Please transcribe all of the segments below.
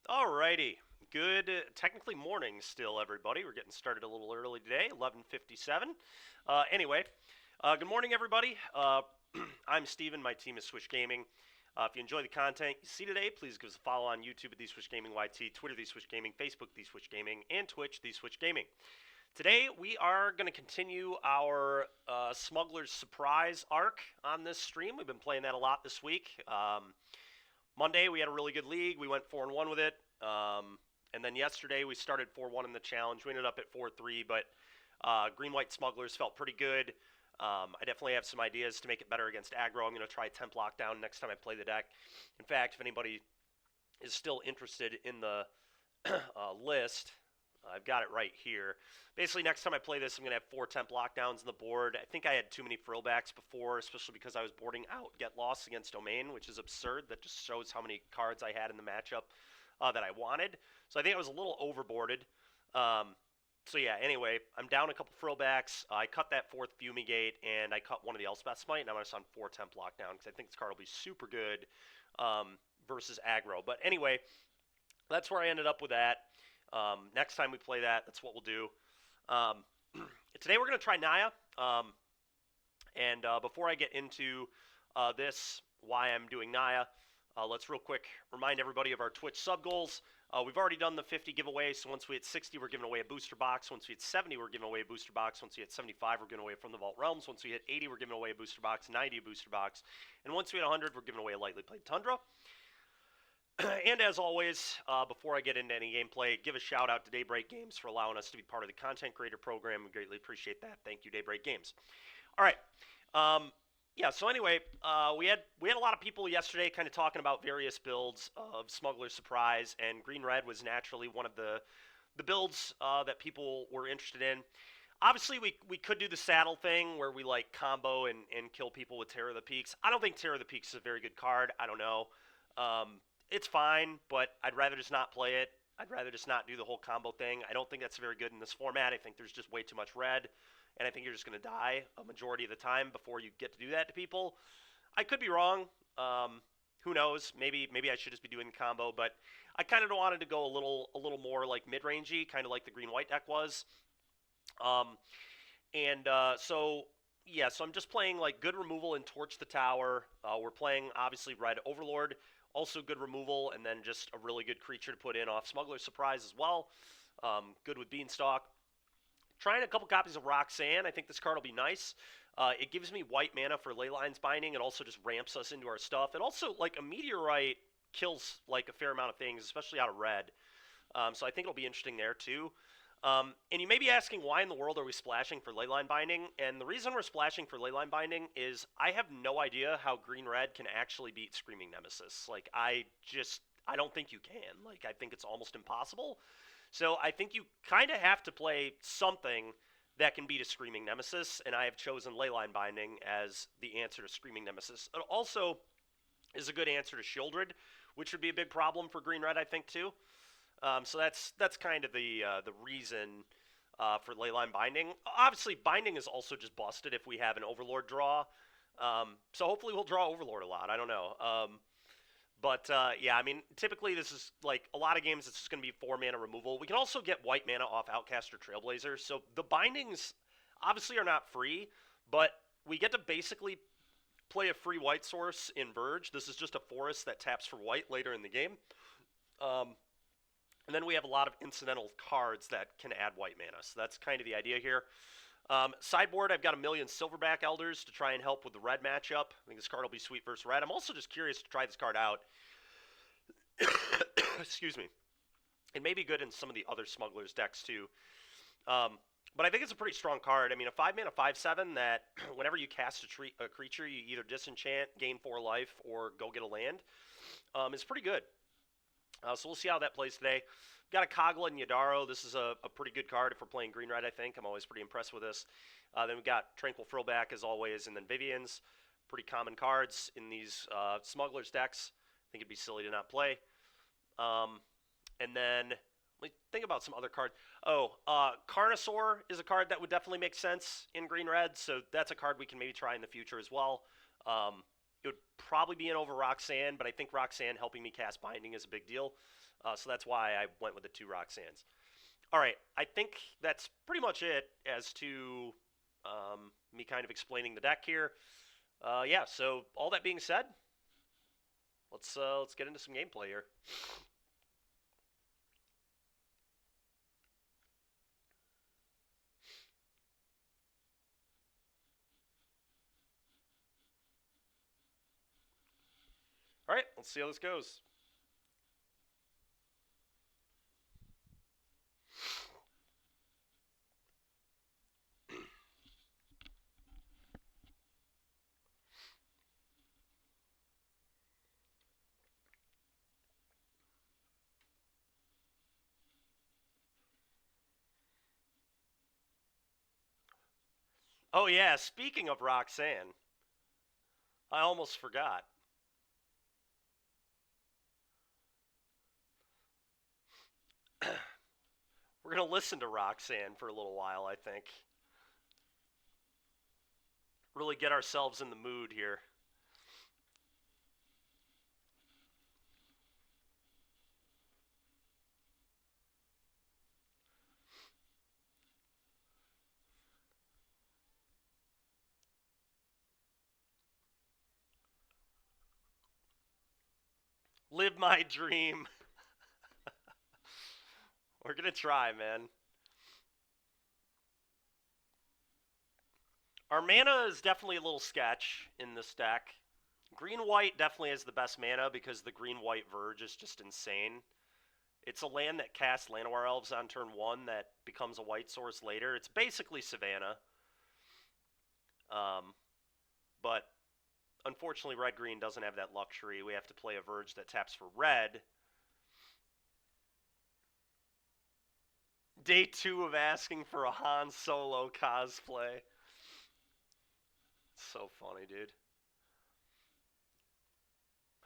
Alrighty. Good, technically morning still, everybody. We're getting started a little early today, 11:57. Good morning, everybody. I'm Steven. My team is Switch Gaming. If you enjoy the content you see today, please give us a follow on YouTube at The Switch Gaming YT, Twitter The Switch Gaming, Facebook The Switch Gaming, and Twitch The Switch Gaming. Today we are going to continue our Smuggler's Surprise arc on this stream. We've been playing that a lot this week. Monday we had a really good league. We went 4-1 with it. And then yesterday we started 4-1 in the challenge. We ended up at 4-3, but green-white smugglers felt pretty good. I definitely have some ideas to make it better against aggro. I'm going to try temp lockdown next time I play the deck. In fact, if anybody is still interested in the list, I've got it right here. Basically, next time I play this, I'm going to have 4 temp lockdowns on the board. I think I had too many frillbacks before, especially because I was boarding out Get Lost against Domain, which is absurd. That just shows how many cards I had in the matchup that I wanted. So I think I was a little overboarded. Anyway, I'm down a couple frillbacks. I cut that 4th Fumigate, and I cut one of the Elspeth Smite, and I'm just on 4 temp lockdown because I think this card will be super good versus aggro. But anyway, that's where I ended up with that. Next time we play that, that's what we'll do. Today we're going to try Naya. Before I get into this, why I'm doing Naya, let's real quick remind everybody of our Twitch sub goals. We've already done the 50 giveaway, so once we hit 60, we're giving away a booster box. Once we hit 70, we're giving away a booster box. Once we hit 75, we're giving away From the Vault Realms. Once we hit 80, we're giving away a booster box. 90, a booster box. And once we hit 100, we're giving away a lightly played Tundra. And as always, before I get into any gameplay, give a shout out to Daybreak Games for allowing us to be part of the content creator program. We greatly appreciate that. Thank you, Daybreak Games. All right. So anyway, we had a lot of people yesterday kind of talking about various builds of Smuggler's Surprise, and Green Red was naturally one of the builds that people were interested in. Obviously, we could do the saddle thing where we like combo and kill people with Terror of the Peaks. I don't think Terror of the Peaks is a very good card. I don't know. It's fine, but I'd rather just not play it. I'd rather just not do the whole combo thing. I don't think that's very good in this format. I think there's just way too much red, and I think you're just going to die a majority of the time before you get to do that to people. I could be wrong. Who knows? Maybe I should just be doing the combo, but I kind of wanted to go a little more like mid-rangey, kind of like the green-white deck was. So I'm just playing like good removal and Torch the Tower. We're playing obviously Red Overlord. Also good removal, and then just a really good creature to put in off Smuggler's Surprise as well. Good with Beanstalk. Trying a couple copies of Roxanne. I think this card will be nice. It gives me white mana for Leyline's Binding. It also just ramps us into our stuff. It also, like, a Meteorite kills, like, a fair amount of things, especially out of red. So I think it'll be interesting there, too. And you may be asking, why in the world are we splashing for Leyline Binding? And the reason we're splashing for Leyline Binding is I have no idea how Green-Red can actually beat Screaming Nemesis. Like, I don't think you can. Like, I think it's almost impossible. So I think you kind of have to play something that can beat a Screaming Nemesis, and I have chosen Leyline Binding as the answer to Screaming Nemesis. It also is a good answer to Shieldred, which would be a big problem for Green-Red, I think, too. So that's kind of the reason for Leyline Binding. Obviously, Binding is also just busted if we have an Overlord draw. So hopefully we'll draw Overlord a lot. I don't know. I mean, typically this is like a lot of games. It's just going to be 4 mana removal. We can also get white mana off Outcast or Trailblazer. So the bindings obviously are not free, but we get to basically play a free white source in Verge. This is just a forest that taps for white later in the game. And then we have a lot of incidental cards that can add white mana. So that's kind of the idea here. Sideboard, I've got a million Silverback Elders to try and help with the red matchup. I think this card will be sweet versus red. I'm also just curious to try this card out. Excuse me. It may be good in some of the other Smugglers decks too. But I think it's a pretty strong card. I mean, a 5-mana 5/7 that whenever you cast a creature, you either disenchant, gain 4 life, or go get a land, is pretty good. So we'll see how that plays today. We've got a Kogla and Yadaro. This is a pretty good card if we're playing green-red, I think. I'm always pretty impressed with this. Then we've got Tranquil Frillback, as always, and then Vivian's. Pretty common cards in these Smugglers decks. I think it'd be silly to not play. And then, let me think about some other cards. Carnosaur is a card that would definitely make sense in green-red, so that's a card we can maybe try in the future as well. it would probably be an over Roxanne, but I think Roxanne helping me cast Binding is a big deal. So that's why I went with the 2 Roxannes. All right, I think that's pretty much it as to me kind of explaining the deck here. Yeah, so all that being said, let's get into some gameplay here. All right, let's see how this goes. Oh yeah, speaking of Roxanne, I almost forgot. We're gonna listen to Roxanne for a little while, I think. Really get ourselves in the mood here. Live my dream. We're gonna try, man. Our mana is definitely a little sketch in this deck. Green-white definitely has the best mana because the green-white Verge is just insane. It's a land that casts Llanowar Elves on turn 1 that becomes a white source later. It's basically Savannah. But unfortunately, red-green doesn't have that luxury. We have to play a Verge that taps for red. Day 2 of asking for a Han Solo cosplay. So funny, dude.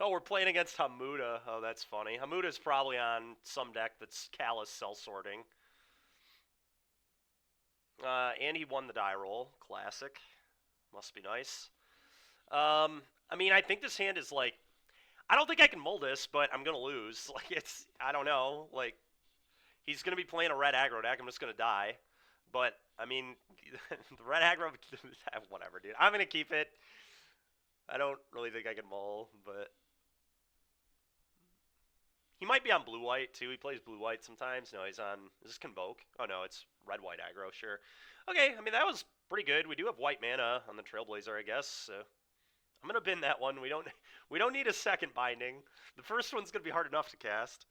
Oh, we're playing against Hamuda. Oh, that's funny. Hamuda's probably on some deck that's Callous Cell Sorting. And he won the die roll. Classic. Must be nice. I mean, I think this hand is like... I don't think I can mull this, but I'm going to lose. Like, it's... I don't know. Like, he's going to be playing a red aggro deck. I'm just going to die. But, I mean, the red aggro... Whatever, dude. I'm going to keep it. I don't really think I can mull, but... He might be on blue-white, too. He plays blue-white sometimes. No, he's on... Is this Convoke? Oh, no, it's red-white aggro, sure. Okay, I mean, that was pretty good. We do have white mana on the Trailblazer, I guess, so... I'm going to bin that one. We don't need a second binding. The first one's going to be hard enough to cast.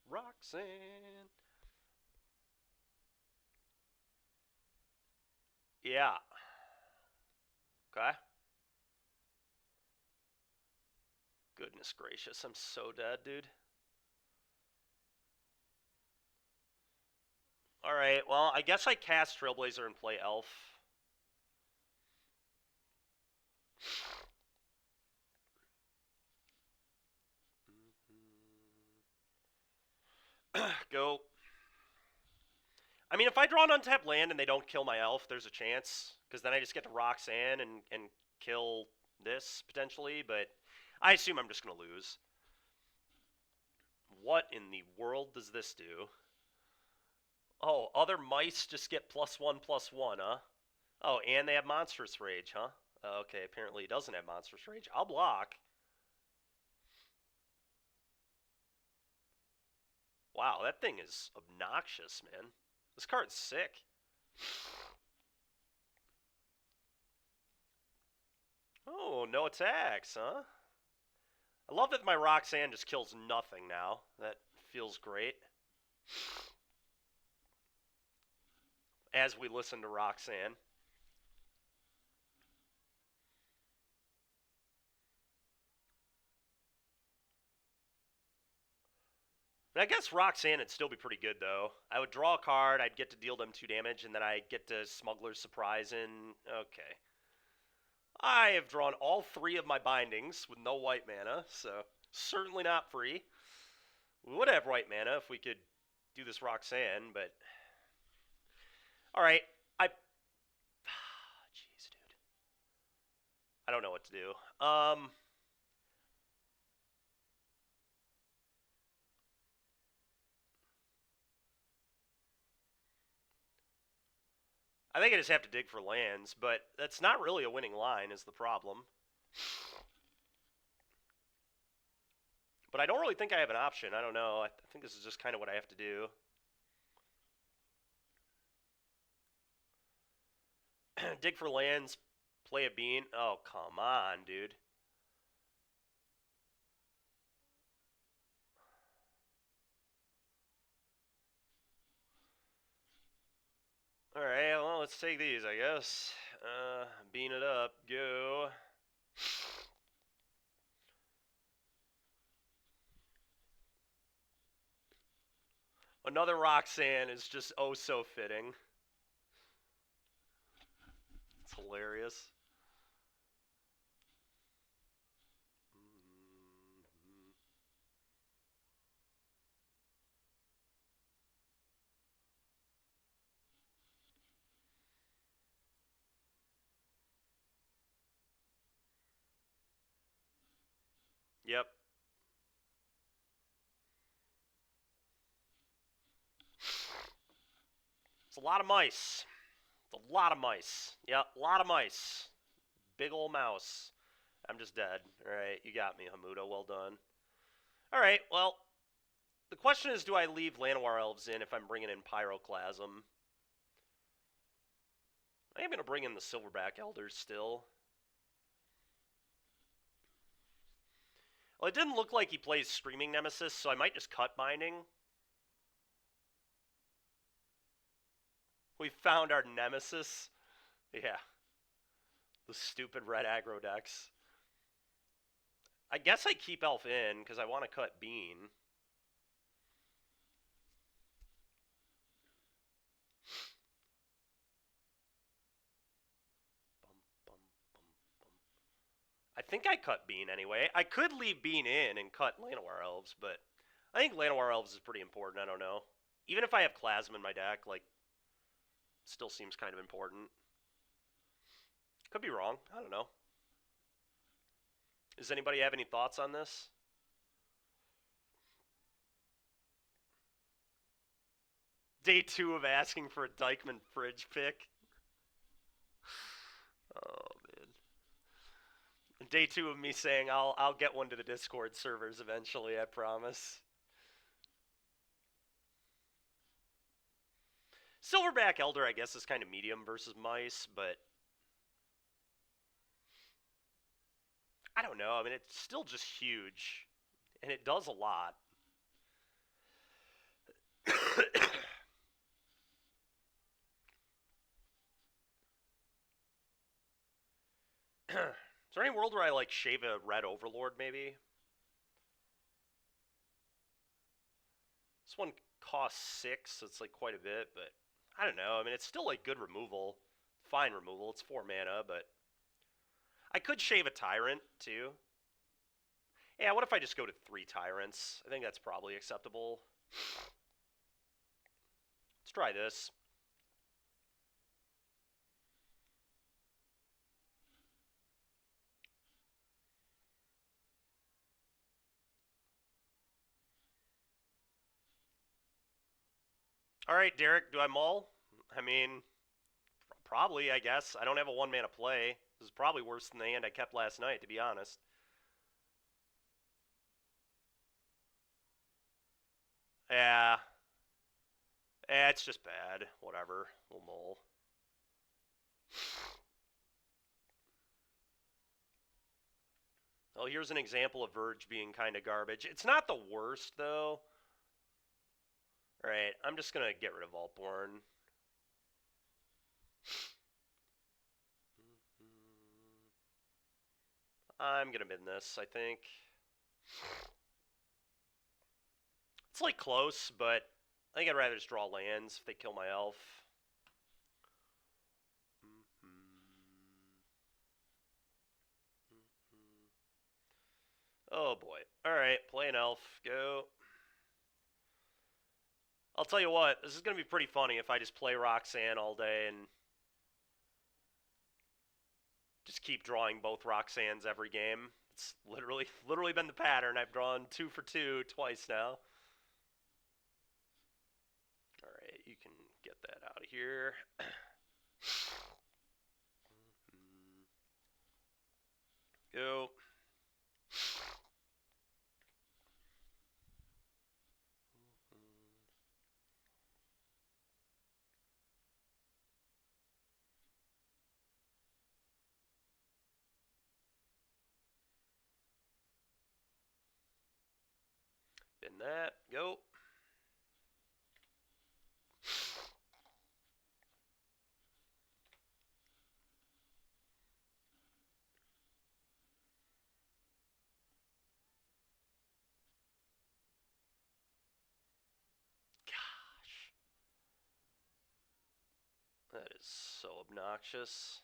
Roxanne. Yeah. Okay. Goodness gracious, I'm so dead, dude. Alright, well, I guess I cast Trailblazer and play Elf. Go. I mean, if I draw an untapped land and they don't kill my Elf, there's a chance. Because then I just get to Roxanne and kill this, potentially. But I assume I'm just going to lose. What in the world does this do? Oh, other mice just get +1/+1, huh? Oh, and they have Monstrous Rage, huh? Okay, apparently he doesn't have Monstrous Rage. I'll block. Wow, that thing is obnoxious, man. This card's sick. Oh, no attacks, huh? I love that my Roxanne just kills nothing now. That feels great. As we listen to Roxanne. And I guess Roxanne would still be pretty good, though. I would draw a card, I'd get to deal them 2 damage, and then I'd get to Smuggler's Surprise in. Okay. I have drawn all 3 of my bindings with no white mana, so certainly not free. We would have white mana if we could do this Roxanne, but... Alright, jeez, dude. I don't know what to do. I think I just have to dig for lands, but that's not really a winning line is the problem. But I don't really think I have an option. I don't know. I think this is just kind of what I have to do. Dig for lands, play a bean. Oh, come on, dude. Alright, well, let's take these, I guess. Bean it up. Go. Another Roxanne is just oh so fitting. It's hilarious. Yep. It's a lot of mice. It's a lot of mice. Yep, a lot of mice. Big ol' mouse. I'm just dead. Alright, you got me, Hamuda. Well done. Alright, well, the question is, do I leave Llanowar Elves in if I'm bringing in Pyroclasm? I am going to bring in the Silverback Elders still. Well, it didn't look like he plays Screaming Nemesis, so I might just cut Binding. We found our Nemesis. Yeah. The stupid red aggro decks. I guess I keep Elf in, because I want to cut Bean. I think I cut Bean anyway. I could leave Bean in and cut Llanowar Elves, but I think Llanowar Elves is pretty important. I don't know. Even if I have Klasm in my deck, like, still seems kind of important. Could be wrong. I don't know. Does anybody have any thoughts on this? Day 2 of asking for a Dykeman fridge pick. Oh, man. Day 2 of me saying I'll get one to the Discord servers eventually, I promise. Silverback Elder, I guess, is kind of medium versus mice, but I don't know. I mean, it's still just huge, and it does a lot. Is there any world where I, like, shave a red Overlord, maybe? This one costs 6, so it's, like, quite a bit, but I don't know. I mean, it's still, like, good removal. Fine removal. It's 4 mana, but I could shave a Tyrant, too. Yeah, what if I just go to 3 Tyrants? I think that's probably acceptable. Let's try this. Alright, Derek, do I mull? I mean, probably, I guess. I don't have a 1 mana play. This is probably worse than the hand I kept last night, to be honest. Yeah. Yeah, it's just bad. Whatever. We'll mull. Oh, here's an example of Verge being kind of garbage. It's not the worst, though. Alright, I'm just going to get rid of Altborn. I'm going to bin this, I think. It's, like, close, but I think I'd rather just draw lands if they kill my elf. Oh boy. Alright, play an elf. Go. I'll tell you what, this is going to be pretty funny if I just play Roxanne all day and just keep drawing both Roxannes every game. It's literally been the pattern. I've drawn 2 for 2 twice now. Alright, you can get that out of here. Go. Bin that. Go. Gosh. That is so obnoxious.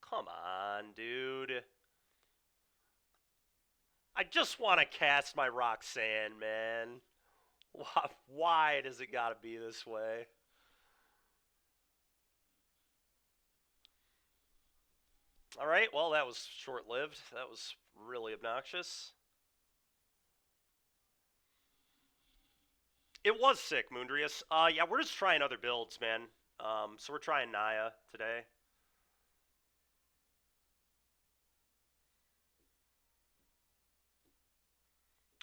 Come on, dude. I just want to cast my Roxanne, man. Why does it gotta be this way? Alright, well, that was short-lived. That was really obnoxious. It was sick, Moondrius. Yeah, we're just trying other builds, man. So we're trying Naya today.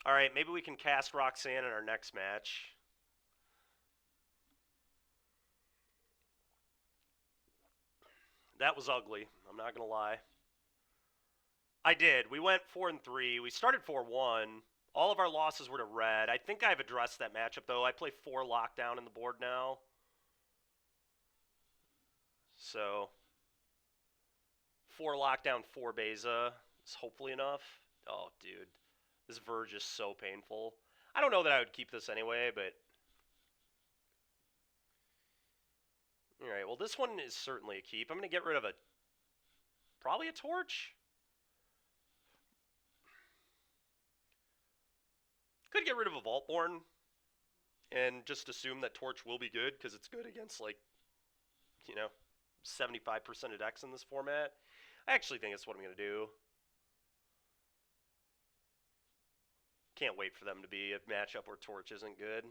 Alright, maybe we can cast Roxanne in our next match. That was ugly. I'm not gonna lie. I did. We went 4-3. We started 4-1. All of our losses were to red. I think I've addressed that matchup though. I play 4 lockdown in the board now. So 4 lockdown, 4 Beza is hopefully enough. Oh, dude. This Verge is so painful. I don't know that I would keep this anyway, but alright, well this one is certainly a keep. I'm gonna get rid of probably a torch. Could get rid of a Vaultborn and just assume that Torch will be good because it's good against, like, 75% of decks in this format. I actually think that's what I'm going to do. Can't wait for them to be a matchup where Torch isn't good.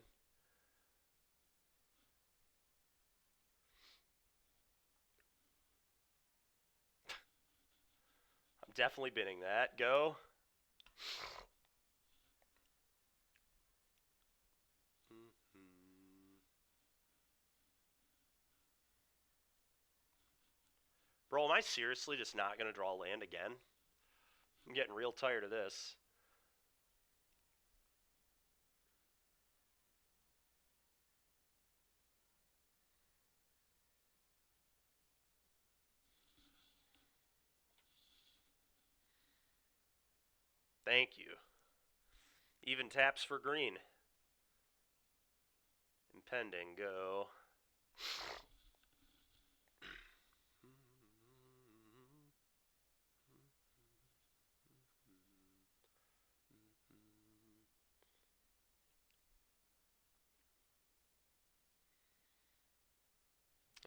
I'm definitely binning that. Go. Bro, am I seriously just not going to draw land again? I'm getting real tired of this. Thank you. Even taps for green. Impending. Go.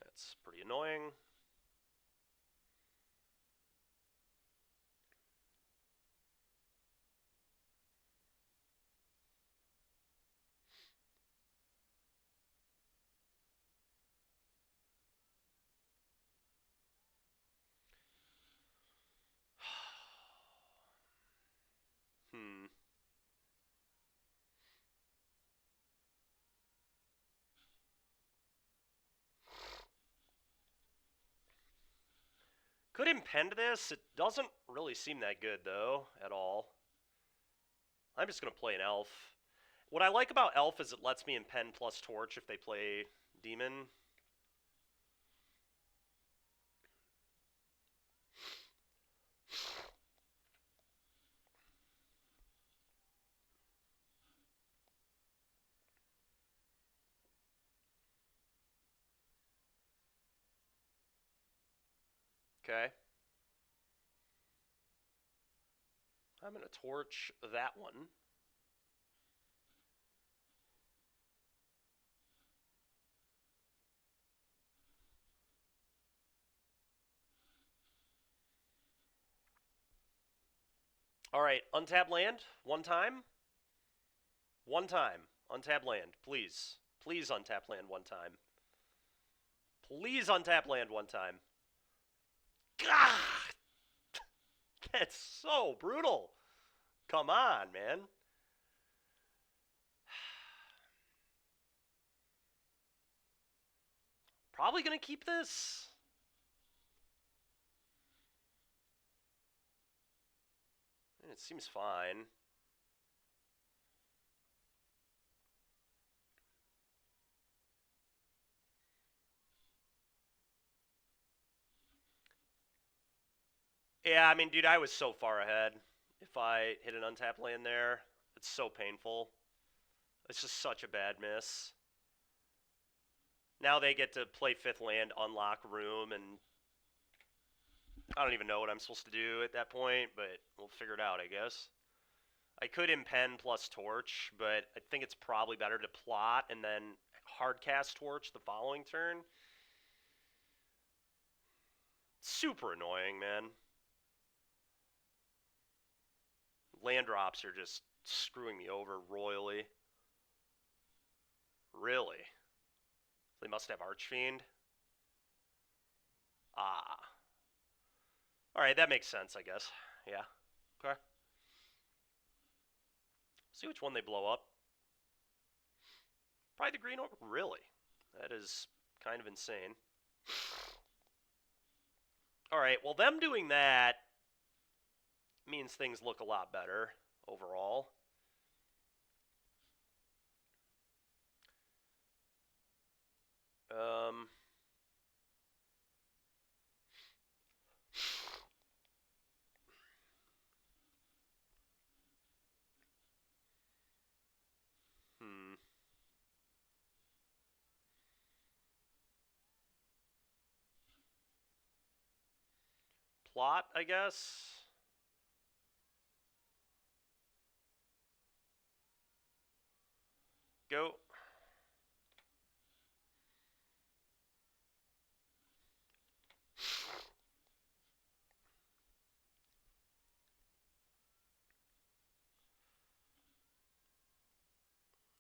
That's pretty annoying. Hmm. Could impend this. It doesn't really seem that good, though, at all. I'm just going to play an elf. What I like about elf is it lets me impend plus torch if they play demon. Okay. I'm going to torch that one. All right, untap land, one time. One time. Untap land, please. Please untap land one time. Please untap land one time. God! That's so brutal. Come on, man. Probably going to keep this. It seems fine. Yeah, I mean, dude, I was so far ahead. If I hit an untap land there, it's so painful. It's just such a bad miss. Now they get to play 5th land, unlock room, and I don't even know what I'm supposed to do at that point, but we'll figure it out, I guess. I could impend plus torch, but I think it's probably better to plot and then hardcast torch the following turn. Super annoying, man. Land drops are just screwing me over royally. Really? They must have Archfiend. Ah. Alright, that makes sense, I guess. Yeah. Okay. See which one they blow up. Probably the green one. Really? That is kind of insane. Alright, well, them doing that means things look a lot better overall. Um... Hmm. Plot, I guess. Go.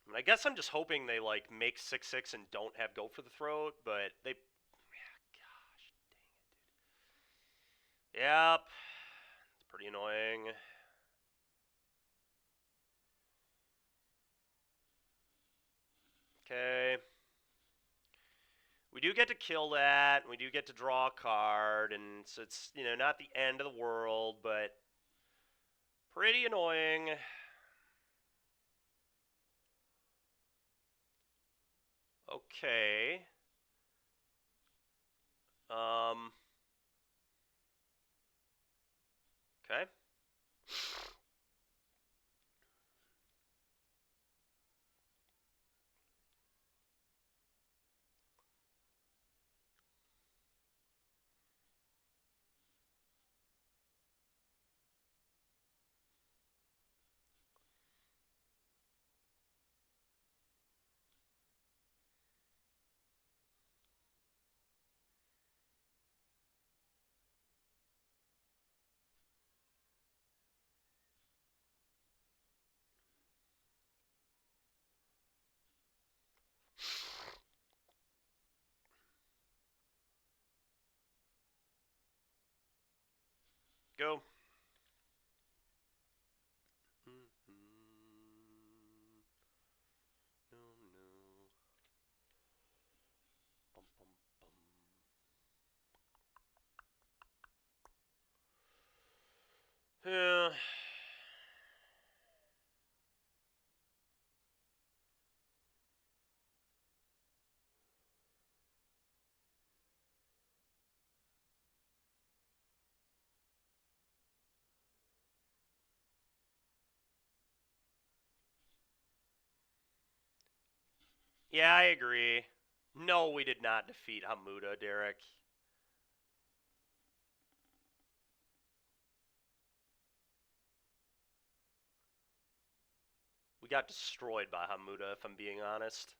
I mean, I guess I'm just hoping they like make 6/6 and don't have go for the throat, but they. Yeah, gosh, dang it, dude. Yep, it's pretty annoying. Okay. We do get to kill that, and we do get to draw a card, and so it's, you know, not the end of the world, but pretty annoying. Okay. Um. Okay. Go. No, no. Bum, bum, bum. Yeah. Yeah, I agree. No, we did not defeat Hamuda, Derek. We got destroyed by Hamuda, if I'm being honest.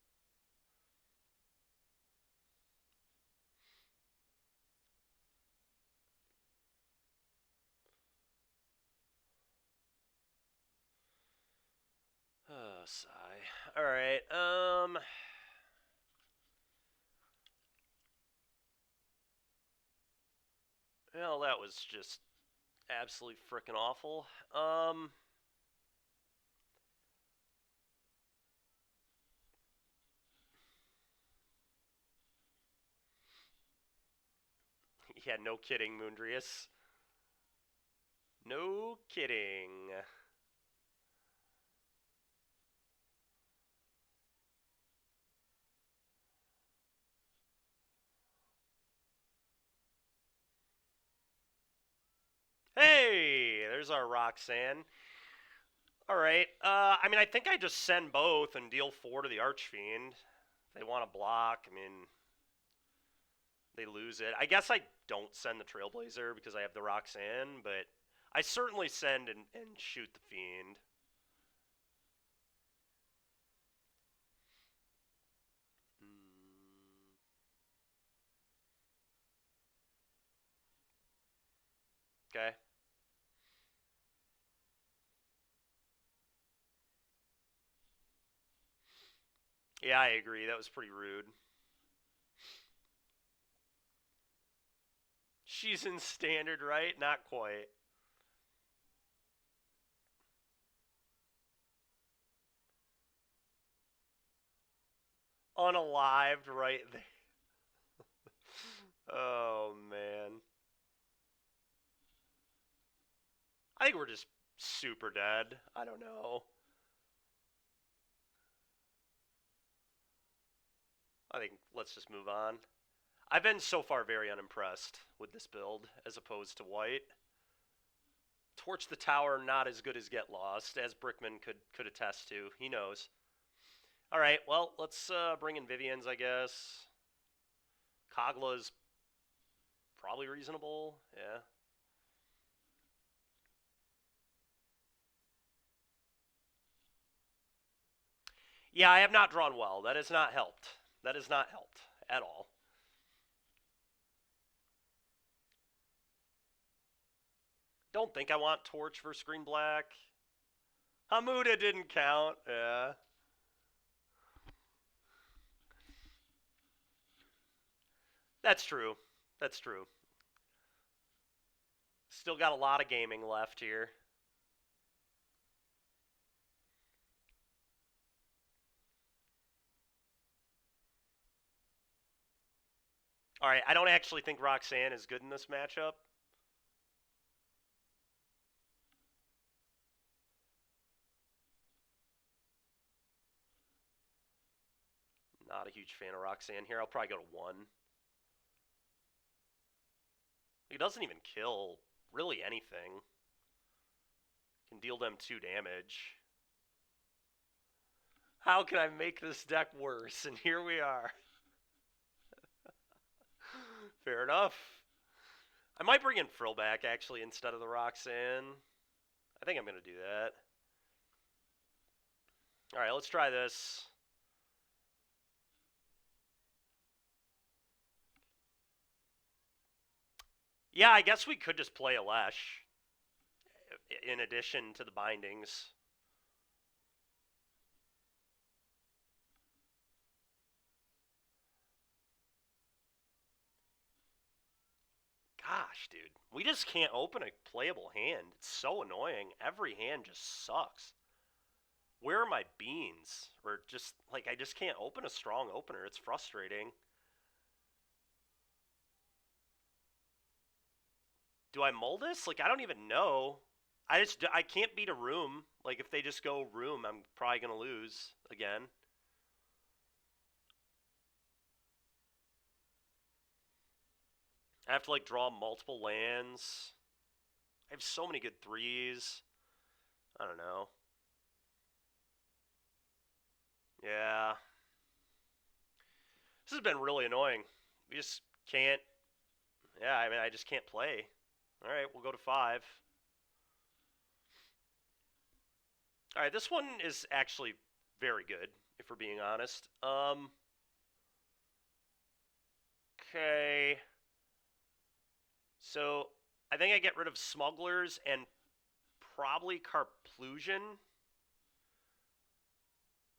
Oh, sigh. Alright, well, that was just absolutely freaking awful. Yeah, no kidding, Moondrius. No kidding. Hey, there's our Roxanne. Alright, I mean, I think I just send both and deal 4 to the Archfiend. If they want to block, I mean, they lose it. I guess I don't send the Trailblazer because I have the Roxanne, but I certainly send and shoot the Fiend. Okay. Yeah, I agree. That was pretty rude. She's in standard, right? Not quite. Unalived right there. Oh, man. I think we're just super dead. I don't know. I think let's just move on. I've been so far very unimpressed with this build as opposed to white. Torch the tower, not as good as Get Lost, as Brickman could attest to. He knows. All right, well, let's bring in Vivian's, I guess. Kogla's probably reasonable. Yeah. Yeah, I have not drawn well. That has not helped. That has not helped at all. Don't think I want Torch for Screen Black. Hamuda didn't count. Yeah. That's true. That's true. Still got a lot of gaming left here. All right, I don't actually think Roxanne is good in this matchup. Not a huge fan of Roxanne here. I'll probably go to 1. He doesn't even kill really anything. Can deal them 2 damage. How can I make this deck worse? And here we are. Fair enough. I might bring in Frill back, actually, instead of the Roxanne. I think I'm going to do that. Alright, let's try this. Yeah, I guess we could just play a Lesh in addition to the bindings. Gosh, dude. We just can't open a playable hand. It's so annoying. Every hand just sucks. Where are my beans? Or just, like, I just can't open a strong opener. It's frustrating. Do I mull this? Like, I don't even know. I can't beat a room. Like, if they just go room, I'm probably going to lose again. I have to, like, draw multiple lands. I have so many good 3s. I don't know. Yeah. This has been really annoying. We just can't. Yeah, I mean, I just can't play. All right, we'll go to 5. All right, this one is actually very good, if we're being honest. Okay. So I think I get rid of smugglers and probably Carplusion.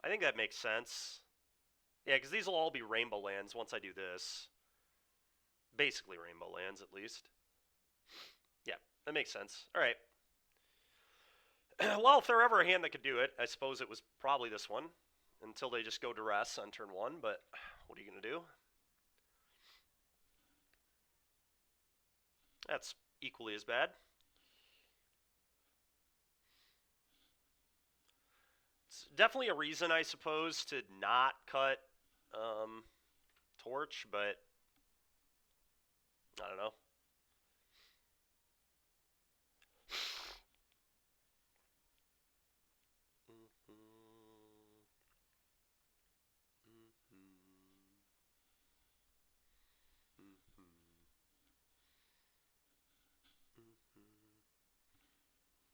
I think that makes sense. Yeah, because these will all be rainbow lands once I do this. Basically rainbow lands, at least. Yeah, that makes sense. All right. Well, if there were ever a hand that could do it, I suppose it was probably this one. Until they just go duress on turn one, but what are you going to do? That's equally as bad. It's definitely a reason, I suppose, to not cut um, Torch, but I don't know.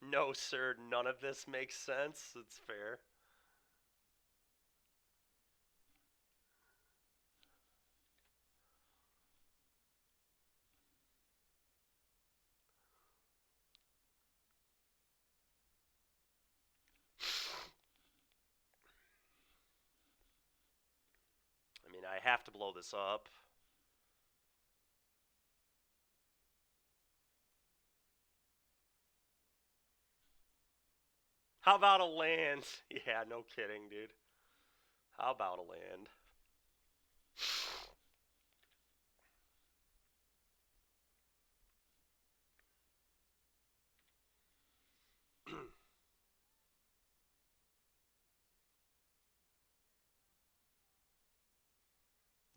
No, sir, none of this makes sense. It's fair. I mean, I have to blow this up. How about a land? Yeah, no kidding, dude. How about a land?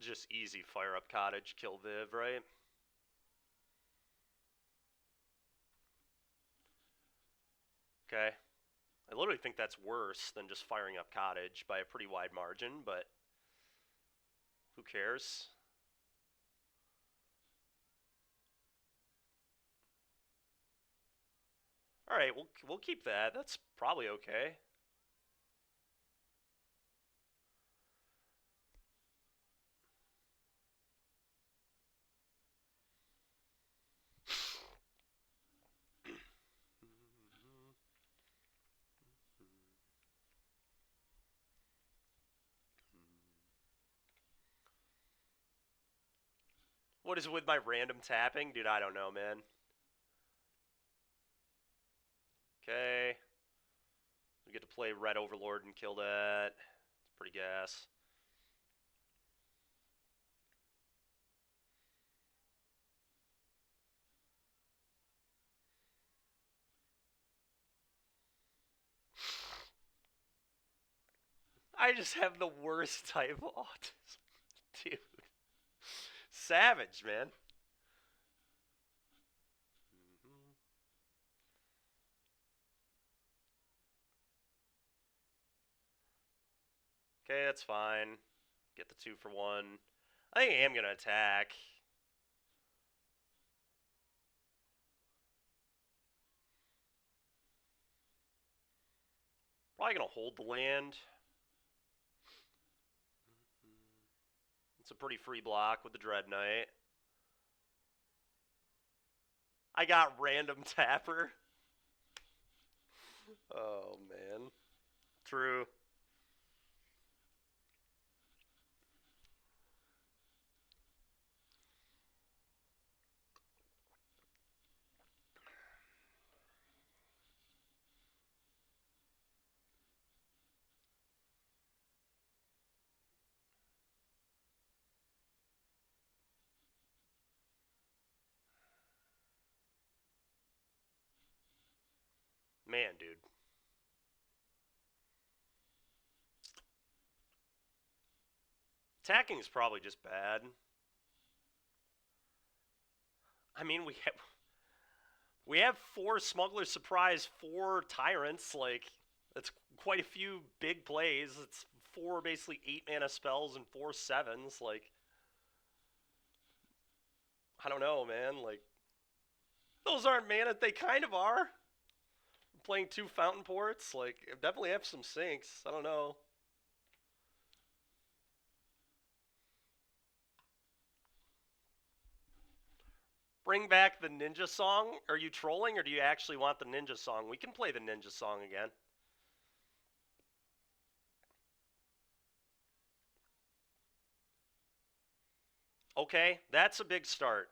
Just easy fire up cottage, kill Viv, right? Okay. I literally think that's worse than just firing up cottage by a pretty wide margin, but who cares? All right, we'll keep that. That's probably okay. What is with my random tapping? Dude, I don't know, man. Okay. We get to play Red Overlord and kill that. It's pretty gas. I just have the worst type of autism. Dude. Savage, man. Okay, that's fine. Get the 2-for-1. I think I am going to attack. Probably going to hold the land. It's a pretty free block with the Dread Knight. I got random tapper. Oh, man. True. Man, dude. Attacking is probably just bad. I mean, we have 4 Smuggler Surprise, 4 Tyrants. Like, that's quite a few big plays. It's 4 basically 8-mana spells and 4 7s. Like, I don't know, man. Like, those aren't mana. They kind of are. Playing 2 fountain ports, like definitely have some sinks. I don't know. Bring back the ninja song? Are you trolling or do you actually want the ninja song? We can play the ninja song again. Okay, that's a big start.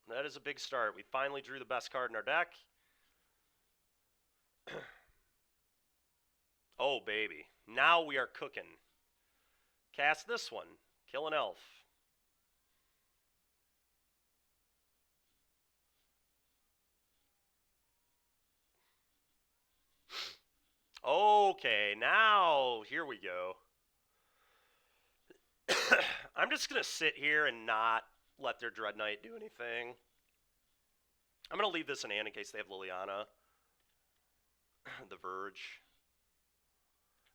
That is a big start. We finally drew the best card in our deck. Oh, baby. Now we are cooking. Cast this one. Kill an elf. Okay, now here we go. I'm just going to sit here and not let their Dread Knight do anything. I'm going to leave this in hand in case they have Liliana. The Verge.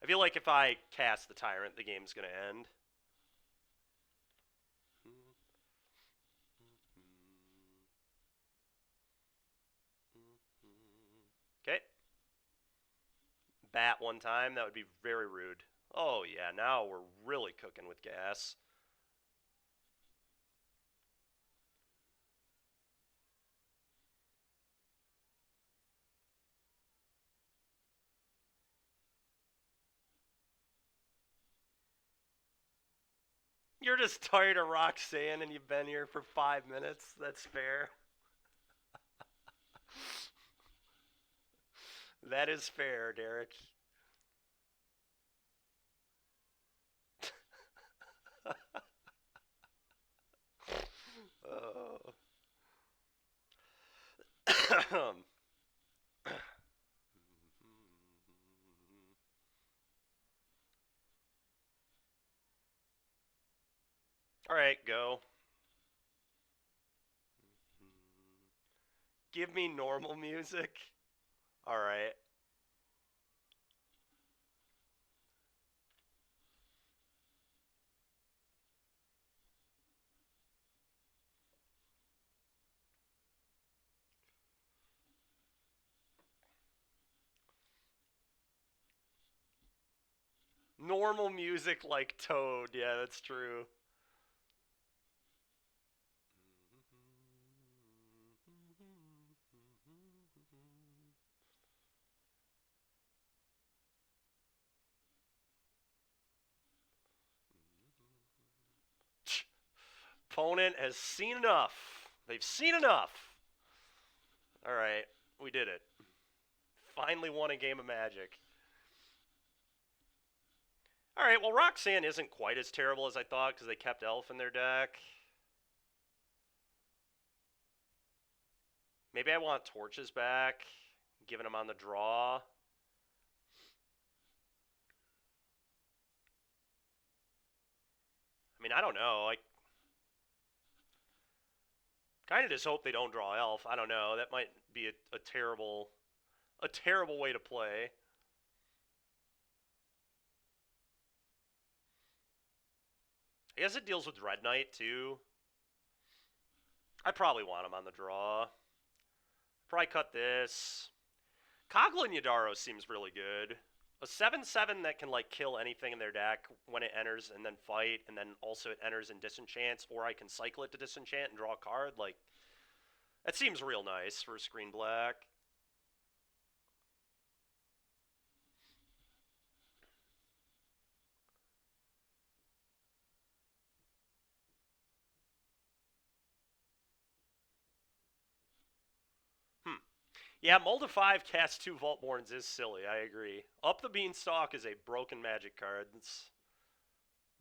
I feel like if I cast the Tyrant, the game's going to end. Okay. Bat one time, that would be very rude. Oh yeah, now we're really cooking with gas. You're just tired of Roxanne and you've been here for 5 minutes. That's fair. That is fair, Derek. Oh. All right, go. Give me normal music. All right. Normal music like Toad. Yeah, that's true. Opponent has seen enough. They've seen enough. All right, we did it. Finally won a game of Magic. All right, well, Roxanne isn't quite as terrible as I thought because they kept Elf in their deck. Maybe I want Torches back, giving them on the draw. I mean, I don't know. I kind of just hope they don't draw Elf. I don't know. That might be a terrible way to play. I guess it deals with Red Knight too. I probably want him on the draw. Probably cut this. Coglin Yadaro seems really good. A 7/7 that can like kill anything in their deck when it enters and then fight, and then also it enters in disenchants, or I can cycle it to disenchant and draw a card. Like, that seems real nice for a screen black. Hmm. Yeah, Molda 5 cast 2 Vaultborns is silly, I agree. Up the Beanstalk is a broken Magic card. That's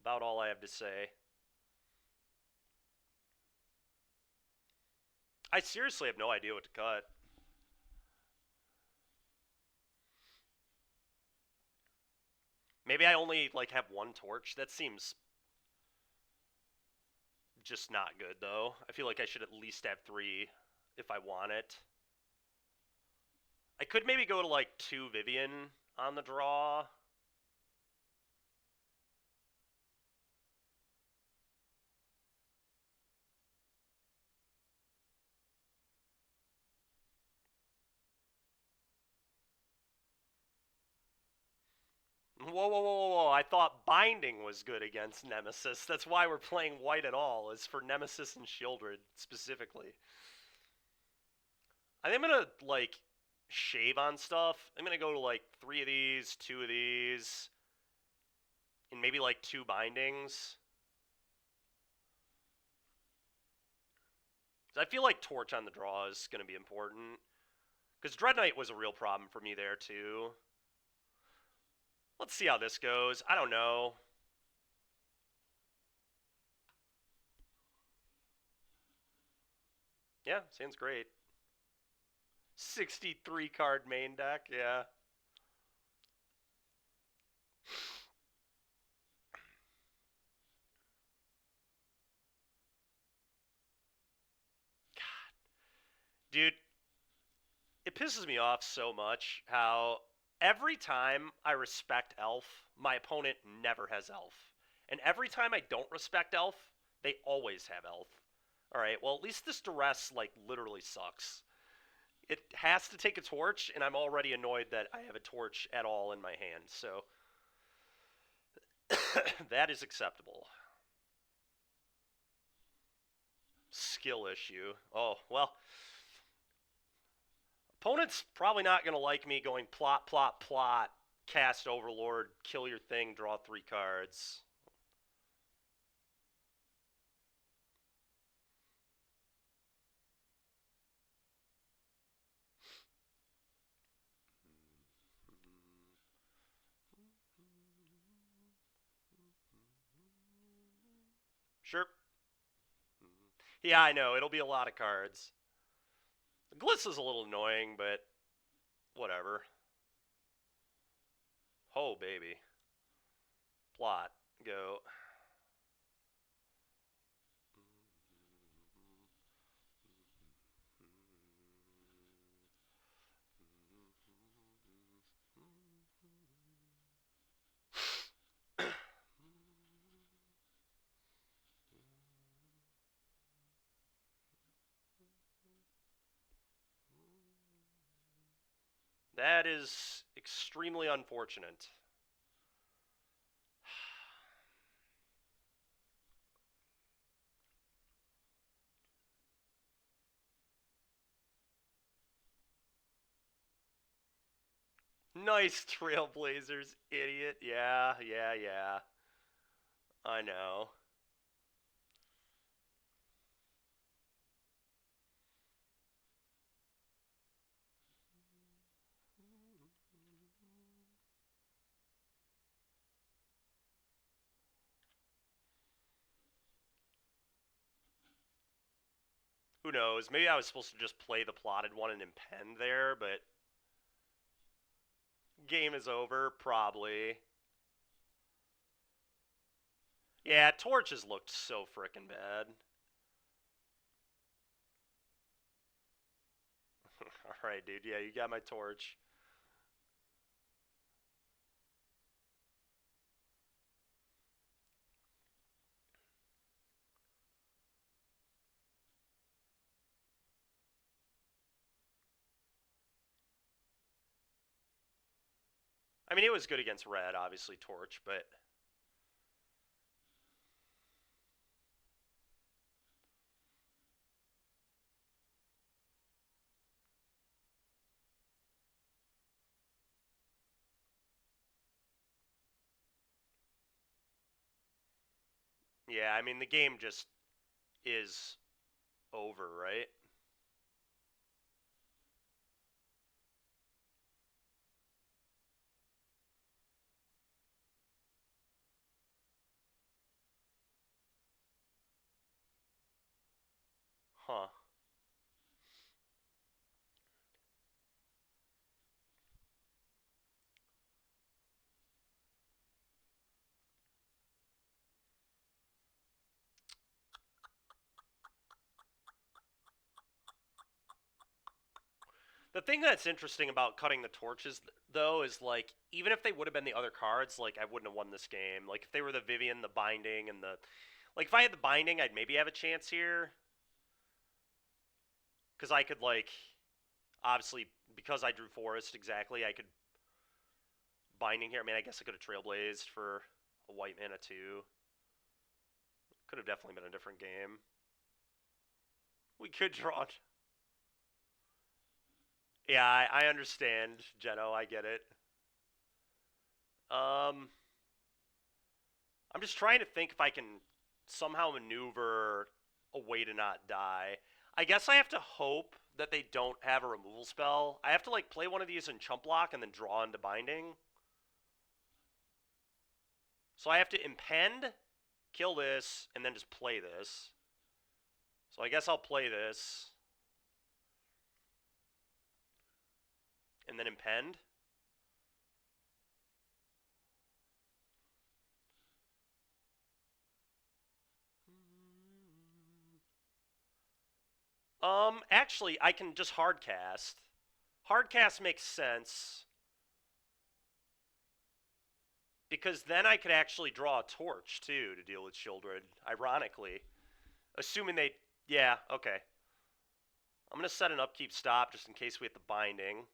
about all I have to say. I seriously have no idea what to cut. Maybe I only like have one torch. That seems just not good though. I feel like I should at least have 3 if I want it. I could maybe go to like 2 Vivian on the draw. Whoa, whoa, whoa, whoa! I thought binding was good against Nemesis. That's why we're playing white at all. Is for Nemesis and Shieldred specifically. I think I'm gonna like shave on stuff. I'm gonna go to like 3 of these, 2 of these, and maybe like 2 bindings. I feel like Torch on the draw is gonna be important because Dread Knight was a real problem for me there too. Let's see how this goes. I don't know. Yeah, sounds great. 63 card main deck, yeah. Dude, it pisses me off so much how every time I respect Elf, my opponent never has Elf. And every time I don't respect Elf, they always have Elf. Alright, well, at least this duress, like, literally sucks. It has to take a torch, and I'm already annoyed that I have a torch at all in my hand, so that is acceptable. Skill issue. Oh, well, opponent's probably not going to like me going plot, plot, plot, cast Overlord, kill your thing, draw 3 cards. Sure. Yeah, I know. It'll be a lot of cards. The Gliss is a little annoying, but whatever. Oh, baby. Plot. Go. That is extremely unfortunate. Nice Trailblazers, idiot. Yeah, yeah, yeah. I know. Who knows? Maybe I was supposed to just play the plotted one and impend there, but game is over, probably. Yeah, torches looked so frickin' bad. Alright, dude. Yeah, you got my torch. I mean, it was good against red, obviously, torch, but yeah, I mean, the game just is over, right? Huh. The thing that's interesting about cutting the torches, though, is like even if they would have been the other cards, like I wouldn't have won this game. Like if they were the Vivian, the Binding, and the like, if I had the Binding, I'd maybe have a chance here because I could like obviously because I drew Forest exactly, I could binding here. I mean, I guess I could have trailblazed for a white mana too. Could have definitely been a different game. We could draw. Yeah, I understand, Geno. I get it. I'm just trying to think if I can somehow maneuver a way to not die. I guess I have to hope that they don't have a removal spell. I have to like play one of these in chump block and then draw into binding. So I have to impend, kill this, and then just play this. So I guess I'll play this. And then impend. Actually, I can just hardcast. Hardcast makes sense. Because then I could actually draw a torch, too, to deal with children, ironically. Assuming they... Yeah, okay. I'm going to set an upkeep stop just in case we hit the binding.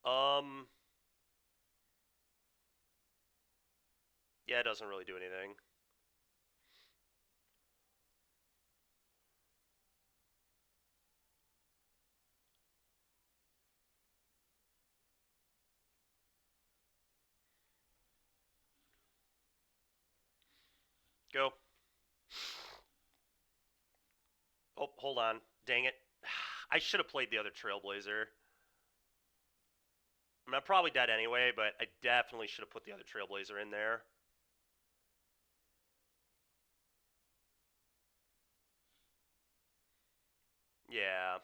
Um... Yeah, it doesn't really do anything. Go. Oh, hold on. Dang it. I should have played the other Trailblazer. I mean, I'm probably dead anyway, but I definitely should have put the other Trailblazer in there. Yeah.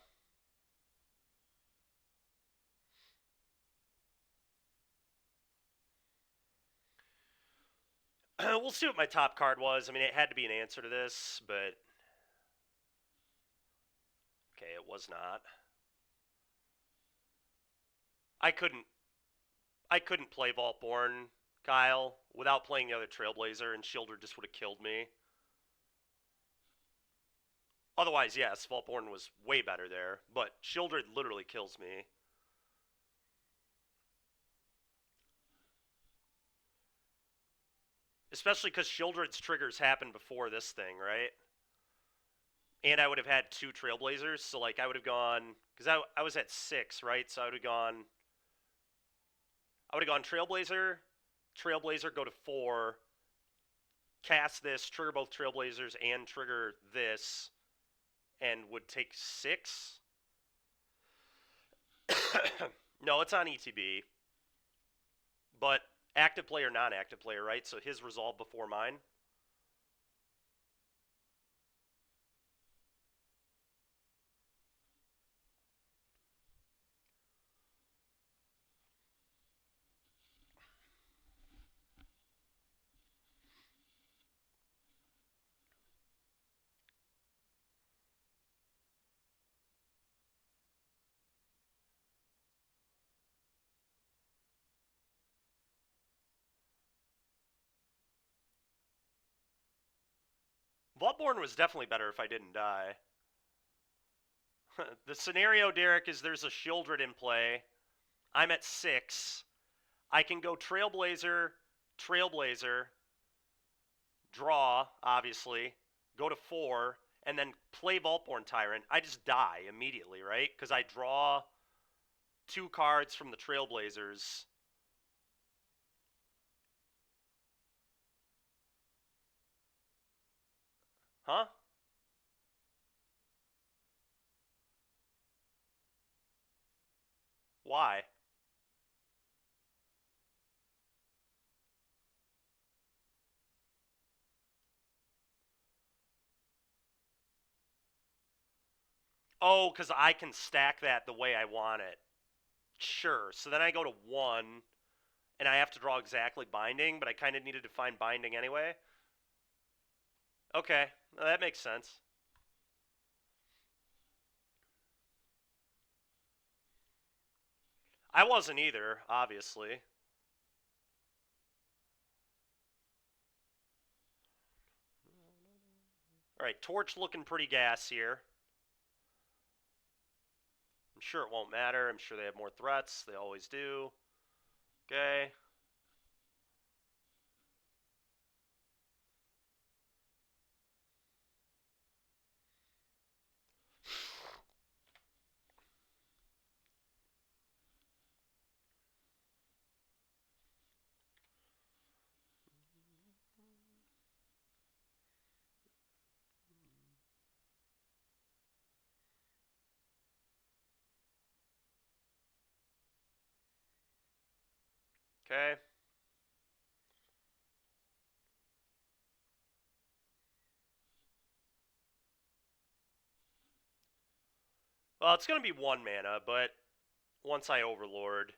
We'll see what my top card was. I mean, it had to be an answer to this, but... Okay, it was not. I couldn't... I couldn't play Vaultborn, Kyle, without playing the other Trailblazer, and Shielder just would have killed me. Otherwise, yes, Vaultborn was way better there, but Shielder literally kills me. Especially because Shieldred's triggers happened before this thing, right? And I would have had two Trailblazers, so like I would have gone... Because I was at 6, right? So I would have gone... Trailblazer, Trailblazer, go to 4, cast this, trigger both Trailblazers, and trigger this, and would take 6? No, it's on ETB. But active player, non-active player, right? So his resolve before mine. Bloodborne was definitely better if I didn't die. The scenario, Derek, is there's a Shieldred in play. I'm at 6. I can go Trailblazer, Trailblazer, draw, obviously, go to 4, and then play Vaultborn Tyrant. I just die immediately, right? Because I draw 2 cards from the Trailblazers. Huh? Why? Oh, because I can stack that the way I want it. Sure. So then I go to 1, and I have to draw exactly Binding, but I kind of needed to find Binding anyway. Okay, that makes sense. I wasn't either, obviously. All right, Torch looking pretty gas here. I'm sure it won't matter. I'm sure they have more threats. They always do. Okay. Okay. Well, it's going to be 1 mana, but once I Overlord.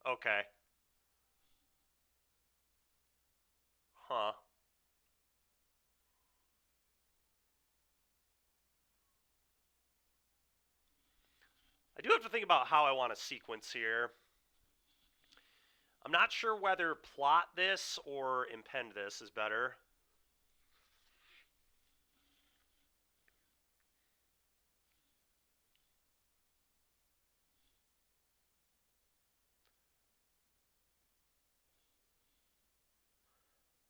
Okay. Huh. I do have to think about how I want to sequence here. I'm not sure whether plot this or impend this is better.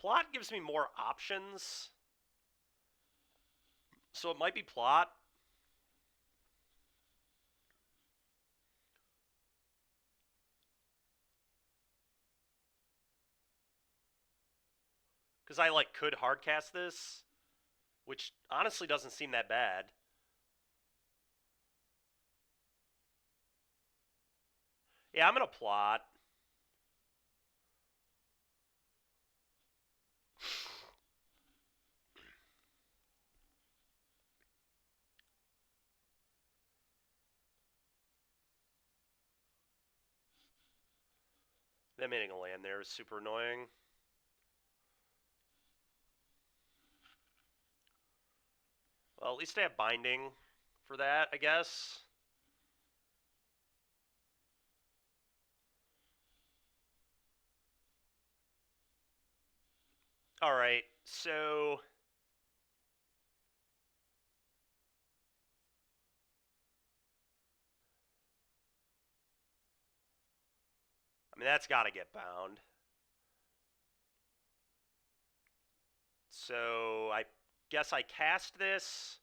Plot gives me more options, so it might be plot. Because I could hardcast this, which honestly doesn't seem that bad. Yeah, I'm gonna plot. Them hitting a land there is super annoying. Well, at least I have binding for that, I guess. All right, so I mean that's got to get bound. So I guess I cast this.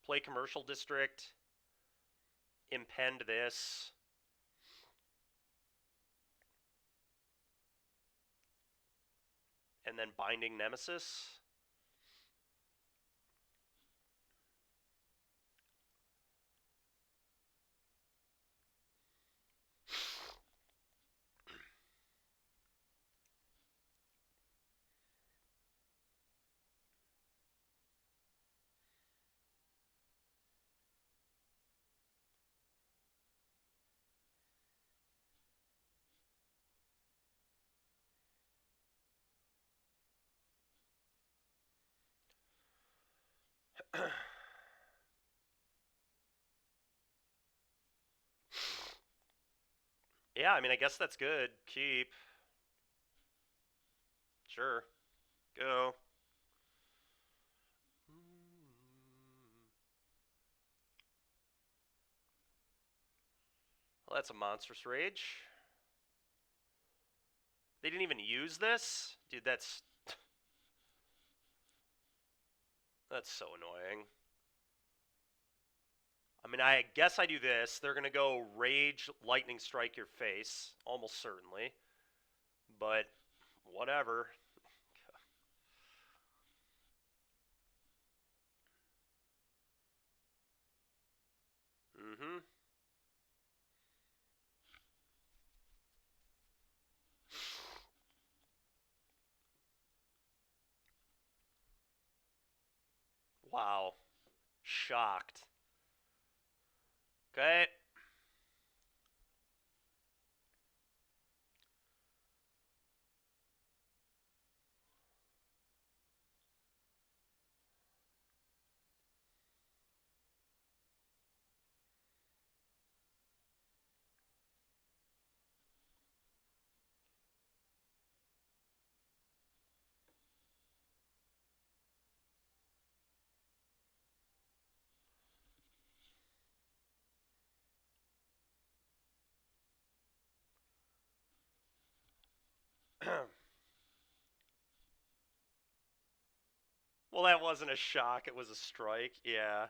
Play Commercial District. Impend this. And then Binding Nemesis. Yeah, I mean, I guess that's good. Keep. Sure. Go. Well, that's a monstrous rage. They didn't even use this? Dude, that's so annoying. I mean, I guess I do this. They're going to go Rage, Lightning Strike your face, almost certainly. But whatever. Mm-hmm. Wow. Shocked. Okay. Well, that wasn't a shock. It was a strike. Yeah.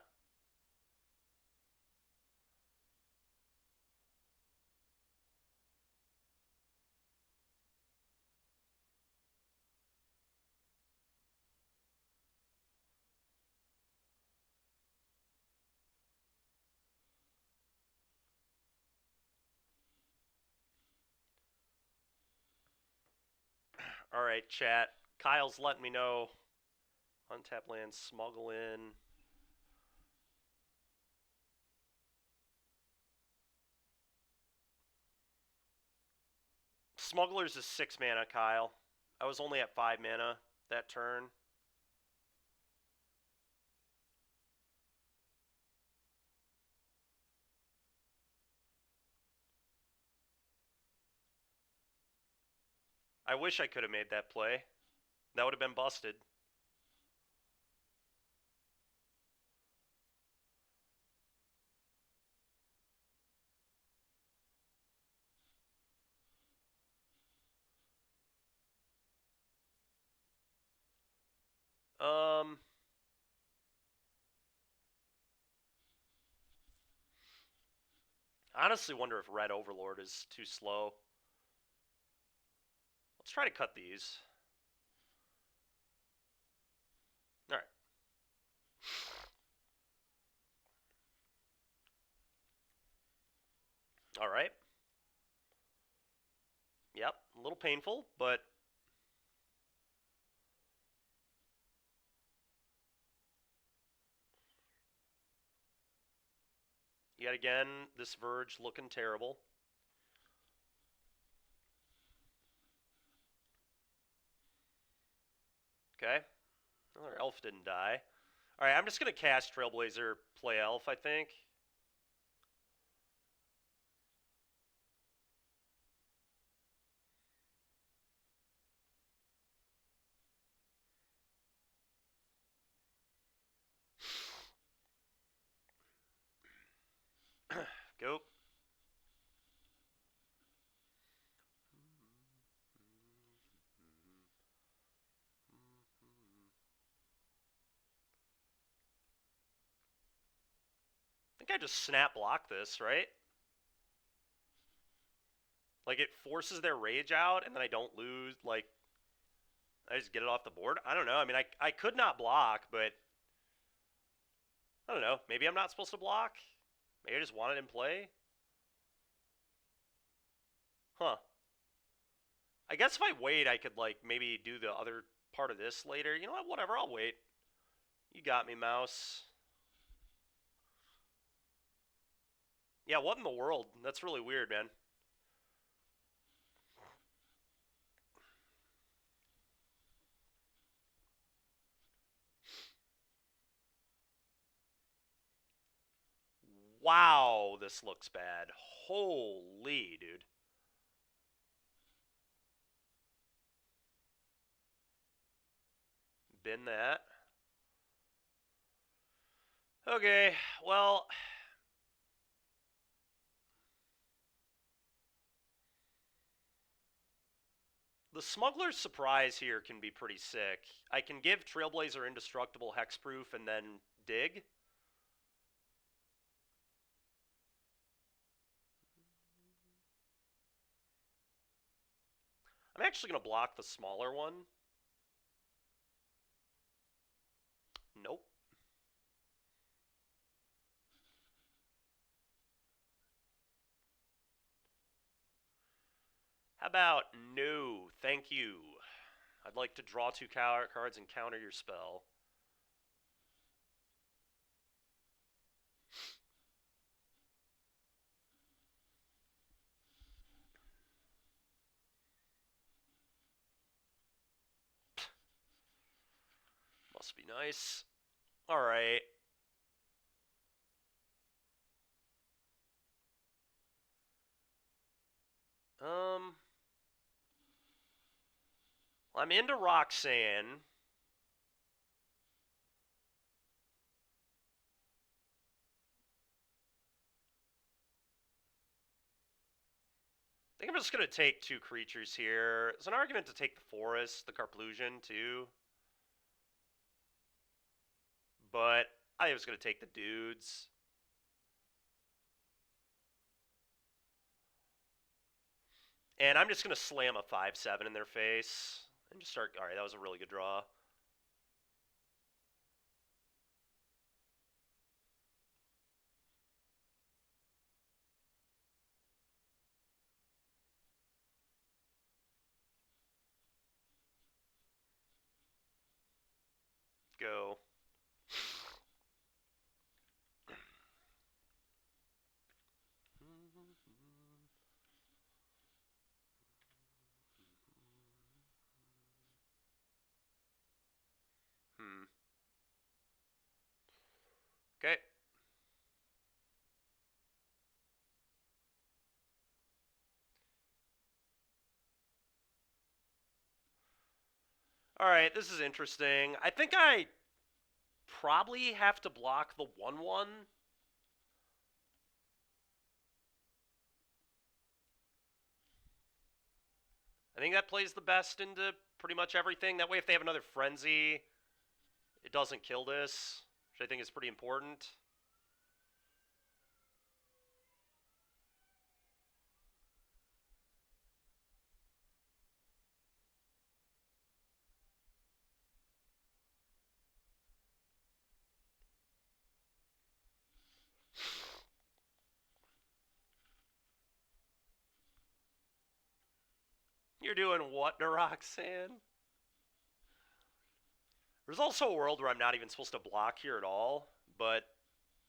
All right, chat. Kyle's letting me know. Untap land, smuggle in. Smugglers is 6 mana, Kyle. I was only at 5 mana that turn. I wish I could have made that play. That would have been busted. Um, I honestly wonder if Red Overlord is too slow. Let's try to cut these. All right. All right. Yep. A little painful, but yet again, this Verge looking terrible. Okay. Another elf didn't die. All right, I'm just going to cast Trailblazer, play elf, I think. Go. I think I just snap block this, right? Like, it forces their rage out, and then I don't lose, like, I just get it off the board. I don't know. I mean, I could not block, but I don't know. Maybe I'm not supposed to block. Maybe I just want it in play. Huh. I guess if I wait, I could, like, maybe do the other part of this later. You know what? Whatever. I'll wait. You got me, mouse. Yeah, what in the world? That's really weird, man. Wow, this looks bad. Holy, dude. Been that. Okay, well, the Smuggler's Surprise here can be pretty sick. I can give Trailblazer Indestructible Hexproof and then dig. I'm actually going to block the smaller one. Nope. How about no, thank you. I'd like to draw 2 cards and counter your spell. Must be nice. All right. Um, I'm into Roxanne. I think I'm just going to take 2 creatures here. There's an argument to take the forest, the Carplusion, too. But I was going to take the dudes. And I'm just going to slam a 5/7 in their face. And just start... Alright, that was a really good draw. Go. Okay. Alright, this is interesting. I think I probably have to block the 1/1. I think that plays the best into pretty much everything. That way, if they have another Frenzy, it doesn't kill this, which I think is pretty important. You're doing what to Roxanne? There's also a world where I'm not even supposed to block here at all, but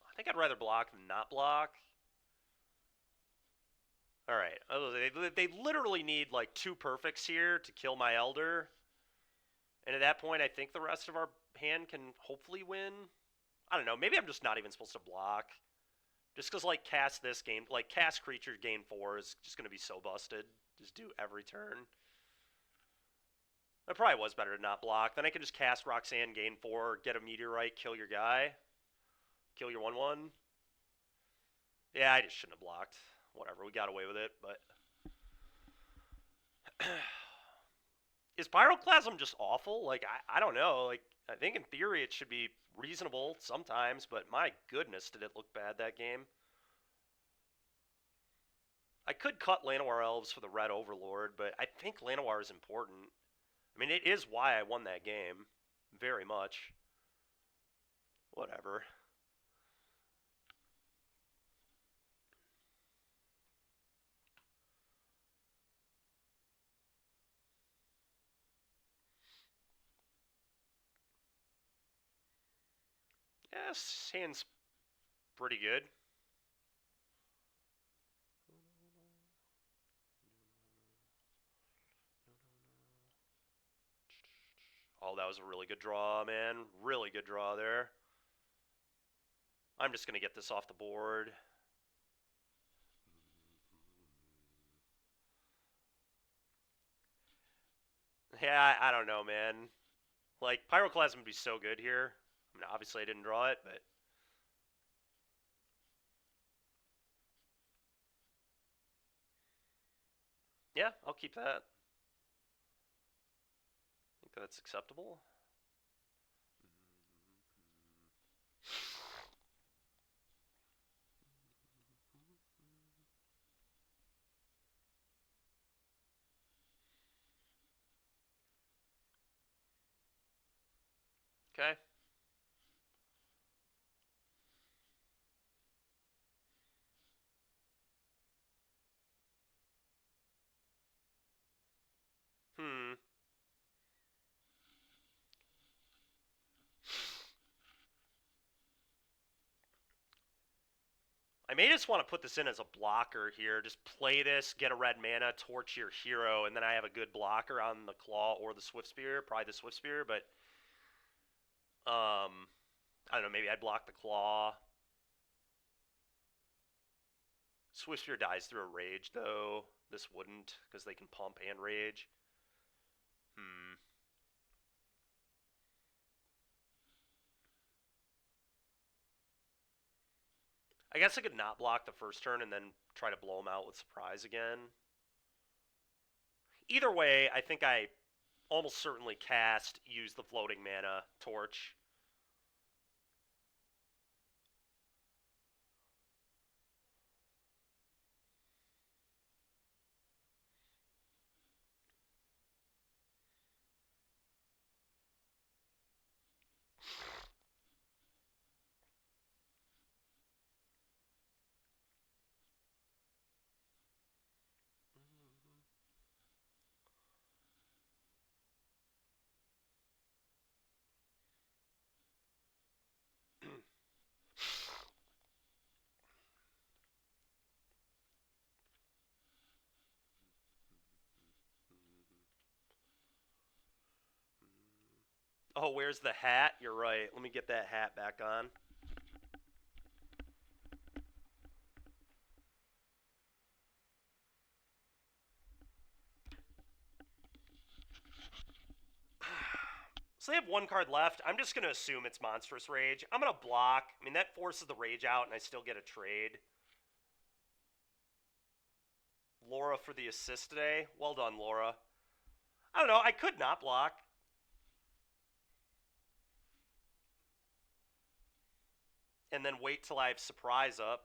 I think I'd rather block than not block. Alright, they literally need like 2 perfects here to kill my Elder. And at that point, I think the rest of our hand can hopefully win. I don't know, maybe I'm just not even supposed to block. Just because, like, cast this game, like, cast creature gain 4 is just going to be so busted. Just do every turn. It probably was better to not block. Then I can just cast Roxanne, gain 4, get a Meteorite, kill your guy. Kill your 1/1. Yeah, I just shouldn't have blocked. Whatever, we got away with it, but... Is Pyroclasm just awful? Like, I don't know. Like, I think in theory it should be reasonable sometimes, but my goodness, did it look bad that game. I could cut Llanowar Elves for the Red Overlord, but I think Llanowar is important. I mean, it is why I won that game. Very much. Whatever. Yeah, this hand's pretty good. Oh, that was a really good draw, man. Really good draw there. I'm just going to get this off the board. Yeah, I don't know, man. Like, Pyroclasm would be so good here. I mean, obviously I didn't draw it, but... Yeah, I'll keep that. I think that's acceptable. Okay. Hmm. I may just want to put this in as a blocker here. Just play this, get a red mana, torch your hero, and then I have a good blocker on the Claw or the Swift Spear. Probably the Swift Spear, but I don't know, maybe I'd block the claw. Swiftspear dies through a rage, though. This wouldn't, because they can pump and rage. I guess I could not block the first turn and then try to blow him out with surprise again. Either way, I think I almost certainly use the floating mana torch. Oh, where's the hat? You're right. Let me get that hat back on. So they have one card left. I'm just going to assume it's Monstrous Rage. I'm going to block. I mean, that forces the Rage out, and I still get a trade. Laura for the assist today. Well done, Laura. I don't know. I could not block. And then wait till I have Surprise up.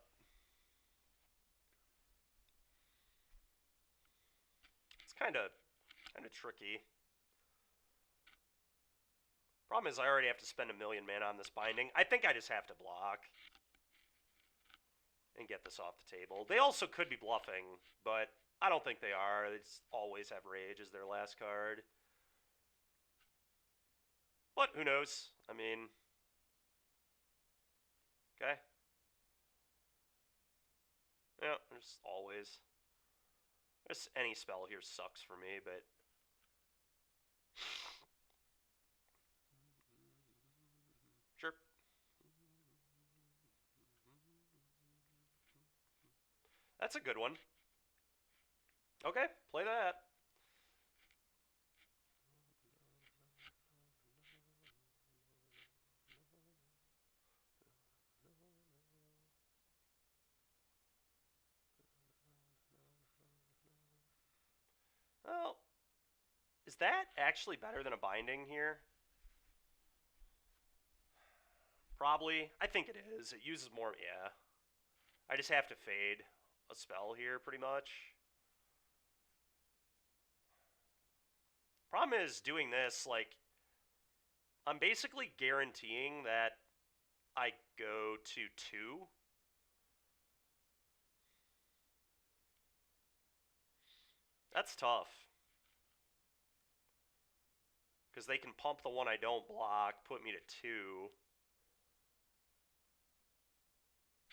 It's kind of tricky. Problem is I already have to spend a million mana on this binding. I think I just have to block and get this off the table. They also could be bluffing, but I don't think they are. They just always have Rage as their last card. But who knows? I mean, okay. Yeah, there's always. Just any spell here sucks for me, but sure. That's a good one. Okay, play that. Well, is that actually better than a binding here? Probably. I think it is. It uses more, yeah. I just have to fade a spell here, pretty much. Problem is, doing this, like, I'm basically guaranteeing that I go to 2. That's tough. Because they can pump the one I don't block, put me to 2.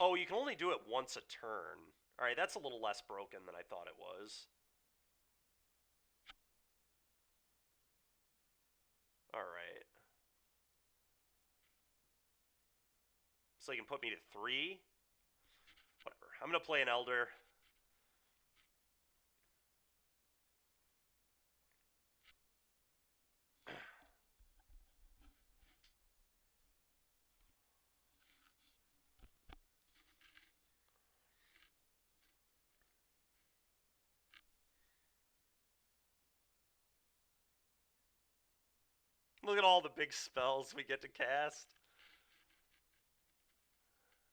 Oh, you can only do it once a turn. Alright, that's a little less broken than I thought it was. Alright. So you can put me to 3? Whatever. I'm going to play an Elder. Look at all the big spells we get to cast.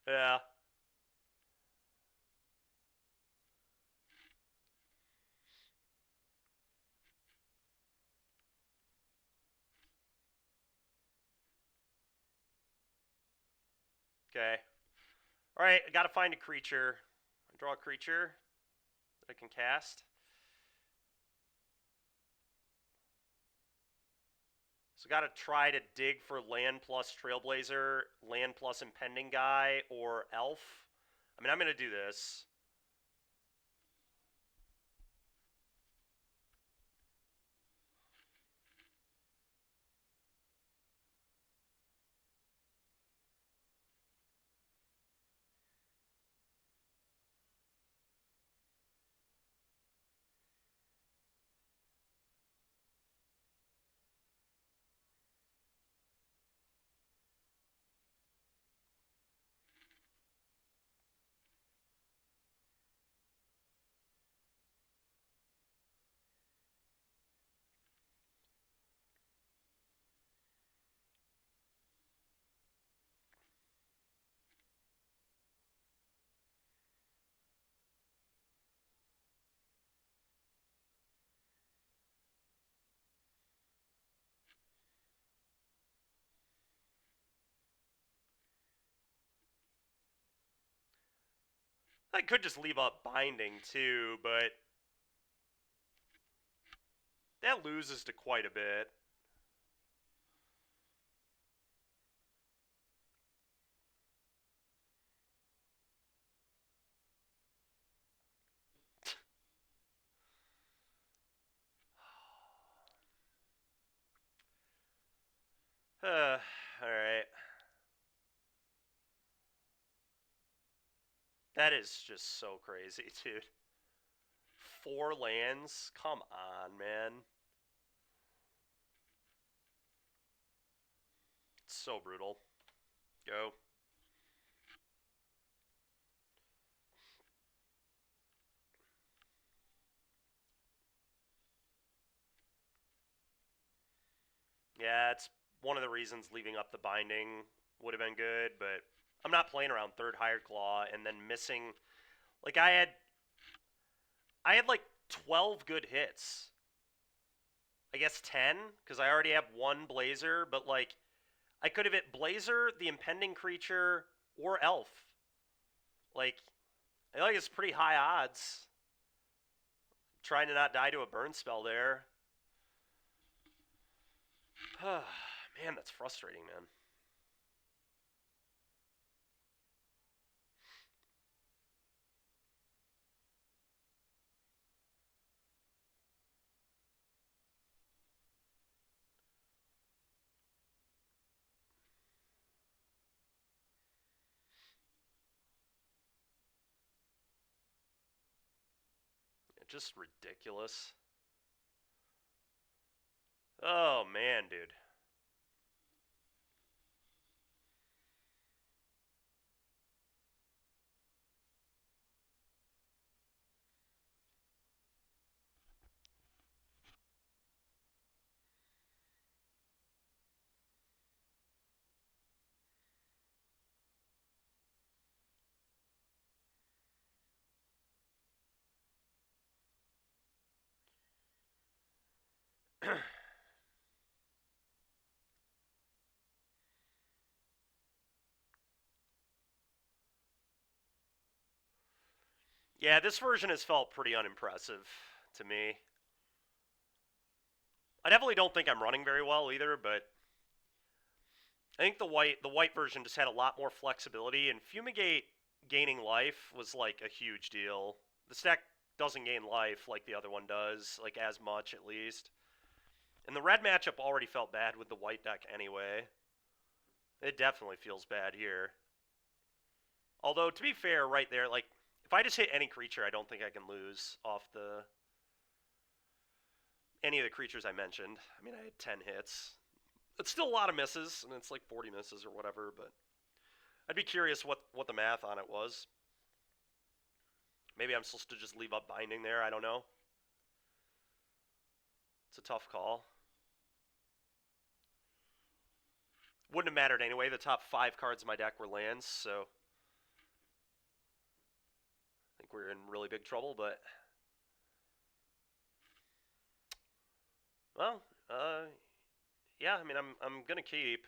Yeah. Okay. Alright, I gotta find a creature. I draw a creature that I can cast. So gotta try to dig for land plus Trailblazer, land plus Impending Guy, or Elf. I mean, I'm gonna do this. I could just leave up binding too, but that loses to quite a bit. Alright. That is just so crazy, dude. 4 lands? Come on, man. It's so brutal. Go. Yeah, it's one of the reasons leaving up the binding would have been good, but I'm not playing around third Hired Claw and then missing. Like I had like 12 good hits. I guess 10 because I already have one Blazer, but like I could have hit Blazer, the Impending Creature, or Elf. Like I feel like it's pretty high odds trying to not die to a burn spell there. Man, that's frustrating, man. Just ridiculous. Oh man, dude. Yeah, this version has felt pretty unimpressive to me. I definitely don't think I'm running very well either, but I think the white version just had a lot more flexibility, and Fumigate gaining life was like a huge deal. The stack doesn't gain life like the other one does, like as much at least. And the red matchup already felt bad with the white deck anyway. It definitely feels bad here. Although to be fair, right there, like if I just hit any creature, I don't think I can lose off the any of the creatures I mentioned. I mean, I had 10 hits. It's still a lot of misses, and it's like 40 misses or whatever, but I'd be curious what the math on it was. Maybe I'm supposed to just leave up binding there. I don't know. It's a tough call. Wouldn't have mattered anyway. The top 5 cards in my deck were lands, so I think we're in really big trouble, but well, yeah, I mean I'm gonna keep.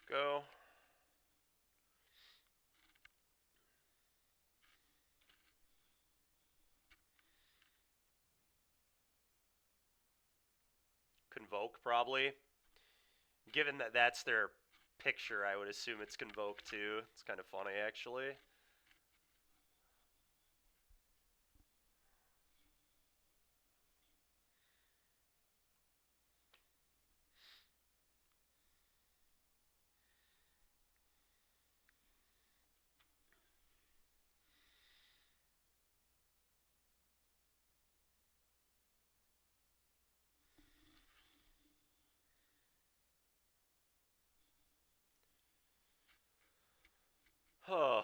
Go. Convoke, probably. Given that that's their picture, I would assume it's Convoke, too. It's kind of funny, actually. Oh.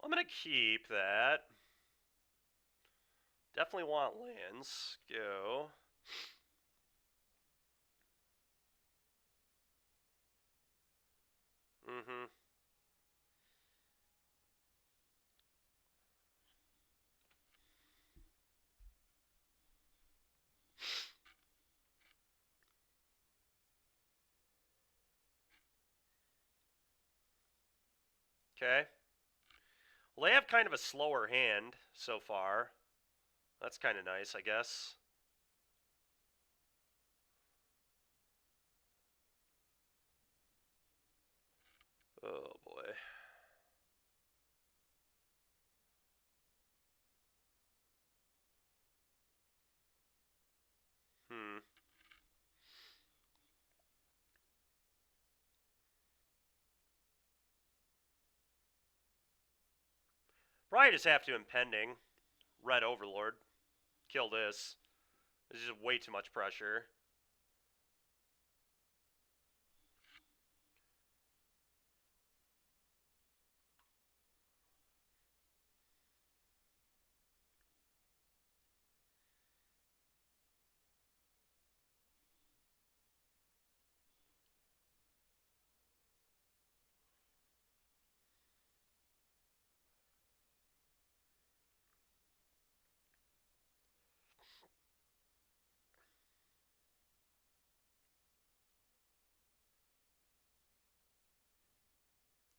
I'm going to keep that. Definitely want lands. Go. Mm-hmm. Okay. Well, they have kind of a slower hand so far. That's kind of nice, I guess. Oh boy. Hmm. Probably just have to impending. Red Overlord. Kill this. This is just way too much pressure.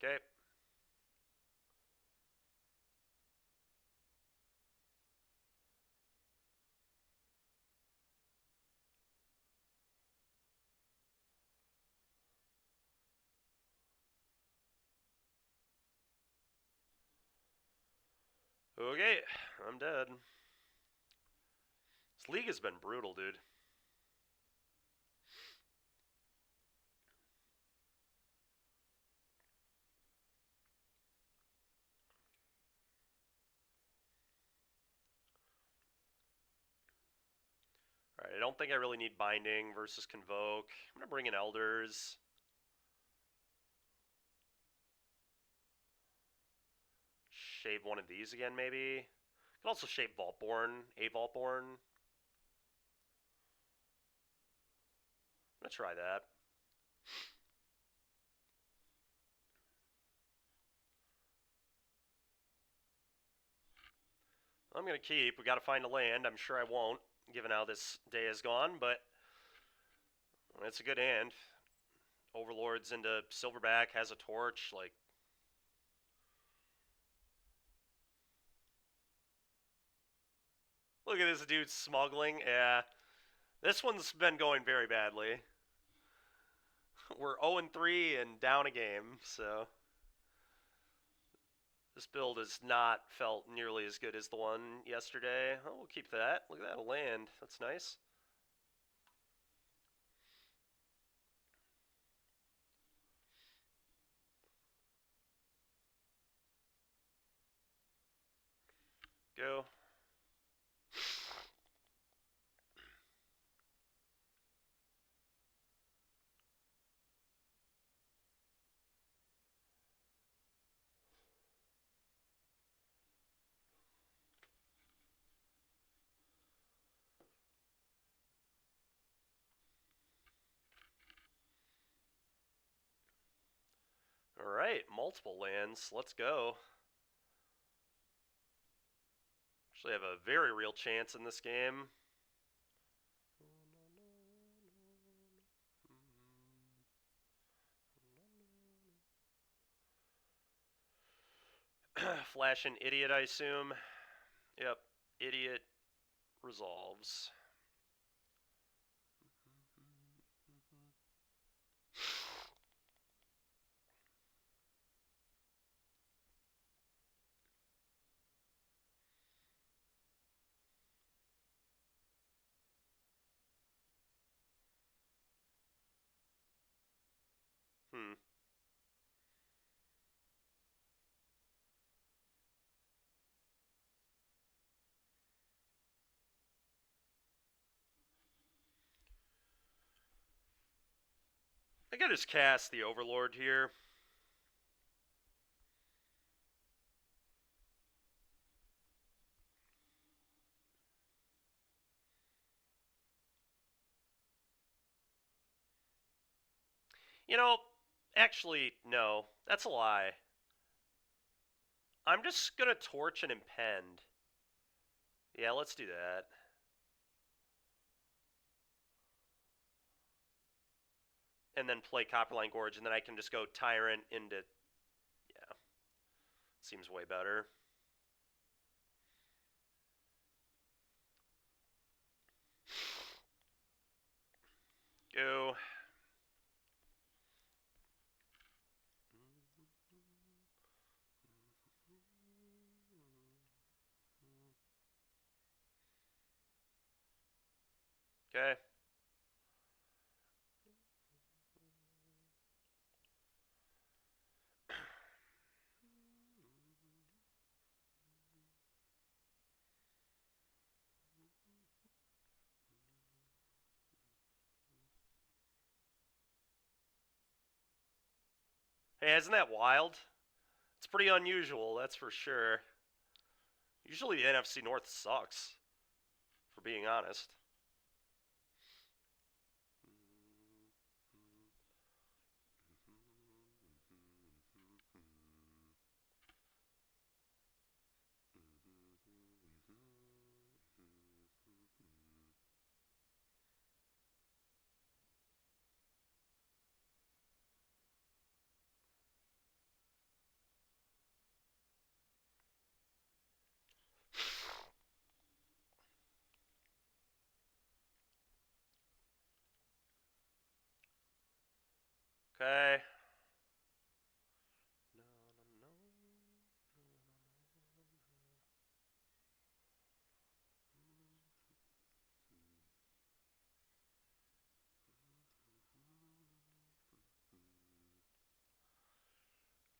Okay. Okay. I'm dead. This league has been brutal, dude. Alright, I don't think I really need Binding versus Convoke. I'm going to bring in Elders. Shave one of these again, maybe. Could also shave Vaultborn, a Vaultborn. I'm going to try that. I'm going to keep. We got to find a land. I'm sure I won't, given how this day has gone, but it's a good hand. Overlord's into Silverback, has a torch. Like, look at this dude smuggling. Yeah, this one's been going very badly. We're 0-3 and down a game, so this build has not felt nearly as good as the one yesterday. Oh, we'll keep that. Look at that, a land. That's nice. Go. All right, multiple lands. Let's go. Actually have a very real chance in this game. Flash an idiot, I assume. Yep, idiot resolves. Hmm. I could just cast the Overlord here. You know, Actually, no. That's a lie. I'm just going to torch and impend. Yeah, let's do that. And then play Copperline Gorge, and then I can just go Tyrant into... Yeah. Seems way better. Go. Okay. Hey, isn't that wild? It's pretty unusual, that's for sure. Usually the NFC North sucks, for being honest. Okay.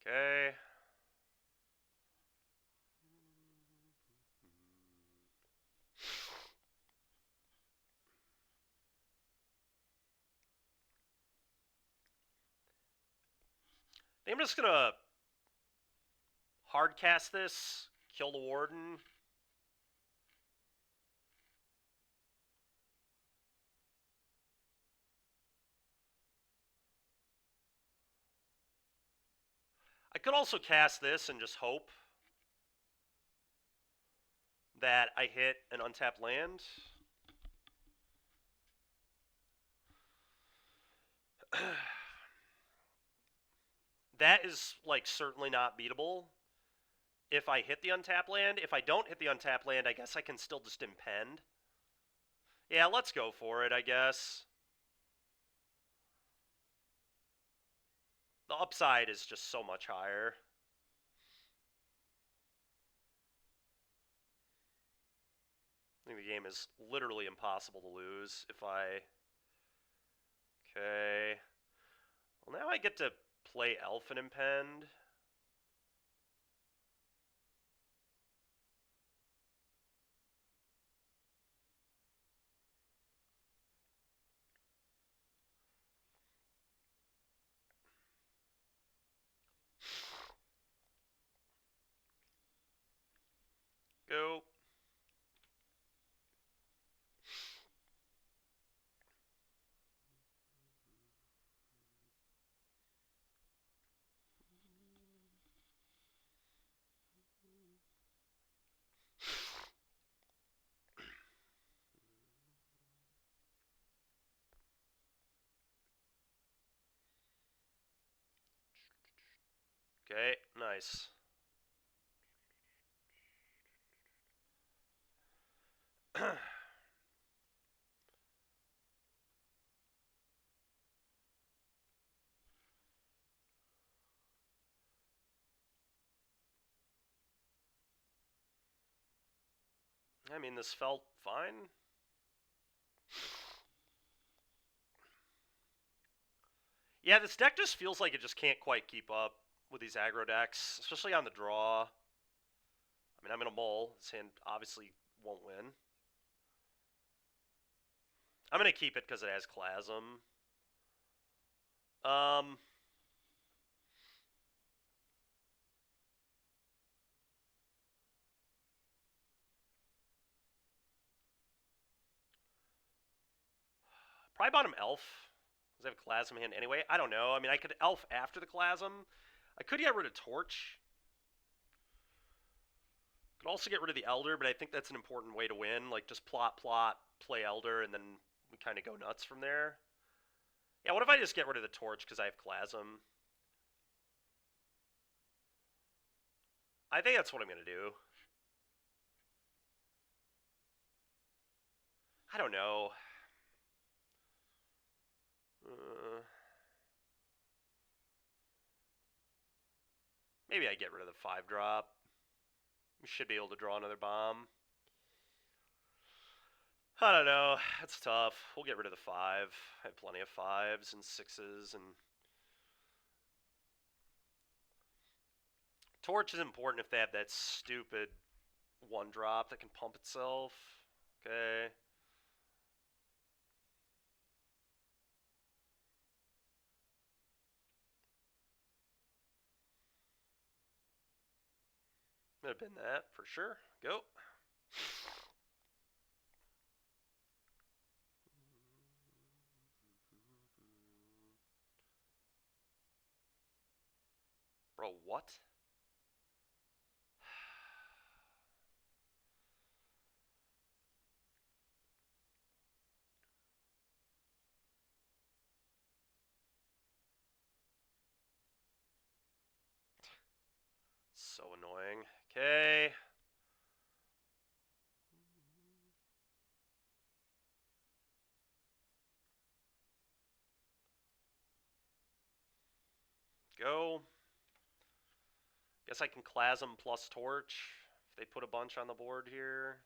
Okay. I'm just gonna hard cast this, kill the Warden. I could also cast this and just hope that I hit an untapped land. That is, like, certainly not beatable if I hit the untapped land. If I don't hit the untapped land, I guess I can still just impend. Yeah, let's go for it, I guess. The upside is just so much higher. I think the game is literally impossible to lose if I... Okay. Well, now I get to play Elf and impend. Go. Okay, nice. I mean, this felt fine. Yeah, this deck just feels like it just can't quite keep up with these aggro decks, especially on the draw. I mean, I'm in a mull. This hand obviously won't win. I'm going to keep it because it has Chlasm. Probably bottom Elf Does I have Chasm hand anyway? I don't know. I mean, I could Elf after the Chasm. I could get rid of Torch. Could also get rid of the Elder, but I think that's an important way to win. Like, just plot, play Elder, and then we kind of go nuts from there. Yeah, what if I just get rid of the Torch because I have Chasm? I think that's what I'm going to do. I don't know. Maybe I get rid of the 5-drop. We should be able to draw another bomb. I don't know. That's tough. We'll get rid of the 5. I have plenty of 5s and 6s, and Torch is important if they have that stupid 1-drop that can pump itself. Okay. Could have been that for sure. Go. Bro, what? So annoying. Okay. Go. Guess I can Chasm plus Torch if they put a bunch on the board here.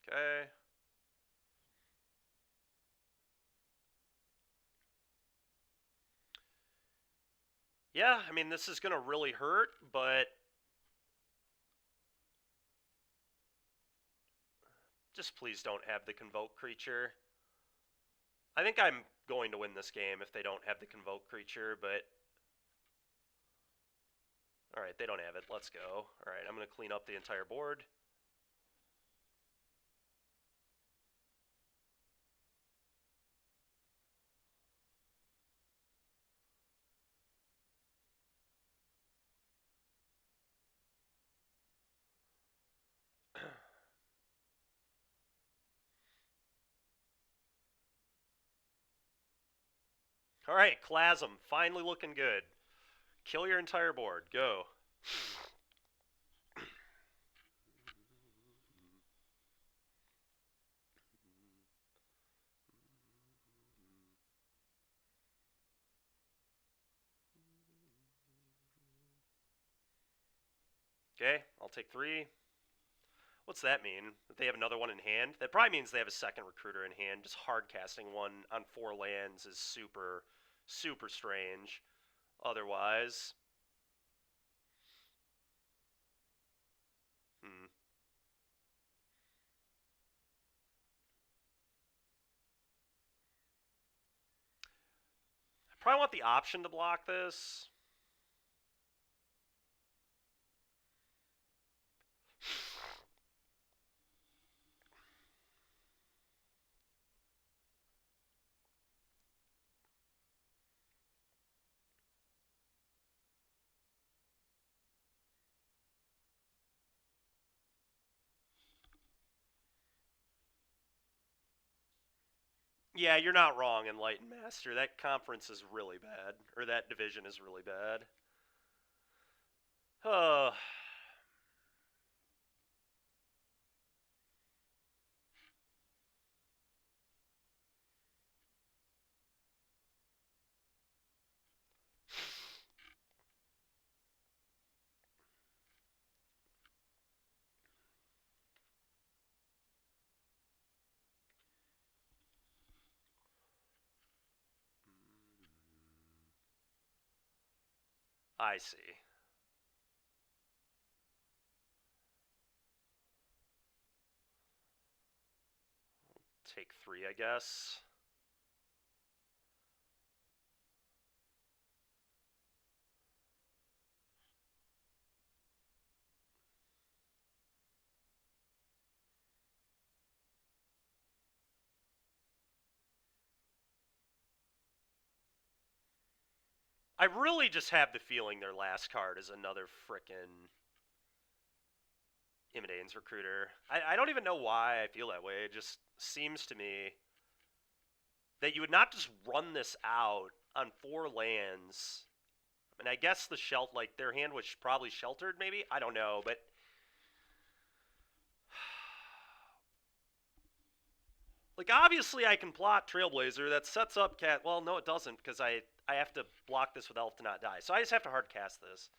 Okay. Yeah, I mean, this is going to really hurt, but just please don't have the Convoke creature. I think I'm going to win this game if they don't have the Convoke creature, but... Alright, they don't have it. Let's go. Alright, I'm going to clean up the entire board. Alright, Chasm, finally looking good. Kill your entire board. Go. Okay, I'll take 3. What's that mean? That they have another one in hand? That probably means they have a second recruiter in hand. Just hard casting one on 4 lands is super, super strange. Otherwise... I probably want the option to block this. Yeah, you're not wrong, Enlightened Master. That conference is really bad. Or that division is really bad. I see. Take 3, I guess. I really just have the feeling their last card is another frickin' Imidane's Recruiter. I don't even know why I feel that way. It just seems to me that you would not just run this out on 4 lands. And I guess their hand was probably sheltered, maybe? I don't know, but like, obviously I can plot Trailblazer. That sets up Cat. Well, no, it doesn't, because I have to block this with Elf to not die. So I just have to hard cast this.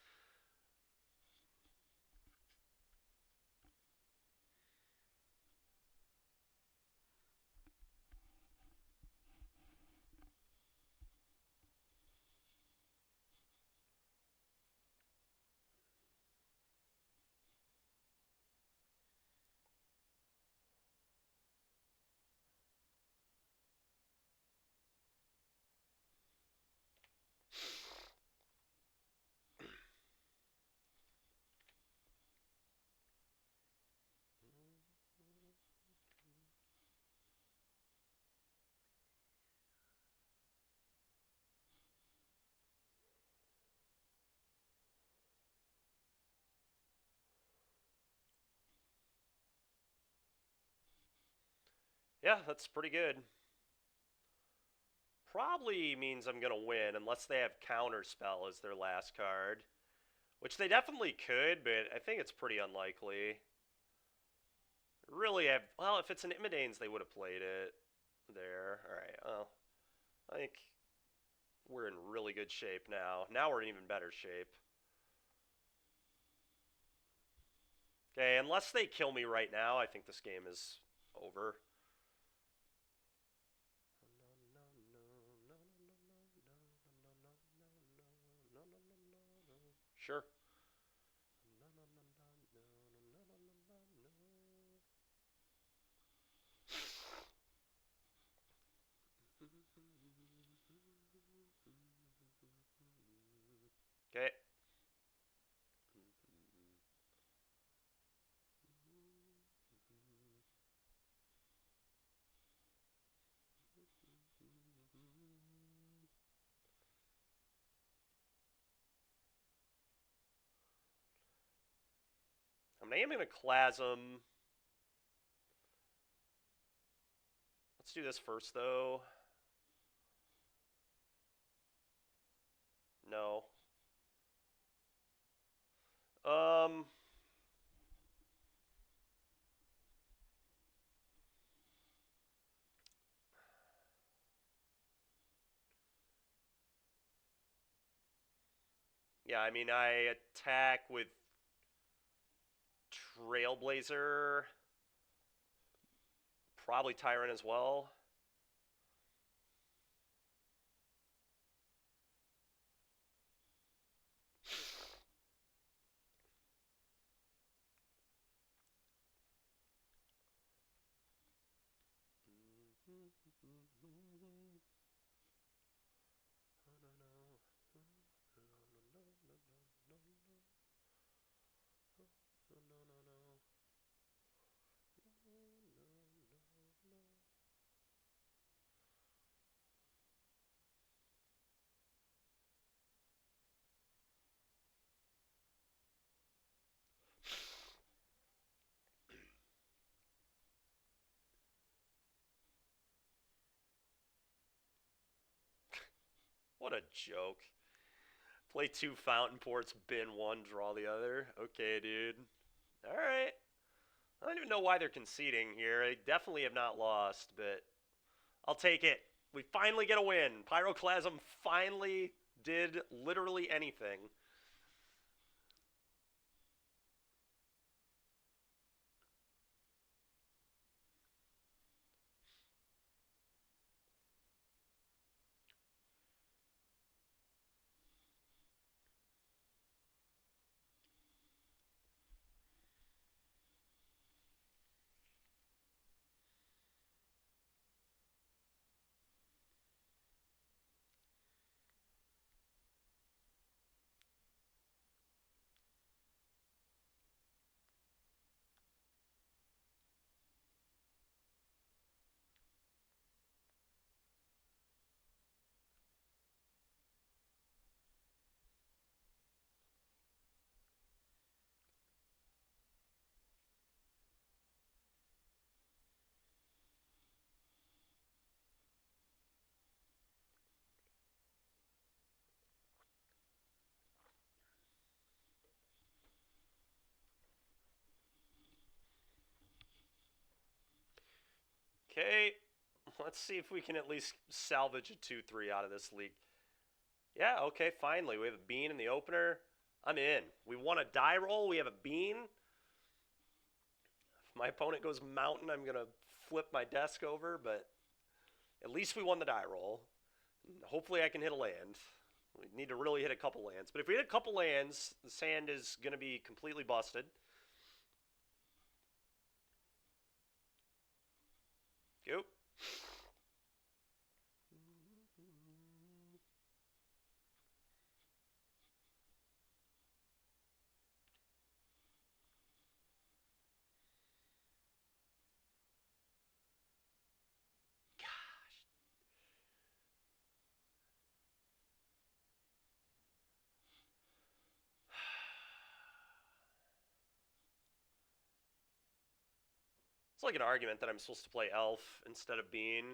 Yeah, that's pretty good. Probably means I'm going to win, unless they have Counterspell as their last card. Which they definitely could, but I think it's pretty unlikely. Really have... Well, if it's an Imidanes, they would have played it there. Alright, well, I think we're in really good shape now. Now we're in even better shape. Okay, unless they kill me right now, I think this game is over. Sure. Okay. I'm naming a Clasm. Let's do this first, though. No. Um... Yeah, I mean, I attack with Trailblazer. Probably Tyrant as well. What a joke. Play 2 Fountain Ports, bin 1, draw the other. Okay, dude. Alright. I don't even know why they're conceding here. They definitely have not lost, but I'll take it. We finally get a win. Pyroclasm finally did literally anything. Okay, let's see if we can at least salvage a 2-3 out of this league. Yeah, okay, finally. We have a bean in the opener. I'm in. We won a die roll. We have a bean. If my opponent goes mountain, I'm going to flip my desk over, but at least we won the die roll. Hopefully I can hit a land. We need to really hit a couple lands. But if we hit a couple lands, the sand is going to be completely busted. Go. It's like an argument that I'm supposed to play elf instead of bean.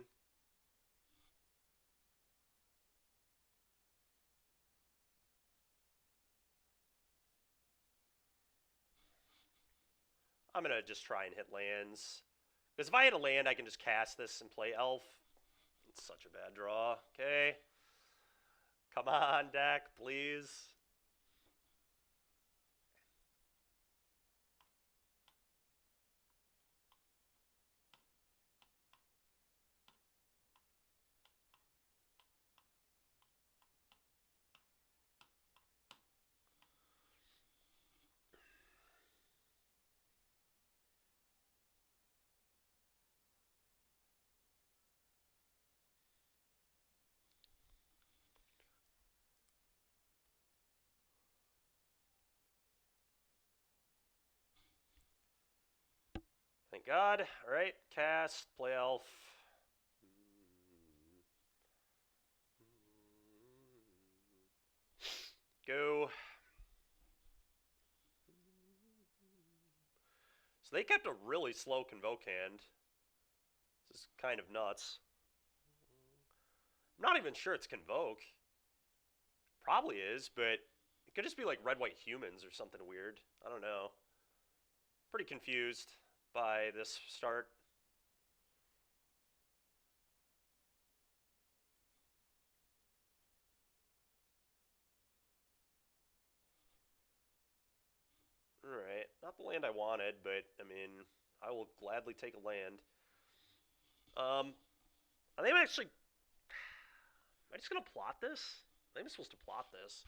I'm going to just try and hit lands. Because if I hit a land, I can just cast this and play elf. It's such a bad draw. Okay. Come on, deck, please. Thank God. All right, cast, play elf. Go. So they kept a really slow Convoke hand. This is kind of nuts. I'm not even sure it's Convoke. Probably is, but it could just be like red-white humans or something weird. I don't know. Pretty confused by this start. Alright, not the land I wanted, but, I mean, I will gladly take a land. I think I'm actually... Am I just going to plot this? I think I'm supposed to plot this.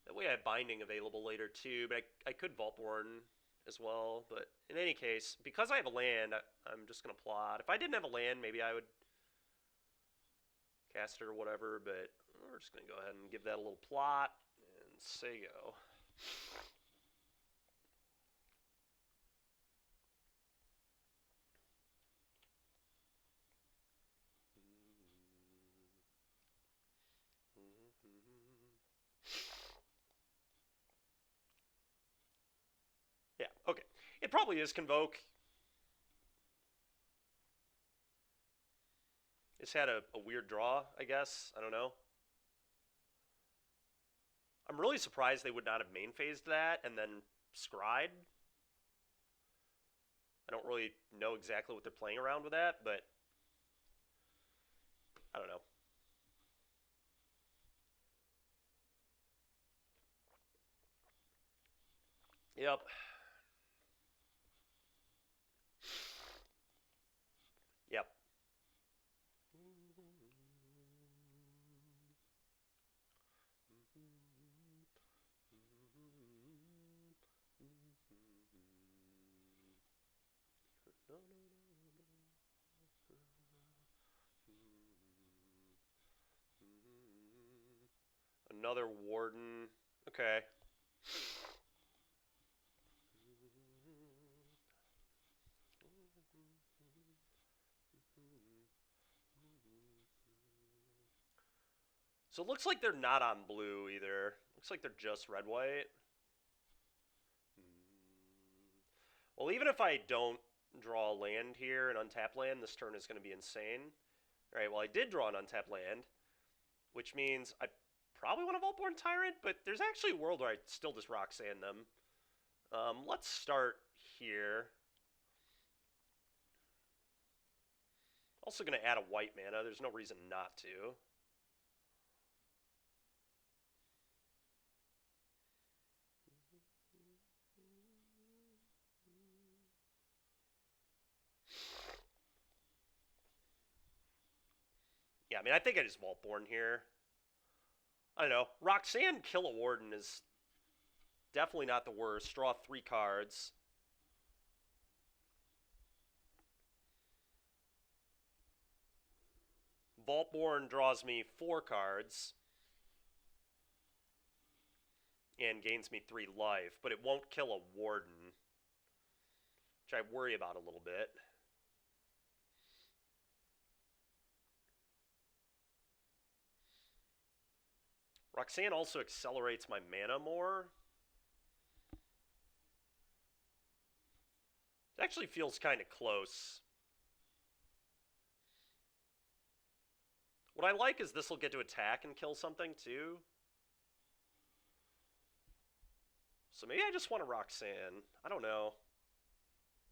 That way I have binding available later too, but I could Vaultborn as well. But in any case, because I have a land, I'm just going to plot. If I didn't have a land, maybe I would cast it or whatever, but we're just going to go ahead and give that a little plot and say go. Yeah, okay. It probably is Convoke. It's had a weird draw, I guess. I don't know. I'm really surprised they would not have main phased that and then scryed. I don't really know exactly what they're playing around with that, but I don't know. Yep. Yep. Another warden. Okay. So it looks like they're not on blue either. Looks like they're just red-white. Well, even if I don't draw a land here, an untapped land, this turn is going to be insane. All right, well, I did draw an untapped land, which means I probably want to Vaultborn Tyrant, but there's actually a world where I still just rock sand them. Let's start here. Also going to add a white mana. There's no reason not to. Yeah, I mean, I think I just Vaultborn here. I don't know. Roxanne Kill a Warden is definitely not the worst. Draw 3 cards. Vaultborn draws me 4 cards and gains me 3 life, but it won't kill a Warden, which I worry about a little bit. Roxanne also accelerates my mana more. It actually feels kind of close. What I like is this will get to attack and kill something too. So maybe I just want a Roxanne. I don't know.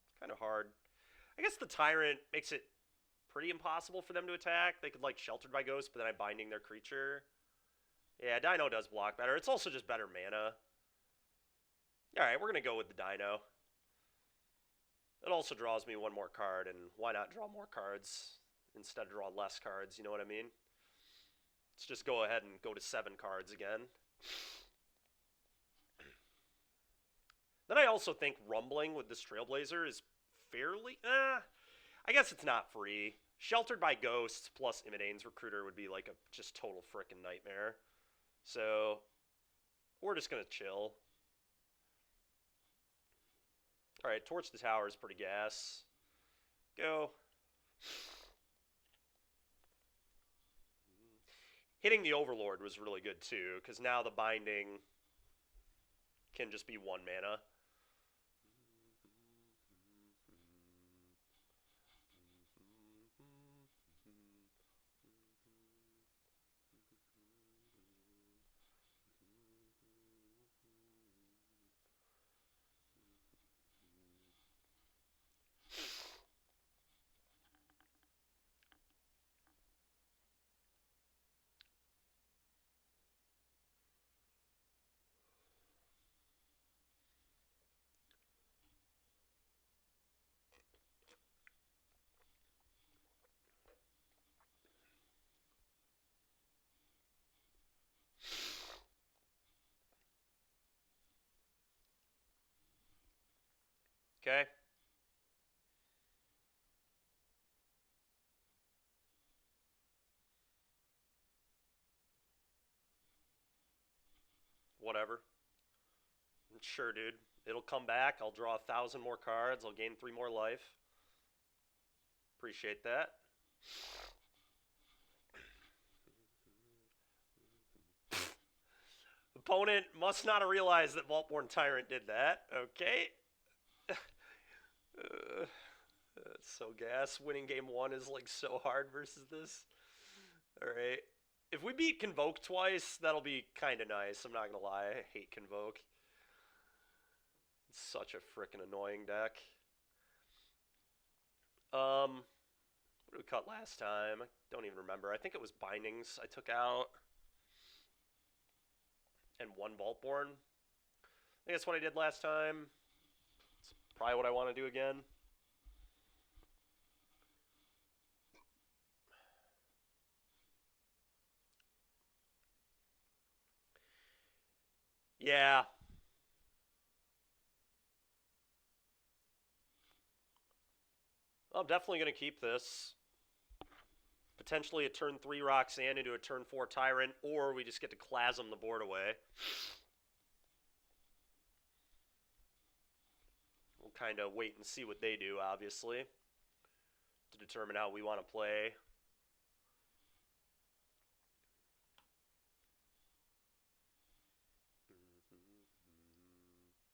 It's kind of hard. I guess the Tyrant makes it pretty impossible for them to attack. They could like Sheltered by Ghost, but then I'm binding their creature. Yeah, Dino does block better. It's also just better mana. Alright, we're going to go with the Dino. It also draws me 1 more card, and why not draw more cards instead of draw less cards, you know what I mean? Let's just go ahead and go to 7 cards again. Then I also think Rumbling with this Trailblazer is fairly... I guess it's not free. Sheltered by Ghosts plus Imidane's Recruiter would be like a just total frickin' nightmare. So, we're just going to chill. Alright, Torch the Tower is pretty gas. Go. Hitting the Overlord was really good too, because now the binding can just be 1 mana. Okay. Whatever. Sure, dude. It'll come back. I'll draw 1,000 more cards. I'll gain 3 more life. Appreciate that. Opponent must not have realized that Vaultborn Tyrant did that. Okay. That's so gas. Winning game 1 is like so hard versus this. Alright. If we beat Convoke twice, that'll be kind of nice. I'm not going to lie. I hate Convoke. It's such a freaking annoying deck. What did we cut last time? I don't even remember. I think it was Bindings I took out. And 1 Vaultborn. I think that's what I did last time. It's probably what I want to do again. Yeah. I'm definitely going to keep this. Potentially a turn 3 Roxanne into a turn 4 Tyrant, or we just get to Clasm the board away. We'll kind of wait and see what they do, obviously, to determine how we want to play.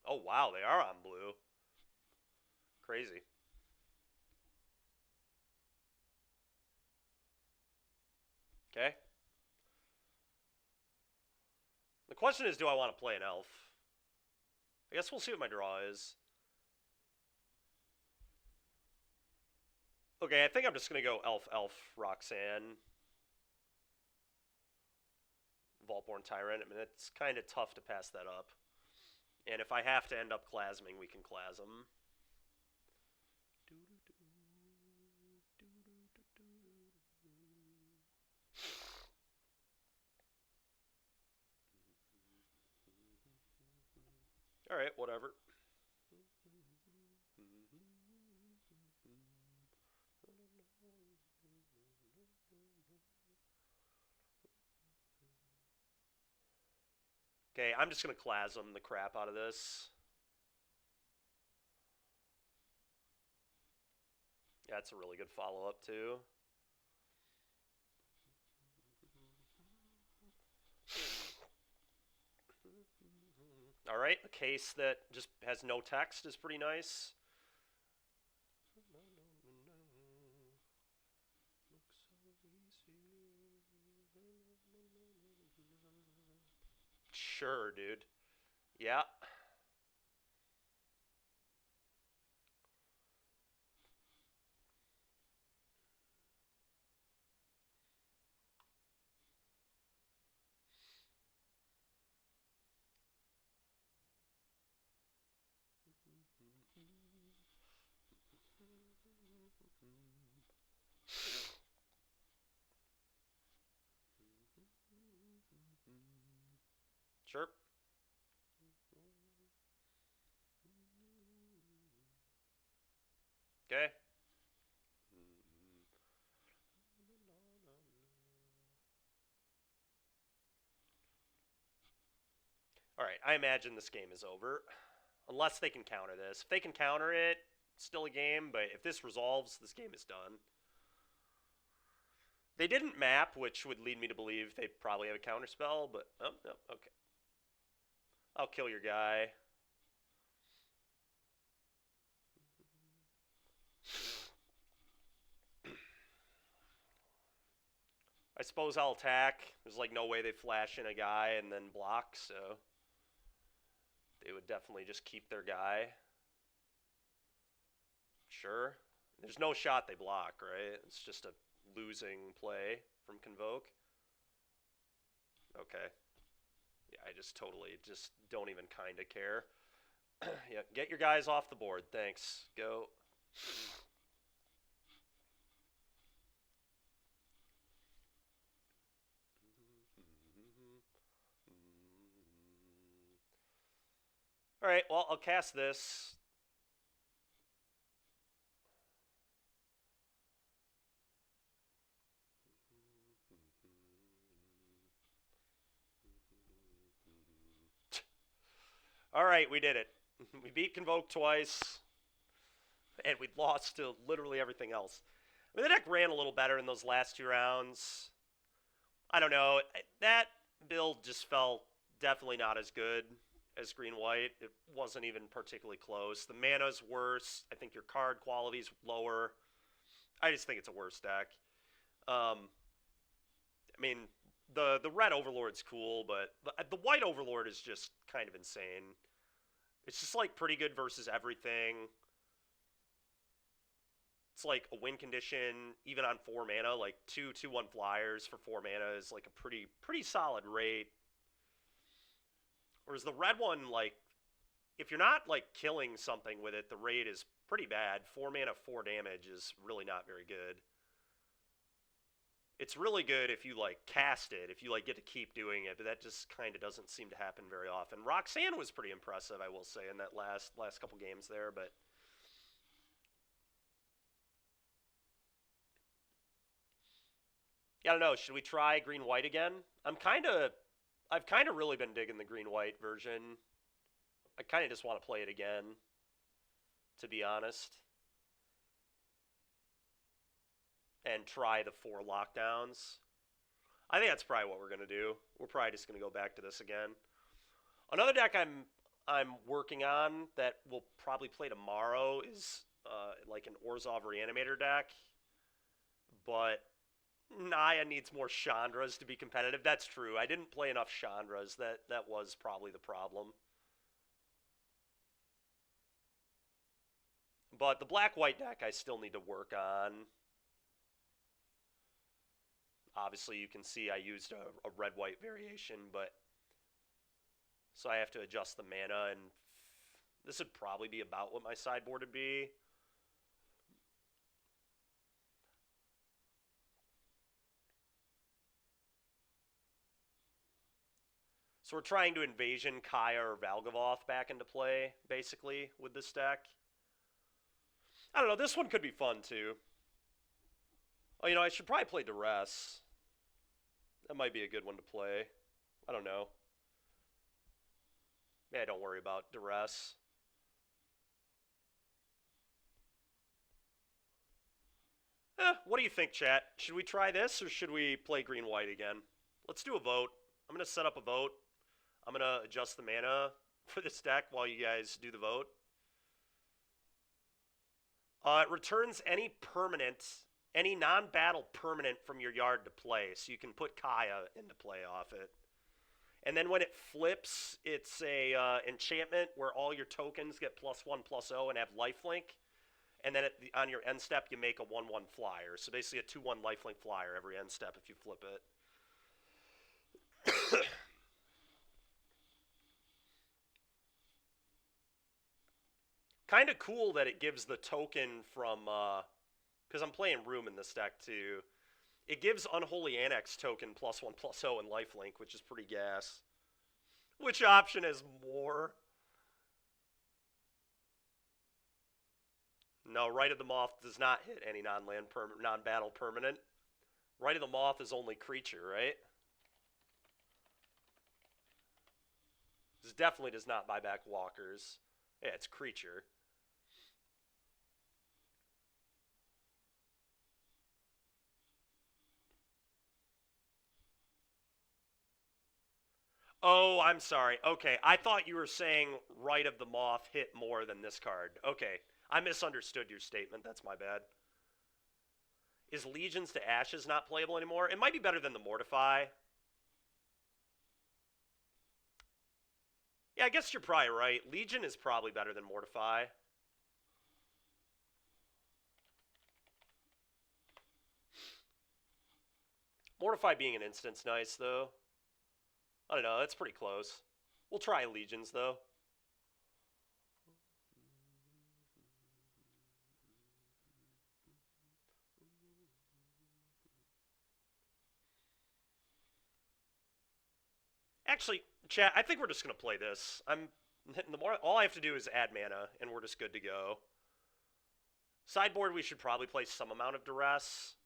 Oh, wow, they are on blue. Crazy. Okay. The question is, do I want to play an elf? I guess we'll see what my draw is. Okay, I think I'm just gonna go Elf, Elf, Roxanne, Vaultborn Tyrant. I mean, it's kind of tough to pass that up. And if I have to end up Clasming, we can Clasm. Alright, whatever. Okay, I'm just going to Clasm the crap out of this. Yeah, that's a really good follow-up, too. Alright, a case that just has no text is pretty nice. Sure, dude. Yeah. Sure. Okay. Alright, I imagine this game is over. Unless they can counter this. If they can counter it, it's still a game, but if this resolves, this game is done. They didn't map, which would lead me to believe they probably have a counter spell, but oh no, okay. I'll kill your guy. I suppose I'll attack. There's like no way they flash in a guy and then block, so they would definitely just keep their guy. Sure. There's no shot they block, right? It's just a losing play from Convoke. Okay. Yeah, I just totally just don't even kind of care. Yeah, get your guys off the board. Thanks. Go. All right, well, I'll cast this. All right, we did it. We beat Convoke twice, and we lost to literally everything else. I mean, the deck ran a little better in those last 2 rounds. I don't know. That build just felt definitely not as good as green-white. It wasn't even particularly close. The mana's worse. I think your card quality's lower. I just think it's a worse deck. I mean, the red Overlord's cool, but the white Overlord is just kind of insane. It's just like pretty good versus everything. It's like a win condition, even on 4 mana, like 2/2/1 flyers for 4 mana is like a pretty solid rate. Whereas the red one, like, if you're not like killing something with it, the rate is pretty bad. 4 mana, 4 damage is really not very good. It's really good if you like cast it, if you like get to keep doing it, but that just kind of doesn't seem to happen very often. Roxanne was pretty impressive, I will say, in that last couple games there, but I don't know. Should we try green white again? I've kind of really been digging the green white version. I kind of just want to play it again, to be honest, and try the 4 lockdowns. I think that's probably what we're gonna do. We're probably just gonna go back to this again. Another deck I'm working on that we'll probably play tomorrow is like an Orzhov Reanimator deck, but Naya needs more Chandras to be competitive. That's true. I didn't play enough Chandras. That was probably the problem. But the black-white deck I still need to work on. Obviously, you can see I used a red-white variation, but so I have to adjust the mana, and this would probably be about what my sideboard would be. So we're trying to Invasion, Kaya, or Valgavoth back into play, basically, with this deck. I don't know, this one could be fun, too. Oh, you know, I should probably play Duress. That might be a good one to play. I don't know. Yeah, don't worry about Duress. What do you think, chat? Should we try this, or should we play green-white again? Let's do a vote. I'm going to set up a vote. I'm going to adjust the mana for this deck while you guys do the vote. It returns any permanent, any non-battle permanent from your yard to play, so you can put Kaya into play off it. And then when it flips, it's a enchantment where all your tokens get +1/+0 and have lifelink. And then on your end step, you make a 1/1 flyer. So basically a 2/1 lifelink flyer every end step if you flip it. Kind of cool that it gives the token from, because I'm playing Room in this deck too. It gives Unholy Annex token +1/+0 and lifelink, which is pretty gas. Which option is more? No, Rite of the Moth does not hit any non-battle permanent. Rite of the Moth is only creature, right? This definitely does not buy back walkers. Yeah, it's creature. Oh, I'm sorry. Okay, I thought you were saying Rite of the Moth hit more than this card. Okay, I misunderstood your statement. That's my bad. Is Legions to Ashes not playable anymore? It might be better than the Mortify. Yeah, I guess you're probably right. Legion is probably better than Mortify. Mortify being an instant's nice, though. I don't know, that's pretty close. We'll try Legions, though. Actually, chat, I think we're just going to play this. All I have to do is add mana, and we're just good to go. Sideboard, we should probably play some amount of Duress.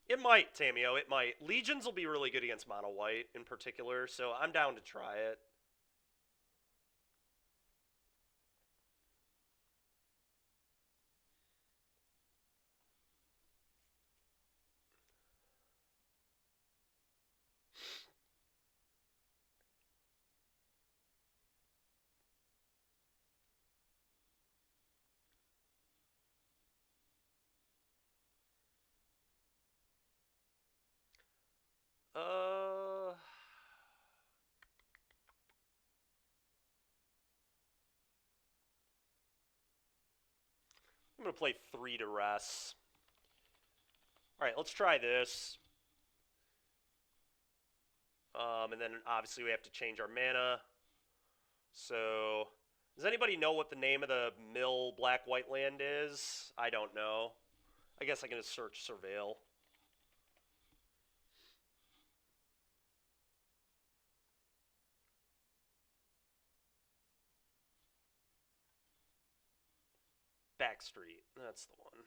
It might, Tamio, it might. Legions will be really good against mono white in particular, so I'm down to try it. Uh, I'm going to play 3 Duress. Alright, let's try this. And then obviously we have to change our mana. So, does anybody know what the name of the mill black-white land is? I don't know. I guess I can just search Surveil. Backstreet, that's the one.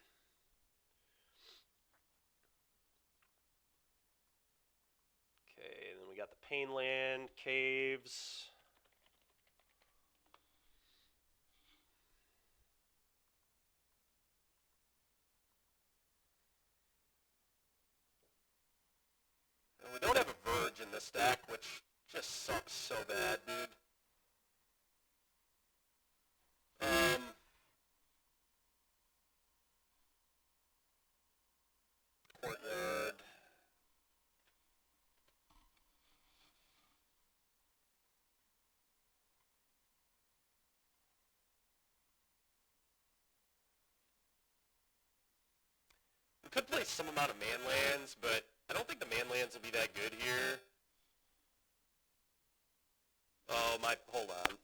Okay, then we got the Painland, Caves. And we don't have a Verge in this deck, which just sucks so bad, dude. Courtyard. Could play some amount of man lands, but I don't think the man lands will be that good here. Oh, my... Hold on.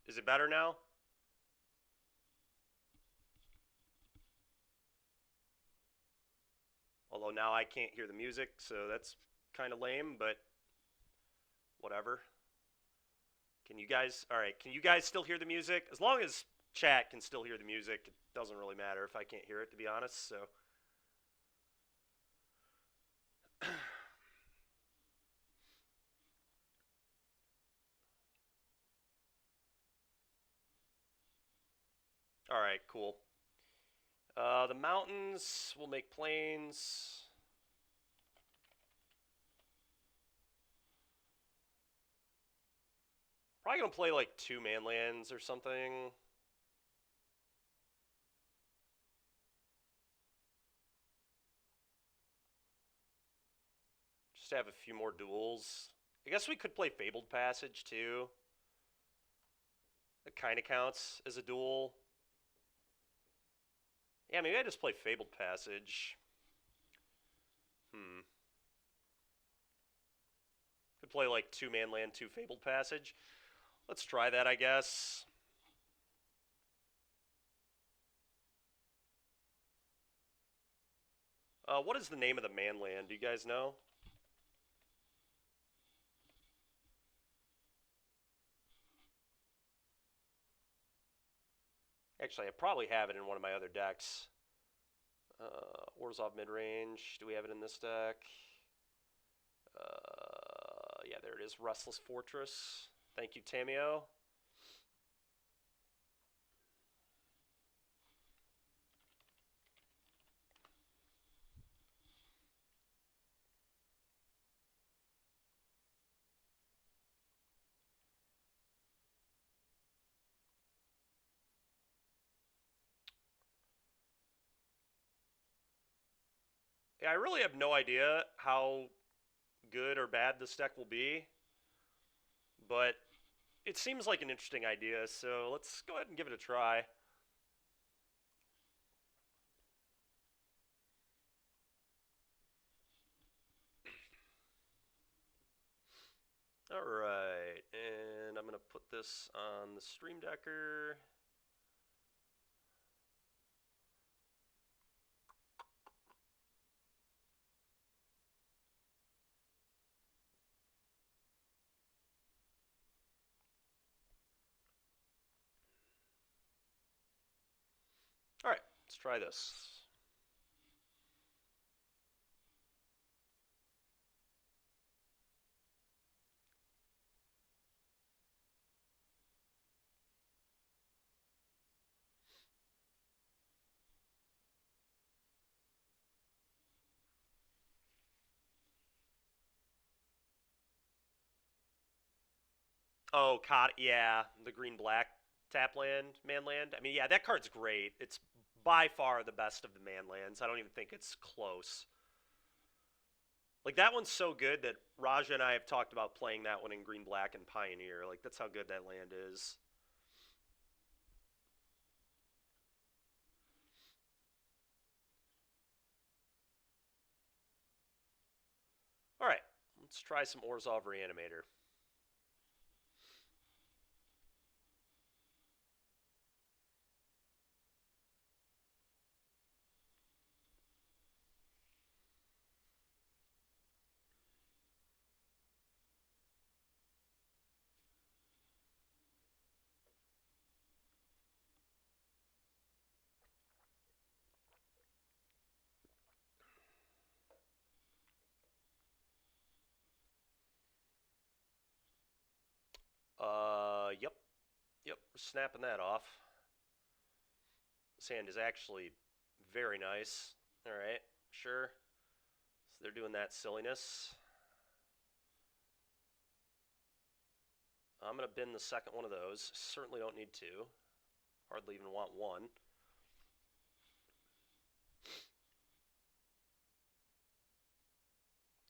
Is it better now? Although now I can't hear the music, so that's kind of lame, but whatever. Can you guys... Alright, can you guys still hear the music? As long as chat can still hear the music, it doesn't really matter if I can't hear it, to be honest, so... Alright, cool. The mountains will make plains. Probably gonna play like 2 man lands or something. Just to have a few more duels. I guess we could play Fabled Passage too. That kind of counts as a duel. Yeah, maybe I just play Fabled Passage. Could play like 2 man land, 2 Fabled Passage. Let's try that, I guess. What is the name of the man land? Do you guys know? Actually, I probably have it in one of my other decks. Orzhov midrange. Do we have it in this deck? Yeah, there it is. Restless Fortress. Thank you, Tamio. Yeah, I really have no idea how good or bad this deck will be, but it seems like an interesting idea, so let's go ahead and give it a try. Alright, and I'm going to put this on the Stream Decker. Alright, let's try this. Oh, yeah, the green-black tap land, man land. I mean, yeah, that card's great. It's by far the best of the man lands. I don't even think it's close. Like, that one's so good that Raja and I have talked about playing that one in green-black and Pioneer. Like, that's how good that land is. Alright, let's try some Orzhov Reanimator. Yep. Yep, we're snapping that off. This hand is actually very nice. Alright, sure. So they're doing that silliness. I'm going to bin the second one of those. Certainly don't need to. Hardly even want one.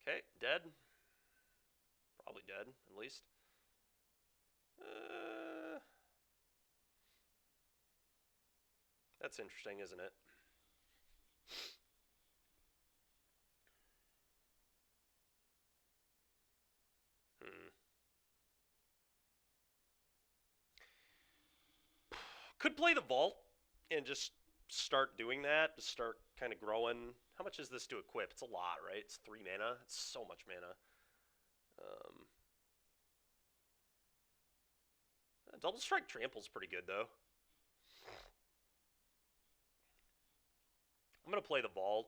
Okay, dead. Probably dead, at least. Uh, that's interesting, isn't it? Hmm. Could play the vault and just start doing that. Just start kind of growing. How much is this to equip? It's a lot, right? It's 3 mana. It's so much mana. Um, Double strike trample's pretty good though. I'm gonna play the vault.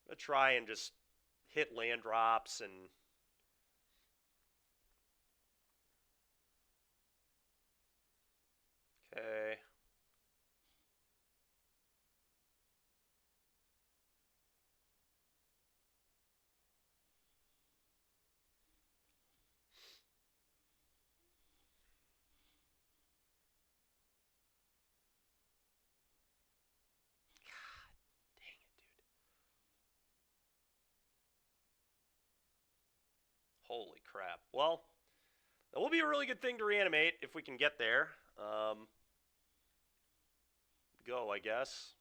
I'm gonna try and just hit land drops and okay. Dang it, dude. Holy crap. Well, that will be a really good thing to reanimate if we can get there. Go, I guess.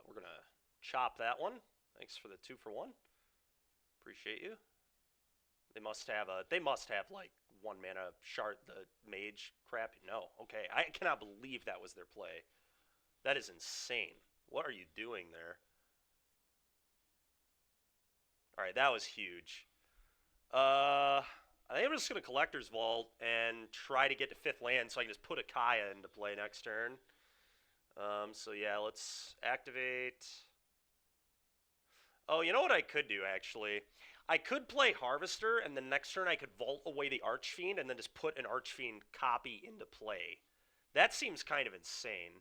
We're gonna chop that one. Thanks for the 2-for-1. Appreciate you. They must have a. They must have like 1 mana shard the mage crap. No, okay. I cannot believe that was their play. That is insane. What are you doing there? All right, that was huge. I think I'm just gonna collector's vault and try to get to 5th land so I can just put a Kaya into play next turn. So yeah, let's activate. Oh, you know what I could do actually? I could play Harvester, and then next turn I could vault away the Archfiend and then just put an Archfiend copy into play. That seems kind of insane.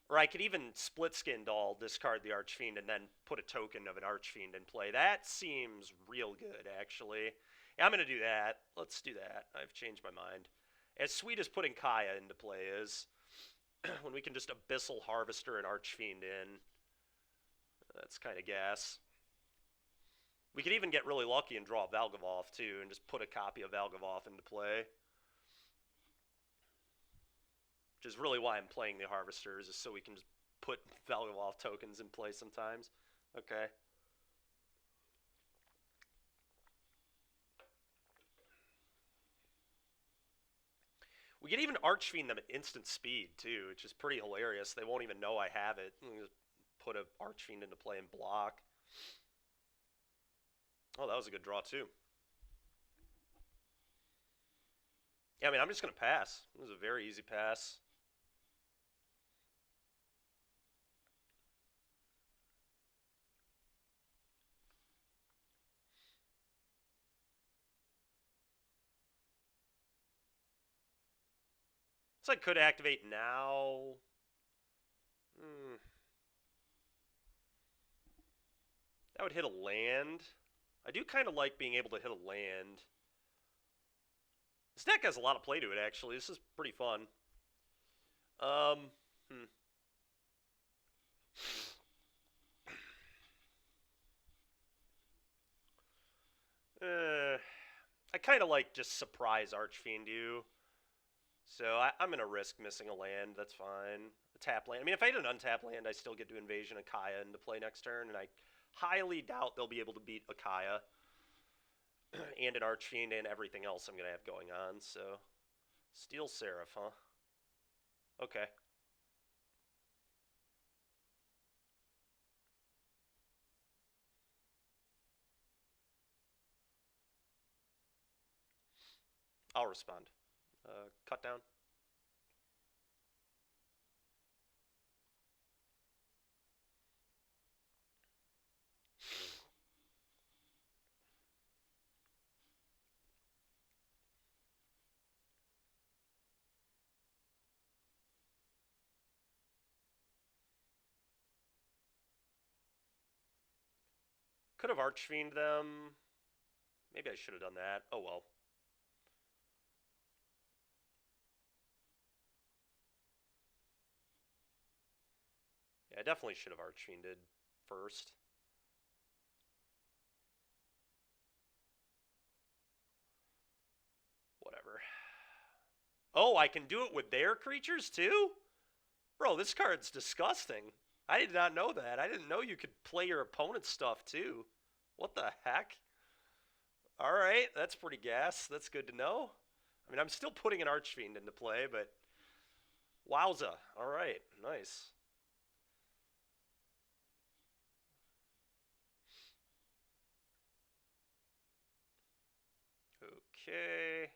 Or I could even split skin doll, discard the Archfiend, and then put a token of an Archfiend in play. That seems real good, actually. Yeah, I'm going to do that. Let's do that. I've changed my mind. As sweet as putting Kaya into play is, when we can just Abyssal Harvester and Archfiend in, that's kind of gas. We could even get really lucky and draw Valgavoth, too, and just put a copy of Valgavoth into play. Which is really why I'm playing the Harvesters, is so we can just put Valgavoth tokens in play sometimes. Okay. We can even Archfiend them at instant speed, too, which is pretty hilarious. They won't even know I have it. Just put an Archfiend into play and block. Oh, that was a good draw, too. Yeah, I mean, I'm just going to pass. It was a very easy pass. So I could activate now. Hmm. That would hit a land. I do kind of like being able to hit a land. This deck has a lot of play to it, actually. This is pretty fun. Hmm. I kind of like just surprise Archfiend you. So I'm going to risk missing a land. That's fine. A tap land. I mean, if I hit an untap land, I still get to Invasion Akaya into play next turn, and I highly doubt they'll be able to beat Akaya and an Archfiend and everything else I'm going to have going on. So, Steel Seraph, huh? Okay. I'll respond. Cut down. Could have Archfiend them. Maybe I should have done that. Oh well. Yeah, I definitely should have Archfiended first. Whatever. Oh, I can do it with their creatures too? Bro, this card's disgusting. I did not know that. I didn't know you could play your opponent's stuff too. What the heck? Alright, that's pretty gas. That's good to know. I mean, I'm still putting an Archfiend into play, but wowza. Alright, nice. Okay.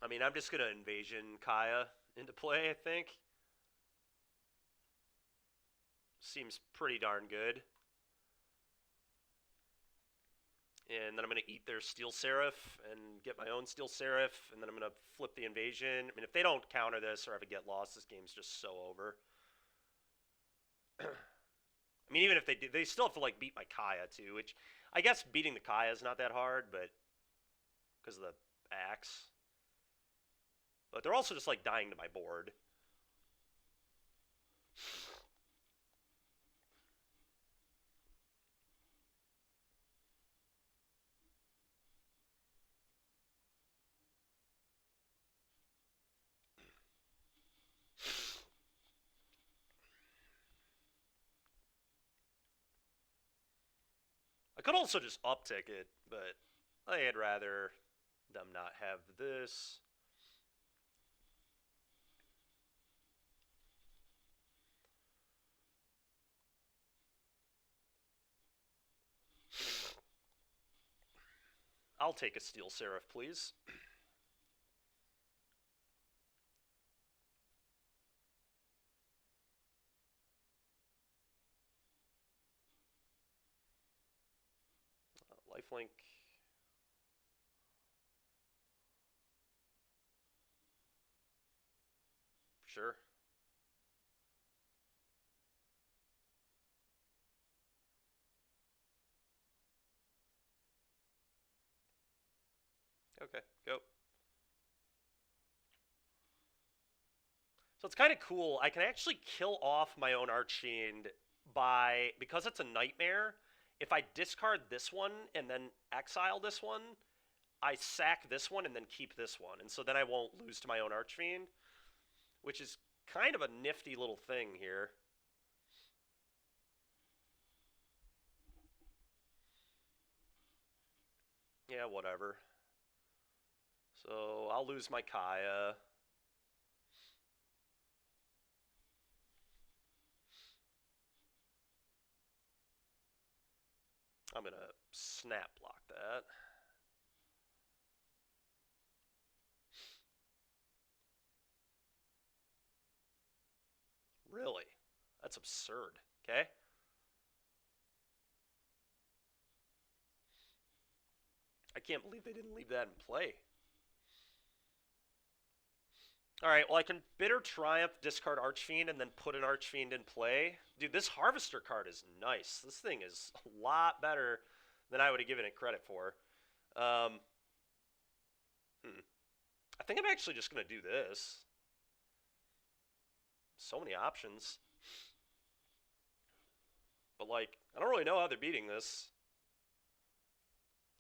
I mean, I'm just going to Invasion Kaya into play, I think. Seems pretty darn good. And then I'm going to eat their Steel Seraph and get my own Steel Seraph, and then I'm going to flip the Invasion. I mean, if they don't counter this or have a get lost, this game's just so over. I mean, even if they do, they still have to, like, beat my Kaya, too, which I guess beating the Kaya is not that hard, but because of the axe. But they're also just, like, dying to my board. I could also just uptick it, but I'd rather them not have this. I'll take a Steel Seraph, please. Lifelink. Sure. Okay, go. So it's kind of cool. I can actually kill off my own Archfiend by, because it's a nightmare, if I discard this one and then exile this one, I sack this one and then keep this one. And so then I won't lose to my own Archfiend, which is kind of a nifty little thing here. Yeah, whatever. So I'll lose my Kaya. I'm going to snap block that. Really? That's absurd. Okay? I can't believe they didn't leave that in play. Alright, well, I can Bitter Triumph, discard Archfiend, and then put an Archfiend in play. Dude, this Harvester card is nice. This thing is a lot better than I would have given it credit for. Um, I think I'm actually just going to do this. So many options. But, like, I don't really know how they're beating this.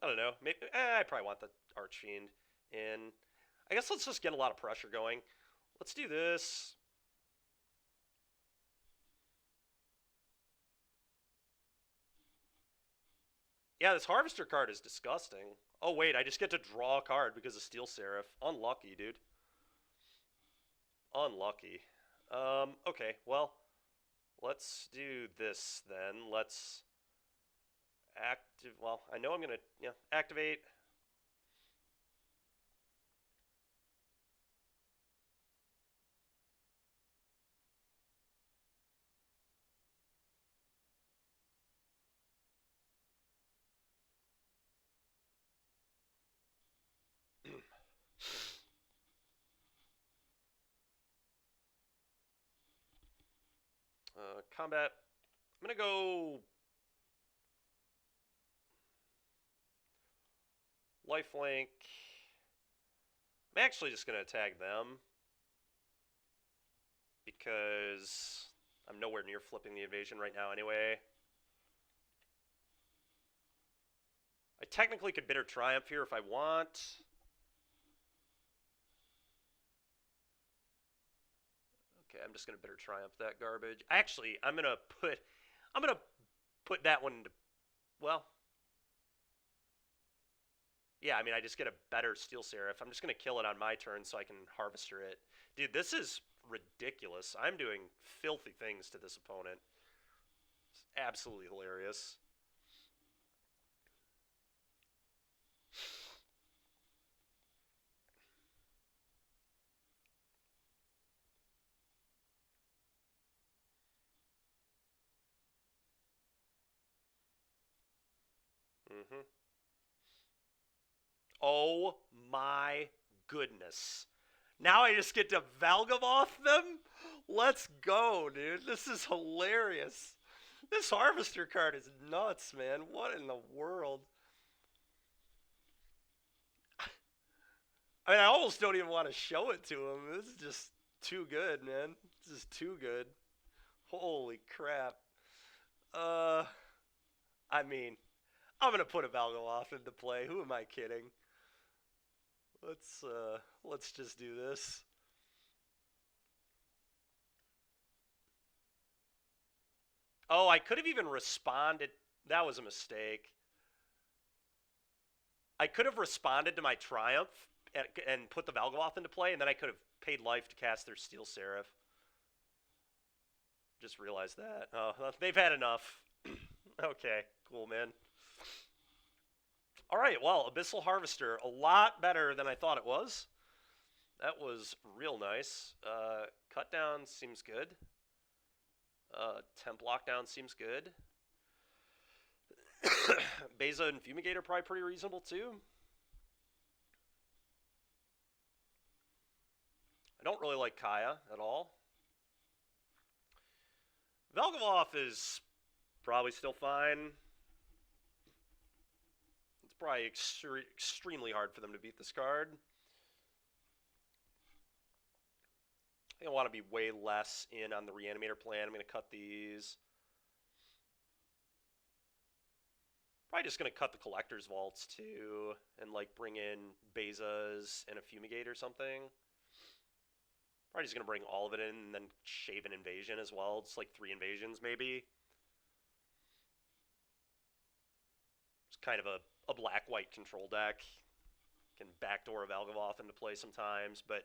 I don't know. Maybe I probably want the Archfiend. And I guess let's just get a lot of pressure going. Let's do this. Yeah, this Harvester card is disgusting. Oh, wait, I just get to draw a card because of Steel Seraph. Unlucky, dude. Unlucky. Okay, well, let's do this then. Let's active. Well, I know I'm gonna activate. Combat. I'm gonna go lifelink. I'm actually just gonna attack them because I'm nowhere near flipping the invasion right now anyway. I technically could bitter triumph here if I want. Okay, I'm just gonna bitter triumph that garbage. Actually, I'm gonna put that one into, well, yeah, I mean, I just get a better Steel Seraph. I'm just going to kill it on my turn so I can Harvester it. Dude, this is ridiculous. I'm doing filthy things to this opponent. It's absolutely hilarious. Mm-hmm. Oh my goodness. Now I just get to Valgamoth them? Let's go, dude. This is hilarious. This Harvester card is nuts, man. What in the world? I mean, I almost don't even want to show it to him. This is just too good, man. This is too good. Holy crap. Uh, I mean, I'm gonna put a Valgoth into play. Who am I kidding? Let's just do this. Oh, I could have even responded. That was a mistake. I could have responded to my Triumph and put the Valgoth into play, and then I could have paid life to cast their Steel Seraph. Just realized that. Oh, they've had enough. Okay, cool, man. All right, well, Abyssal Harvester, a lot better than I thought it was. That was real nice. Cut down seems good. Temp lockdown seems good. Beza and Fumigator probably pretty reasonable too. I don't really like Kaya at all. Velgavoth is probably still fine. It's probably extremely hard for them to beat this card. I think I want to be way less in on the Reanimator plan. I'm going to cut these. Probably just going to cut the Collector's Vaults too, and like bring in Bezas and a Fumigate or something. Probably just going to bring all of it in and then shave an Invasion as well. It's like 3 invasions maybe. It's kind of a black-white control deck. Can backdoor a Valgavoth into play sometimes, but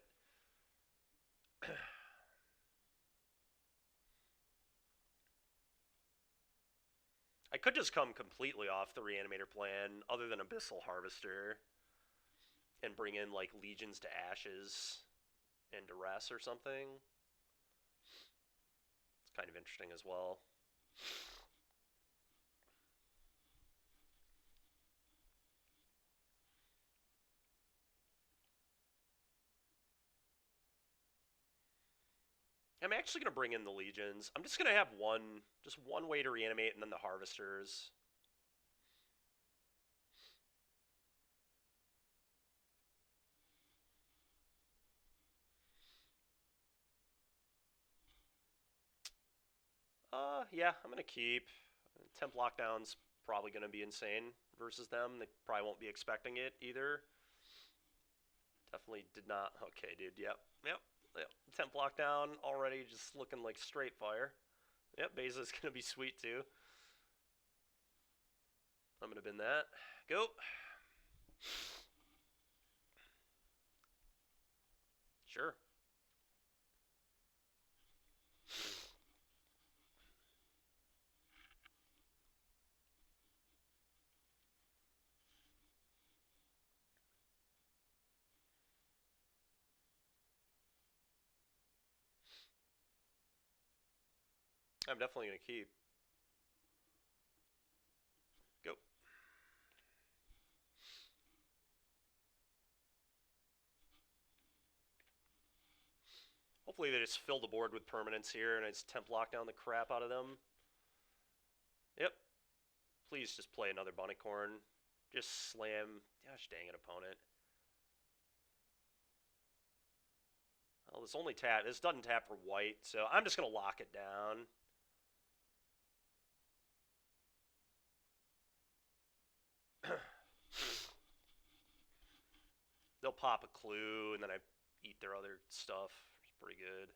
I could just come completely off the Reanimator plan, other than Abyssal Harvester, and bring in like Legions to Ashes and Duress or something. It's kind of interesting as well. I'm actually going to bring in the Legions. I'm just going to have just one way to reanimate, and then the Harvesters. Yeah, I'm going to keep. Temp Lockdown's probably going to be insane versus them. They probably won't be expecting it either. Definitely did not. Okay, dude. Yep. Temp Lockdown already just looking like straight fire. Yep, Beza's going to be sweet too. I'm going to bin that. Go. Sure. I'm definitely going to keep. Go. Hopefully they just fill the board with permanents here and I just temp lock down the crap out of them. Yep. Please just play another Bunnicorn. Just slam. Gosh dang it, opponent. Well, this only tap. This doesn't tap for white, so I'm just gonna lock it down. They'll pop a clue, and then I eat their other stuff. It's pretty good.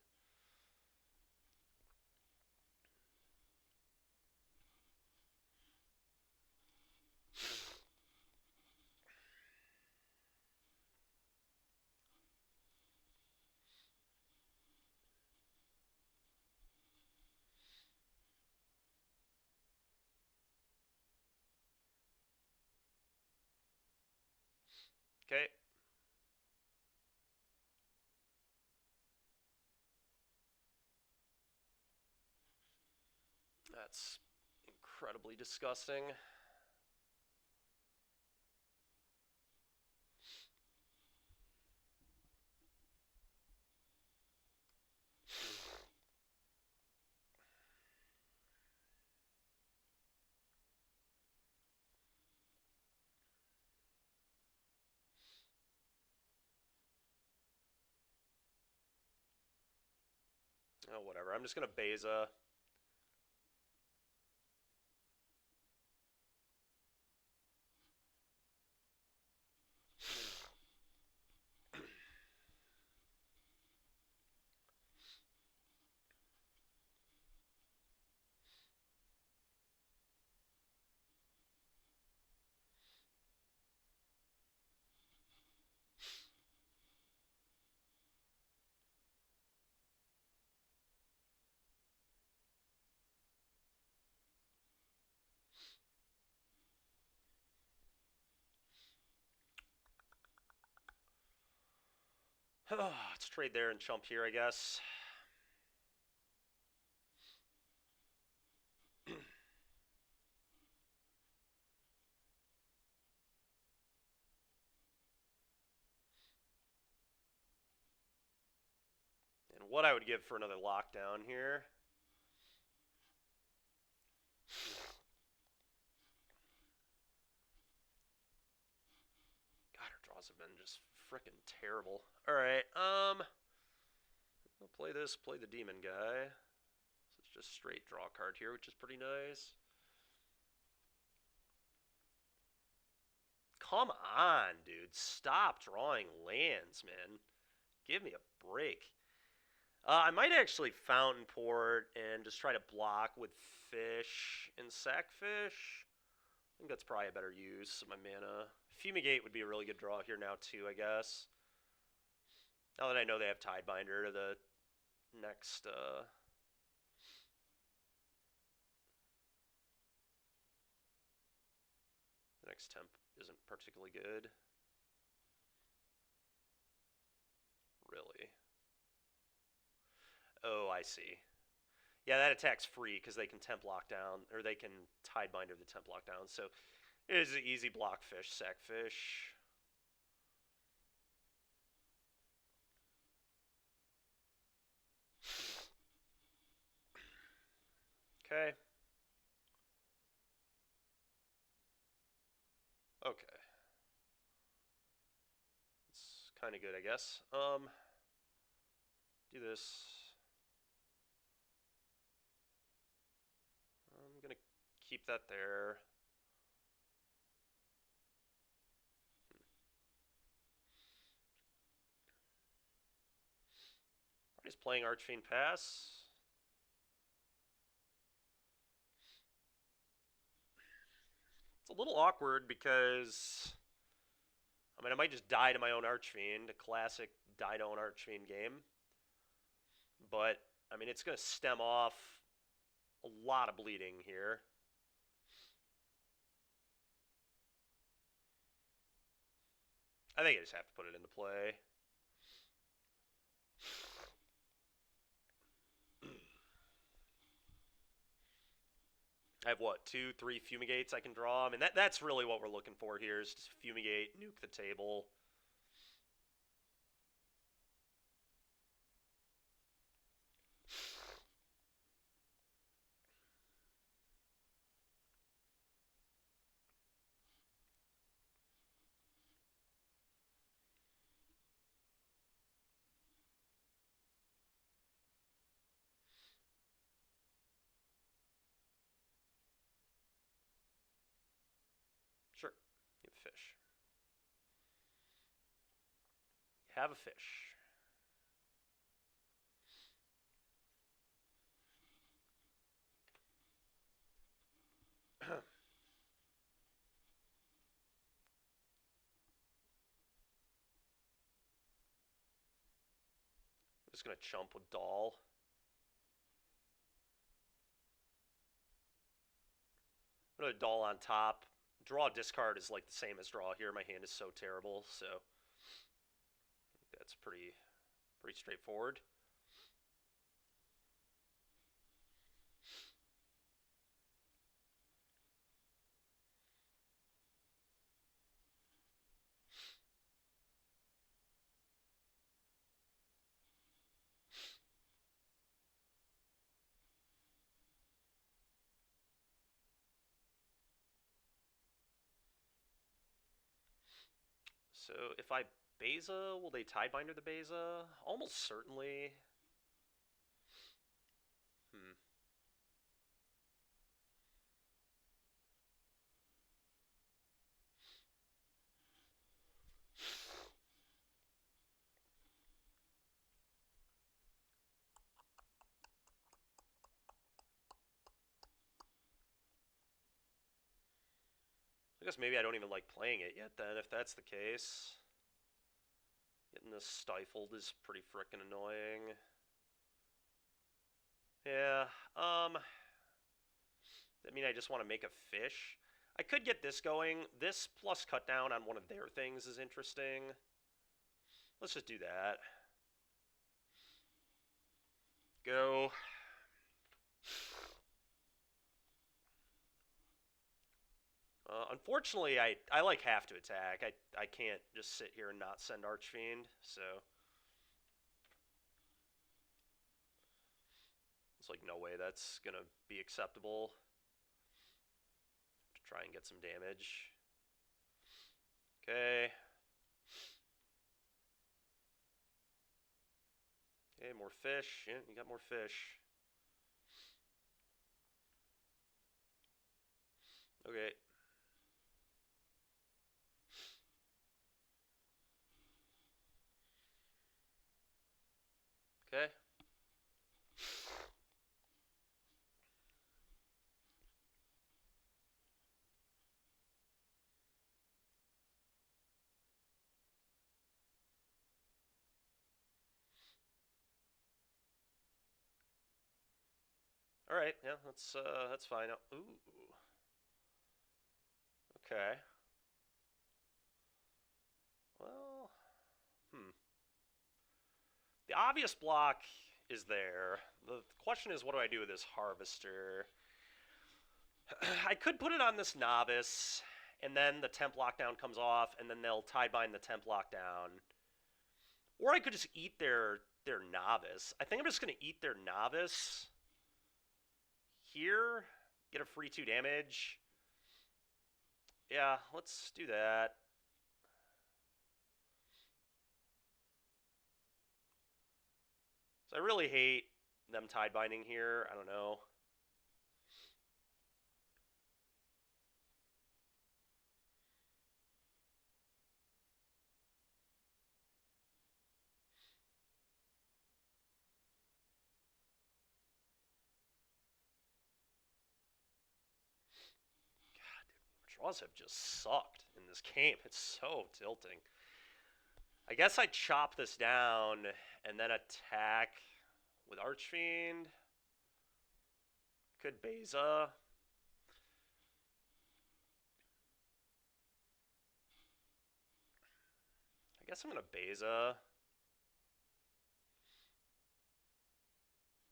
Okay. That's incredibly disgusting. Oh, whatever. I'm just gonna Beza. Let's trade there and chump here, I guess. And what I would give for another lockdown here. God, our draws have been just freaking terrible. Alright, I'll play this, play the demon guy. So it's just straight draw card here, which is pretty nice. Come on, dude. Stop drawing lands, man. Give me a break. I might actually Fountain Port and just try to block with Fish and Sackfish. I think that's probably a better use of my mana. Fumigate would be a really good draw here now, too, I guess. Now that I know they have Tidebinder to the next, the next temp isn't particularly good. Really. Oh, I see. Yeah, that attack's free because they can temp lock down, or they can Tidebinder the temp lock down. So it is an easy block fish, Sackfish. Okay. Okay. It's kind of good, I guess. Do this. I'm gonna keep that there. He's playing Archfiend Pass. It's a little awkward because, I mean, I might just die to my own Archfiend, a classic die to own Archfiend game. But, I mean, it's going to stem off a lot of bleeding here. I think I just have to put it into play. I have, what, 2, 3 Fumigates I can draw? I mean, that's really what we're looking for here is just Fumigate, nuke the table. fish. Have a fish. I'm just gonna chump with doll. I'm gonna doll on top. Draw discard is like the same as draw here. My hand is so terrible, so that's pretty straightforward. So if I Beza, will they Tidebinder the Beza? Almost certainly. Hmm. I guess maybe I don't even like playing it yet then, if that's the case. Getting this stifled is pretty frickin' annoying. Yeah, I mean, I just want to make a fish. I could get this going. This plus cut down on one of their things is interesting. Let's just do that. Go. Unfortunately, I like have to attack. I can't just sit here and not send Archfiend, so it's like no way that's gonna be acceptable. To try and get some damage. Okay. Okay, more fish. Yeah, you got more fish. Okay. Okay. All right. Yeah, that's fine. Ooh. Okay. Well, the obvious block is there. The question is, what do I do with this harvester? I could put it on this novice, and then the temp lockdown comes off, and then they'll Tidebind the temp lockdown. Or I could just eat their novice. I think I'm just gonna eat their novice here, get a free 2 damage. Yeah, let's do that. So I really hate them Tidebinding here. I don't know. Draws have just sucked in this game. It's so tilting. I guess I chop this down and then attack with Archfiend. Could Beza. I guess I'm going to Beza.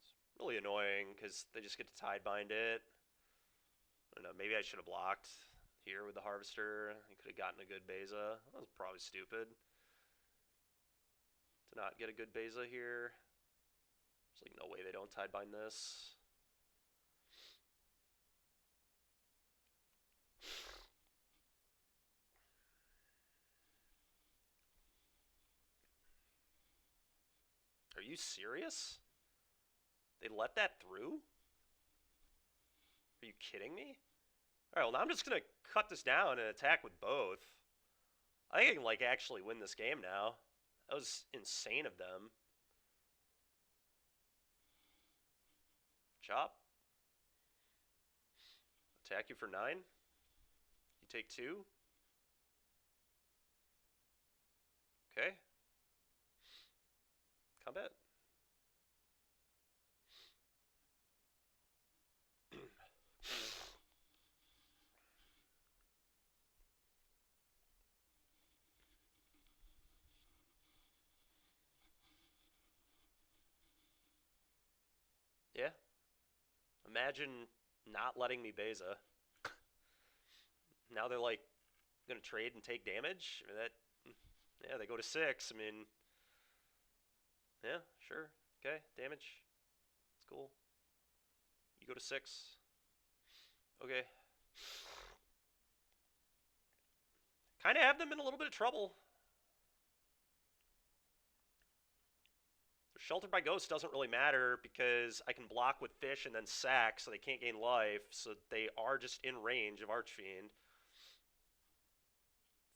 It's really annoying because they just get to Tidebind it. I don't know, maybe I should have blocked here with the Harvester. I could have gotten a good Beza. That was probably stupid to not get a good Beza here. There's like no way they don't Tidebind this. Are you serious? They let that through? Are you kidding me? Alright, well now I'm just going to cut this down and attack with both. I think I can like actually win this game now. That was insane of them. Chop. Attack you for 9. You take 2. Okay. Combat. Yeah. Imagine not letting me Beza. Now they're like gonna trade and take damage. I mean, that. Yeah, they go to 6. I mean, yeah, sure. Okay, damage. It's cool. You go to 6. Okay. Kind of have them in a little bit of trouble. Sheltered by Ghost doesn't really matter because I can block with Fish and then sack, so they can't gain life, so they are just in range of Archfiend.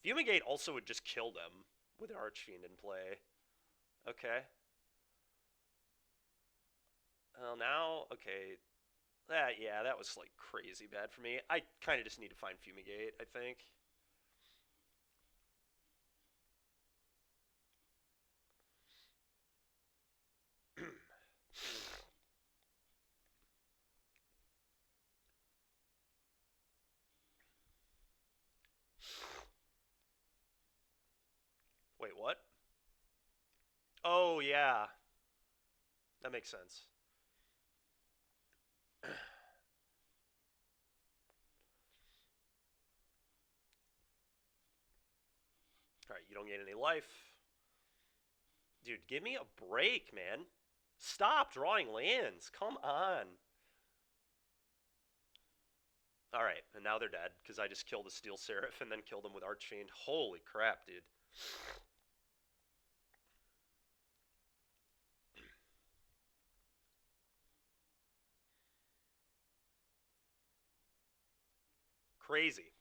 Fumigate also would just kill them with Archfiend in play. Okay. Well, now, okay. Yeah, that was like crazy bad for me. I kind of just need to find Fumigate, I think. Wait, what? Oh, yeah. That makes sense. Alright, you don't get any life. Dude, give me a break, man. Stop drawing lands. Come on. Alright, and now they're dead, because I just killed the Steel Seraph and then killed them with Archfiend. Holy crap, dude. Crazy.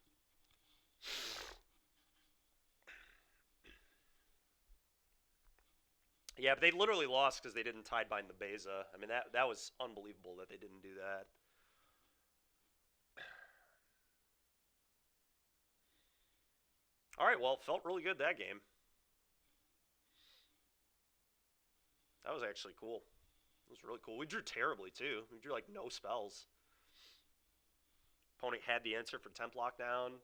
Yeah, but they literally lost because they didn't Tidebind the Beza. I mean, that was unbelievable that they didn't do that. Alright, well, it felt really good that game. That was actually cool. It was really cool. We drew terribly, too. We drew, like, no spells. Opponent had the answer for Temp Lockdown.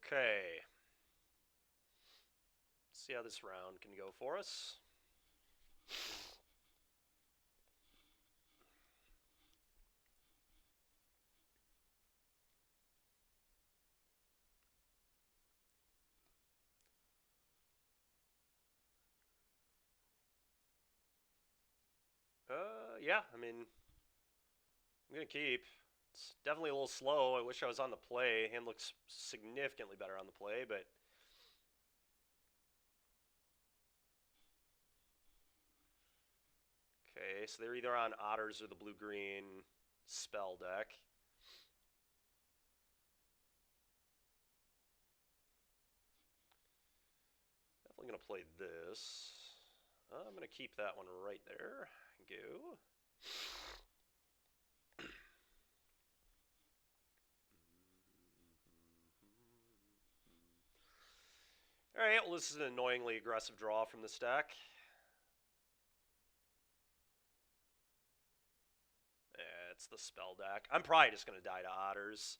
Okay. Let's see how this round can go for us. Yeah, I mean, I'm gonna keep. It's definitely a little slow. I wish I was on the play. Hand looks significantly better on the play, but okay. So they're either on otters or the blue-green spell deck. Definitely gonna play this. I'm gonna keep that one right there. Go. All right. Well, this is an annoyingly aggressive draw from this deck. Yeah, it's the spell deck. I'm probably just gonna die to otters.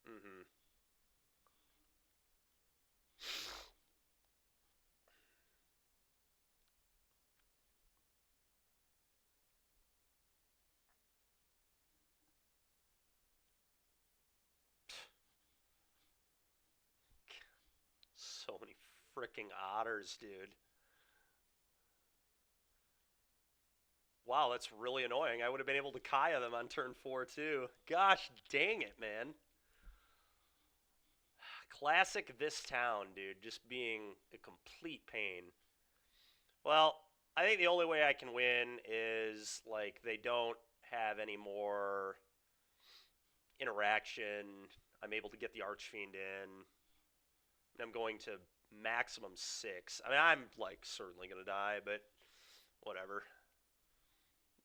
Mm-hmm. So many freaking otters, dude. Wow, that's really annoying. I would have been able to Kaya them on turn 4 too. Gosh dang it, man. Classic this town, dude. Just being a complete pain. Well, I think the only way I can win is like they don't have any more interaction. I'm able to get the Archfiend in. And I'm going to maximum 6. I mean, I'm like certainly going to die, but whatever.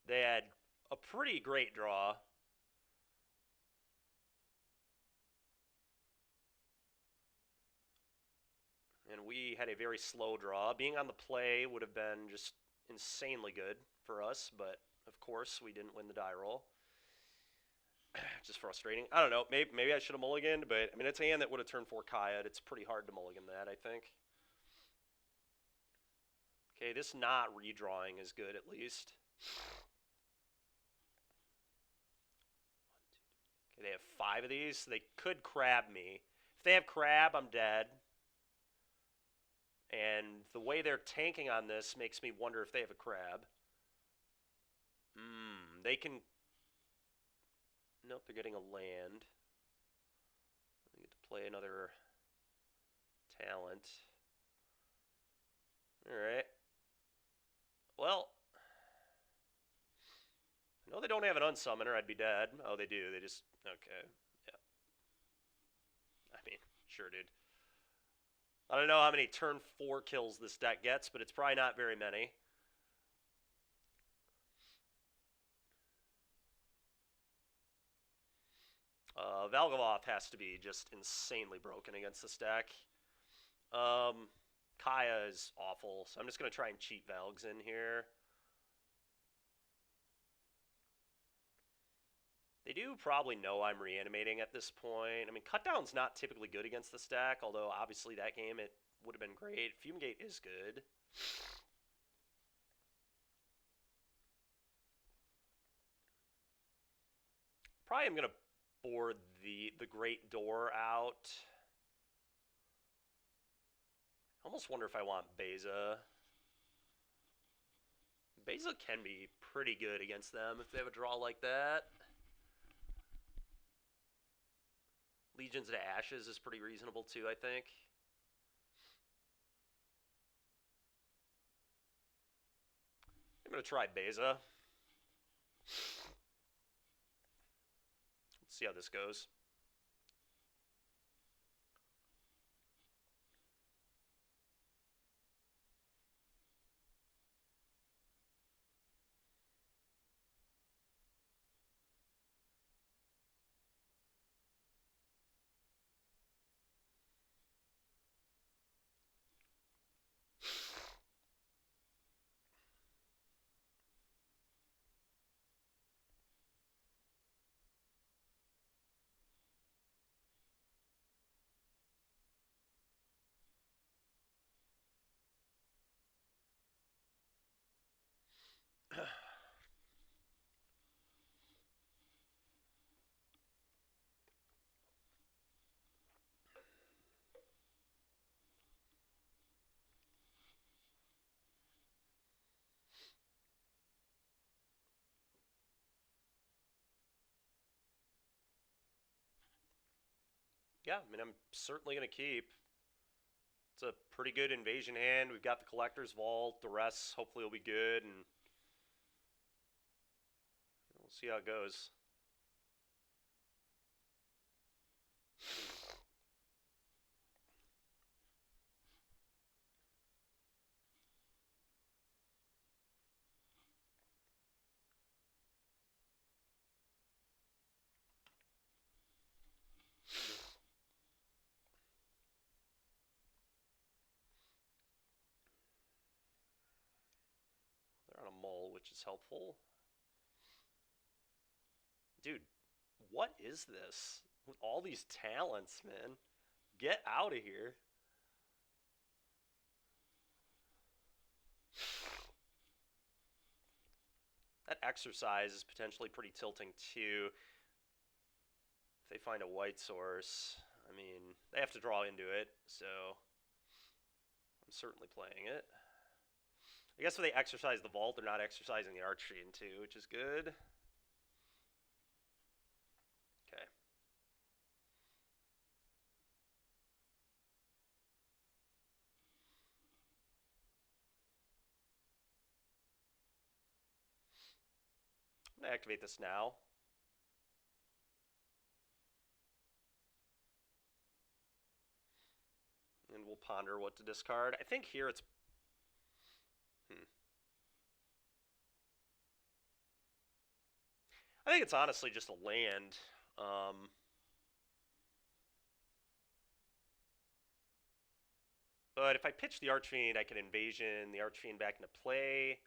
They had a pretty great draw. And we had a very slow draw. Being on the play would have been just insanely good for us, but of course we didn't win the die roll. Just frustrating. I don't know. Maybe I should have mulliganed, but I mean it's a hand that would have turned 4 Kaya. It's pretty hard to mulligan that, I think. Okay, this not redrawing is good at least. Okay, they have 5 of these. So they could crab me. If they have crab, I'm dead. And the way they're tanking on this makes me wonder if they have a crab. They can. Nope, they're getting a land. I get to play another talent. Alright. Well, I know they don't have an unsummoner. I'd be dead. Oh, they do. They just. Okay. Yeah. I mean, sure, dude. I don't know how many turn 4 kills this deck gets, but it's probably not very many. Valgavoth has to be just insanely broken against this deck. Kaya is awful, so I'm just going to try and cheat Valgs in here. They do probably know I'm reanimating at this point. I mean, Cutdown's not typically good against the stack, although obviously that game it would have been great. Fumigate is good. Probably am going to board the Great Door out. I almost wonder if I want Beza. Beza can be pretty good against them if they have a draw like that. Legions to Ashes is pretty reasonable too, I think. I'm going to try Beza. Let's see how this goes. Yeah, I mean, I'm certainly going to keep. It's a pretty good invasion hand. We've got the Collector's Vault. The rest hopefully will be good, and we'll see how it goes. They're on a mull, which is helpful. Dude, what is this? With all these talents, man. Get out of here. That exercise is potentially pretty tilting too. If they find a white source, I mean, they have to draw into it, so I'm certainly playing it. I guess if they exercise the vault, they're not exercising the archfiend too, which is good. Okay. I'm going to activate this now. And we'll ponder what to discard. I think here it's... I think it's honestly just a land. But if I pitch the Archfiend, I can invasion the Archfiend back into play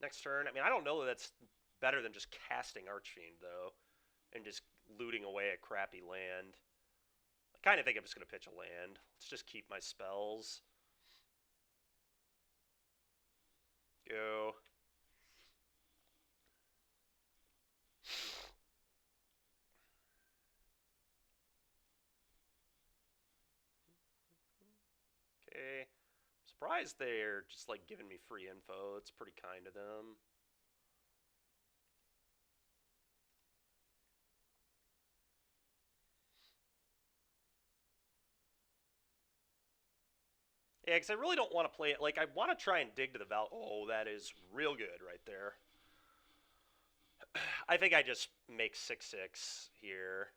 next turn. I mean, I don't know that that's better than just casting Archfiend, though, and just looting away a crappy land. I kind of think I'm just going to pitch a land. Let's just keep my spells. Go. Okay. I'm surprised they're just, like, giving me free info. It's pretty kind of them. Yeah, because I really don't want to play it. Like, I want to try and dig to the val. Oh, that is real good right there. I think I just make 6/6 here.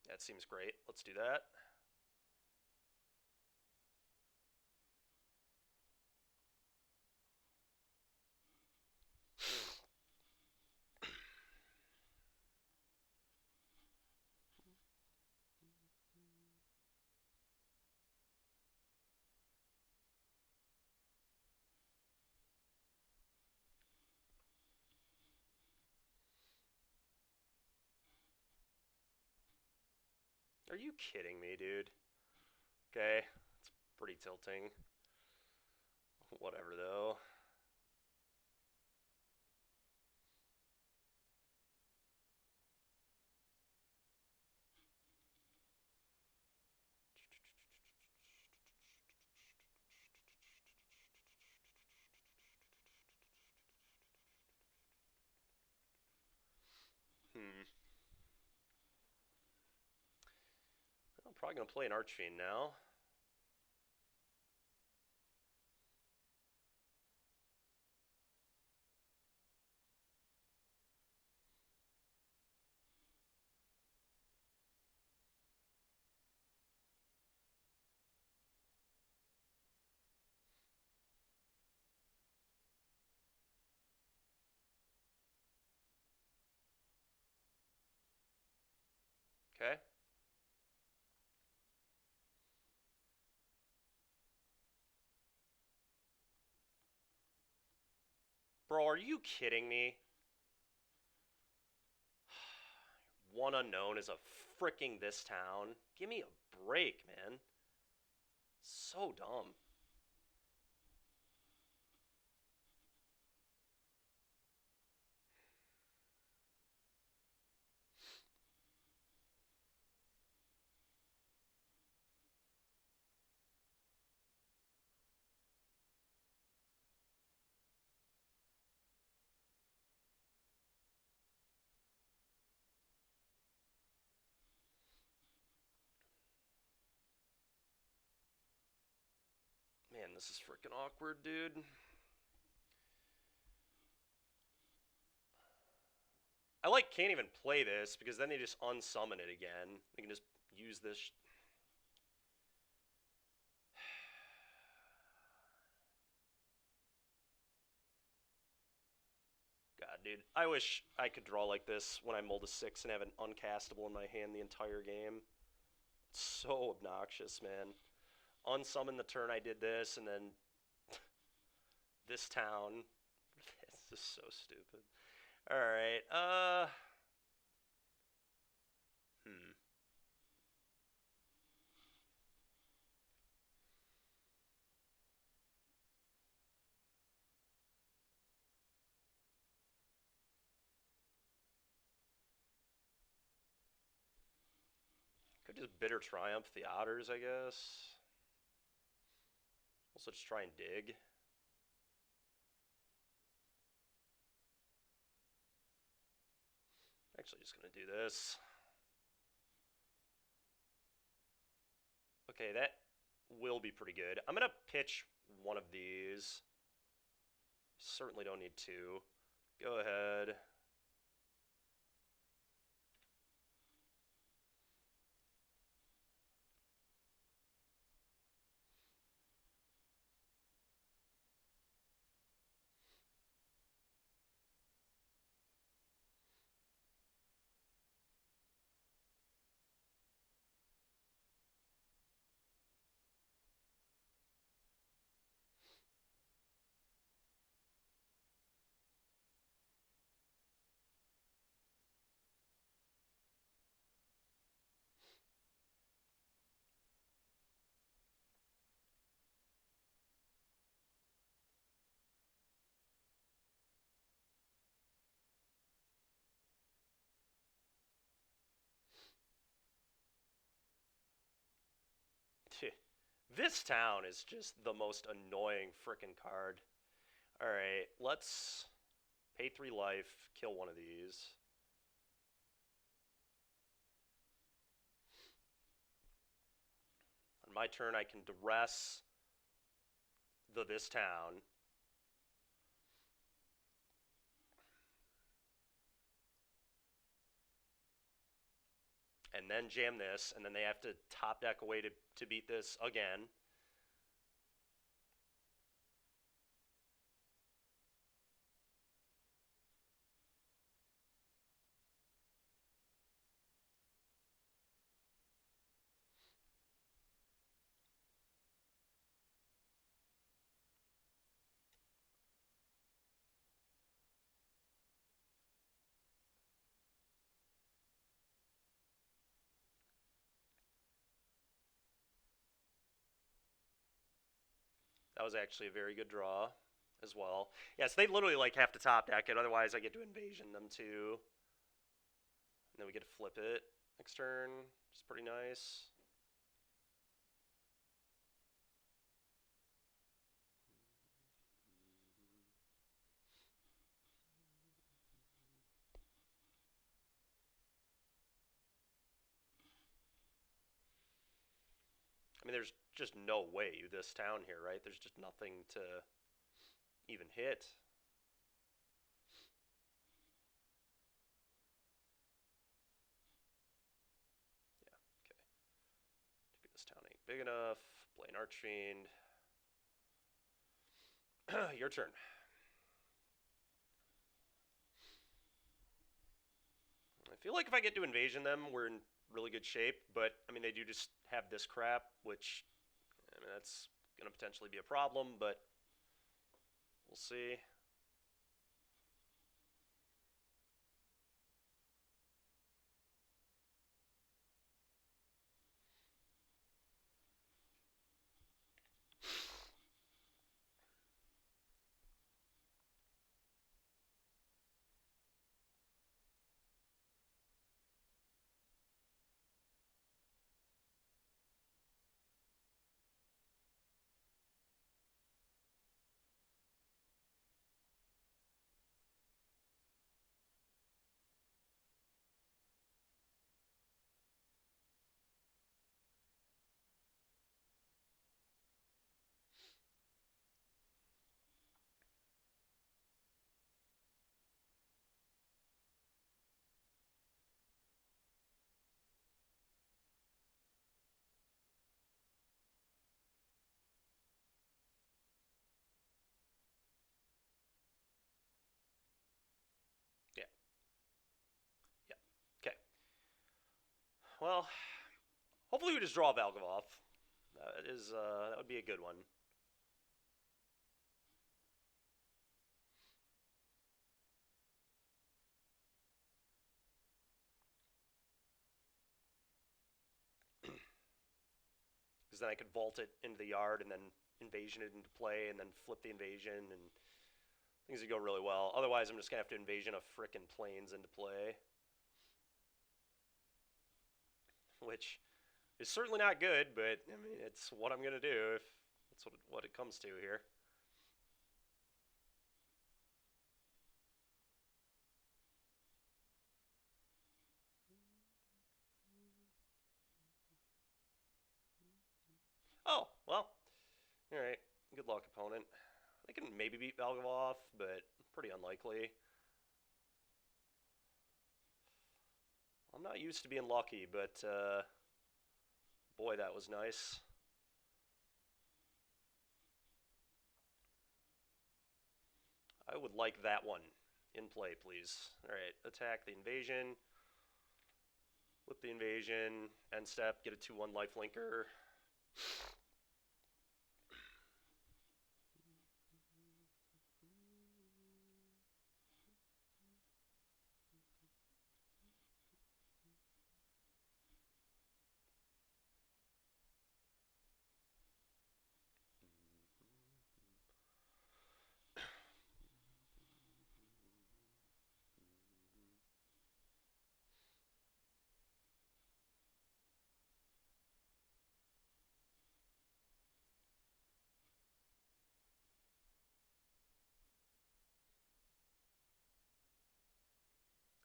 That seems great. Let's do that. Are you kidding me, dude? Okay, it's pretty tilting. Whatever, though. Hmm. I'm probably going to play an Archfiend now. Okay. Bro, are you kidding me? One unknown is a freaking this town. Give me a break, man. So dumb. this is freaking awkward, dude. I like can't even play this because then they just unsummon it again. They can just use this. God, dude. I wish I could draw like this when I mold a 6 and have an uncastable in my hand the entire game. It's so obnoxious, man. Unsummon the turn I did this, and then this town. This is so stupid. Alright, hmm. Could just bitter triumph the otters, I guess. Also just try and dig. Actually just gonna do this. Okay, that will be pretty good. I'm gonna pitch one of these. Certainly don't need two. Go ahead. This town is just the most annoying freaking card. Alright, let's pay 3 life, kill one of these. On my turn, I can duress this town. And then jam this, and then they have to top deck a way to beat this again. That was actually a very good draw as well. Yes, they literally like have to top deck it, otherwise I get to invasion them too. And then we get to flip it next turn, which is pretty nice. I mean, there's just no way you this town here, right? There's just nothing to even hit. Yeah, okay. This town ain't big enough. Play an Archfiend. Your turn. I feel like if I get to invasion them, we're in really good shape. But I mean, they do just have this crap, which I mean that's gonna potentially be a problem. But we'll see. Well, hopefully we just draw Valgavoth. That would be a good one. Because then I could vault it into the yard and then invasion it into play and then flip the invasion and things would go really well. Otherwise, I'm just gonna have to invasion a frickin' plains into play, which is certainly not good. But I mean, it's what I'm gonna do if that's what it comes to here. Oh well, all right. Good luck, opponent. They can maybe beat Valgavoth, but pretty unlikely. I'm not used to being lucky, but boy, that was nice. I would like that one in play, please. All right, attack the invasion. Flip the invasion. End step, get a 2-1 lifelinker.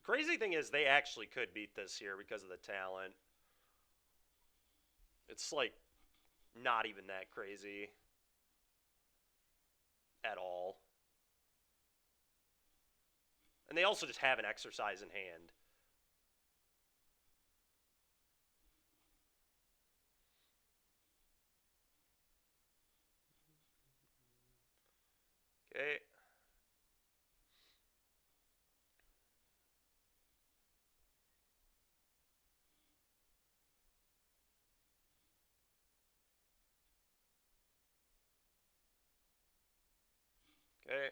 Crazy thing is, they actually could beat this here because of the talent. It's like not even that crazy at all. And they also just have an exercise in hand. Okay. Okay.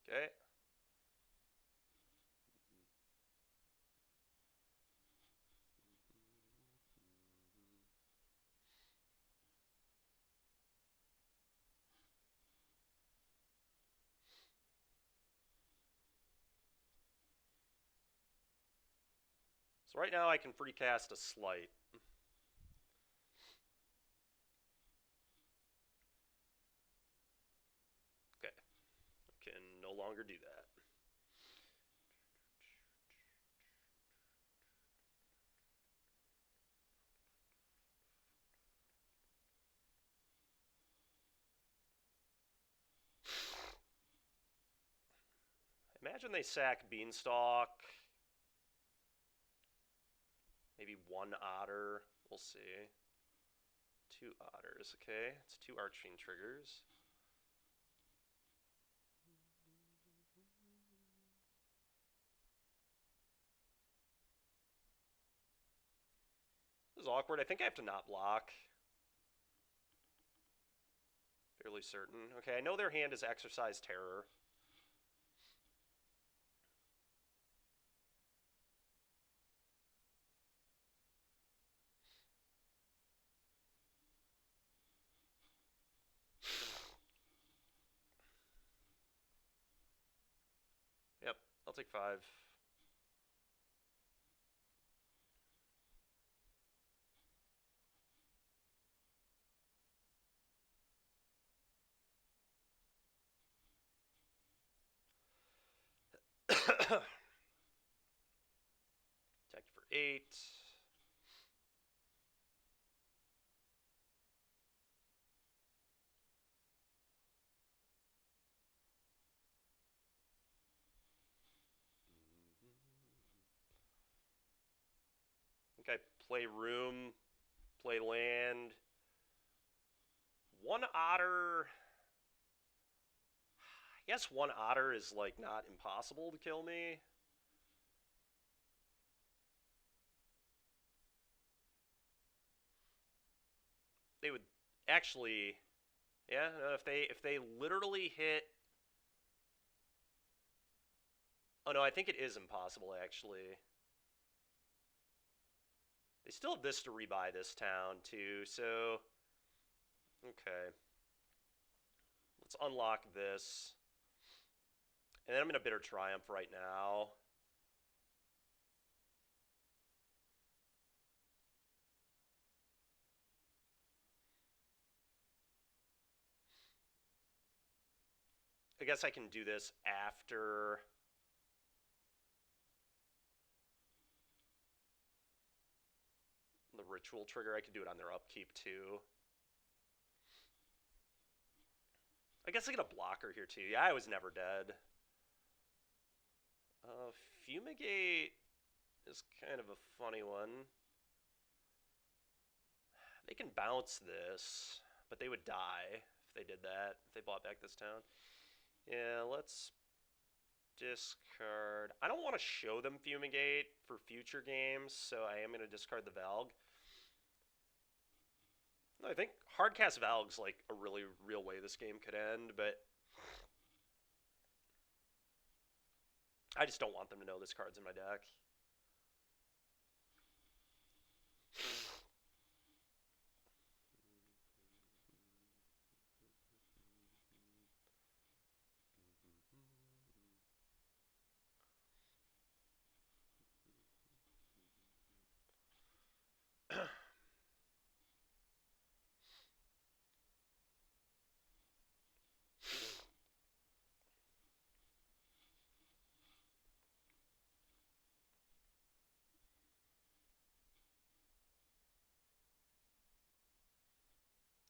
Okay. So right now I can free cast a slight. Okay. I can no longer do that. Imagine they sack Beanstalk. Maybe one otter. We'll see. Two otters. Okay. It's two Archfiend triggers. This is awkward. I think I have to not block. Fairly certain. Okay, I know their hand is Exercise Terror. Yep, I'll take 5. Attack for 8. Okay, play room, play land. One otter. I guess one otter is like not impossible to kill me. They would actually, yeah. No, if they literally hit. Oh no, I think it is impossible actually. They still have this to rebuy this town too. So okay, let's unlock this, and then I'm gonna bitter triumph right now. I guess I can do this after the ritual trigger. I could do it on their upkeep too. I guess I get a blocker here too. Yeah, I was never dead. Fumigate is kind of a funny one. They can bounce this, but they would die if they did that, if they bought back this town. Yeah, let's discard. I don't want to show them Fumigate for future games, so I am going to discard the Valg. I think Hardcast Valg's like a really real way this game could end, but I just don't want them to know this card's in my deck.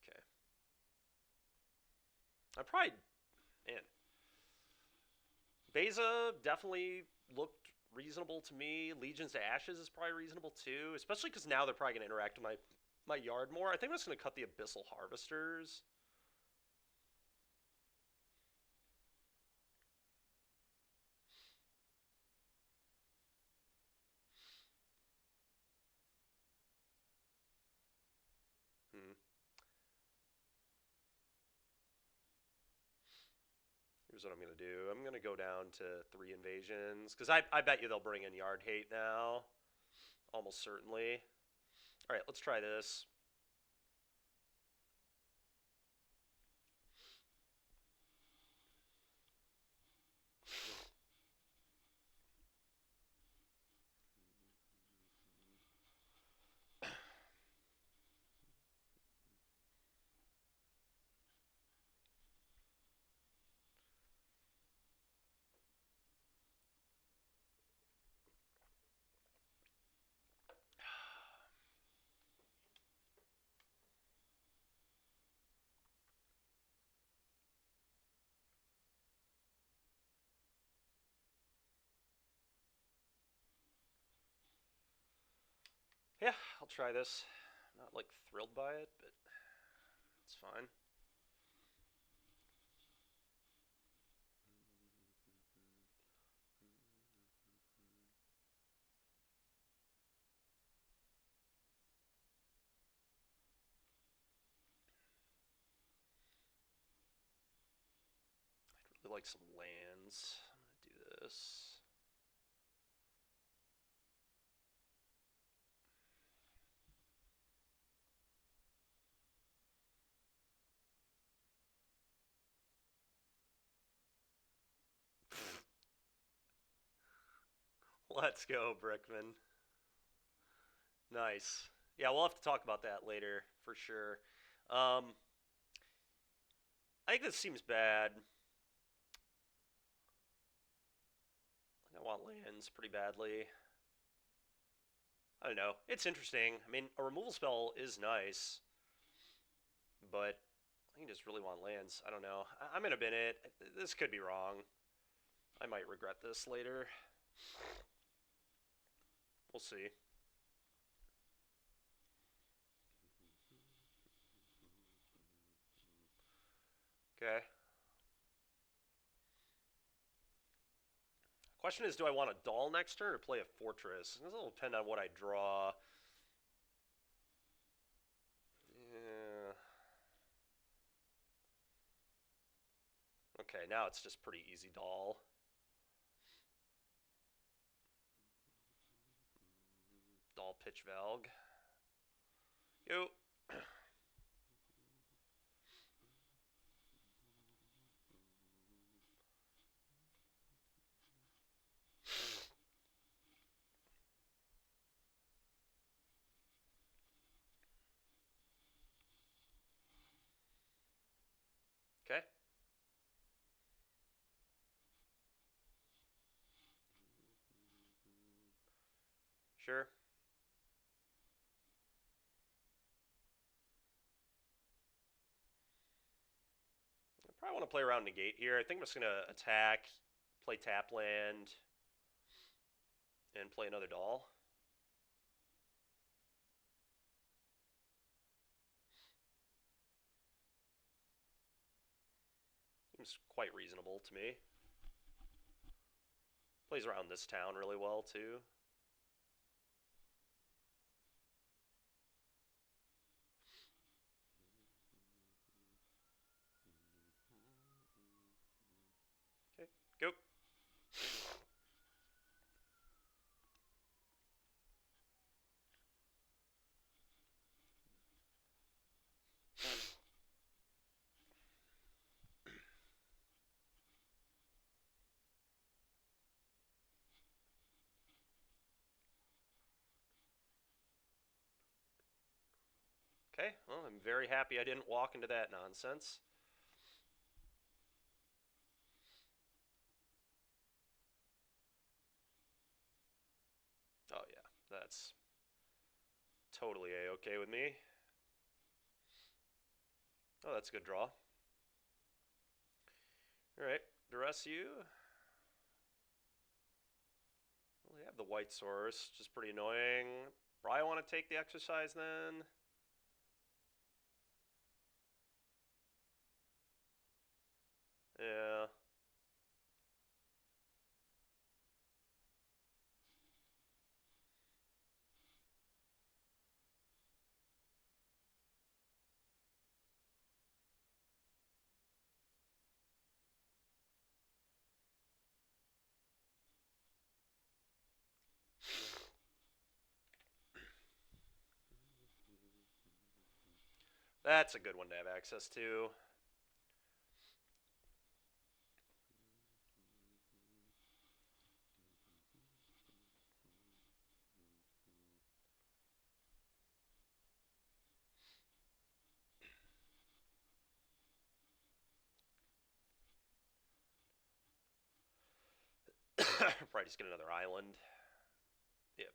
Okay. I probably, man, Beza definitely looked reasonable to me. Legions to Ashes is probably reasonable too, especially because now they're probably going to interact with my yard more. I think I'm just going to cut the Abyssal Harvesters. Hmm. Here's what I'm going to do. I'm going to go down to 3 invasions, because I bet you they'll bring in Yard Hate now. Almost certainly. All right, let's try this. Yeah, I'll try this. I'm not like thrilled by it, but it's fine. I'd really like some lands. I'm gonna do this. Let's go, Brickman. Nice. Yeah, we'll have to talk about that later for sure. Um, I think this seems bad. I want lands pretty badly. I don't know. It's interesting. I mean, a removal spell is nice, but I just really want lands. I don't know. I'm gonna bin it. This could be wrong. I might regret this later. We'll see. Okay. Question is, do I want a doll next turn or play a fortress? This will depend on what I draw. Yeah. Okay, now it's just pretty easy doll. Doll pitch Valg. Yo. Okay. Sure. I probably want to play around negate here. I think I'm just going to attack, play tap land, and play another doll. Seems quite reasonable to me. Plays around this town really well, too. Okay, go. Okay, well, I'm very happy I didn't walk into that nonsense. Oh, yeah, that's totally A-okay with me. Oh, that's a good draw. Alright, duress you. Well, we have the white source, which is pretty annoying. Probably want to take the exercise then. Yeah. That's a good one to have access to. Probably just get another island. Yep.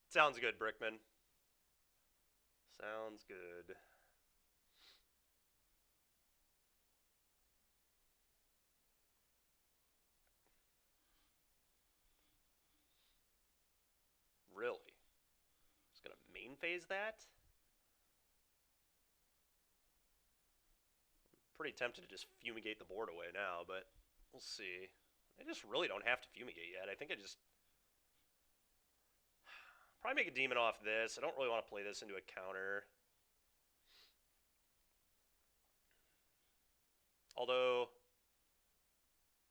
Sounds good, Brickman. Sounds good. Really? Just gonna main phase that? Pretty tempted to just fumigate the board away now, but we'll see. I just really don't have to fumigate yet. I think I just probably make a demon off this. I don't really want to play this into a counter. Although,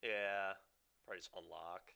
yeah, probably just unlock.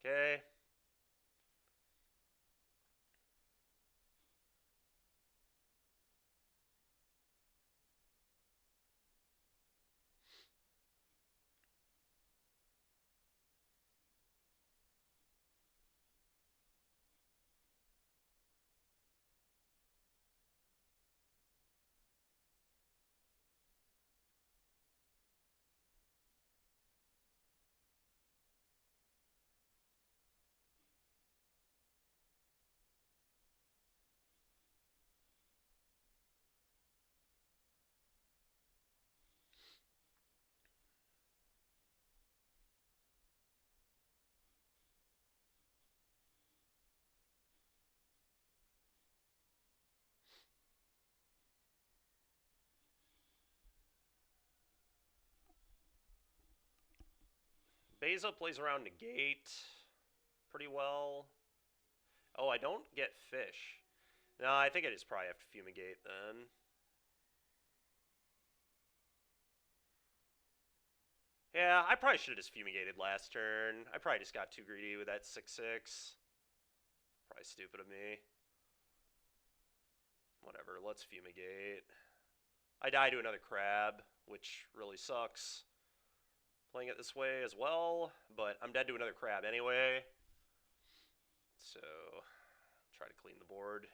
Okay. Beza plays around negate pretty well. Oh, I don't get fish. No, I think I just probably have to fumigate then. Yeah, I probably should have just fumigated last turn. I probably just got too greedy with that 6/6. Probably stupid of me. Whatever, let's fumigate. I die to another crab, which really sucks. Playing it this way as well, but I'm dead to another crab anyway. So, try to clean the board.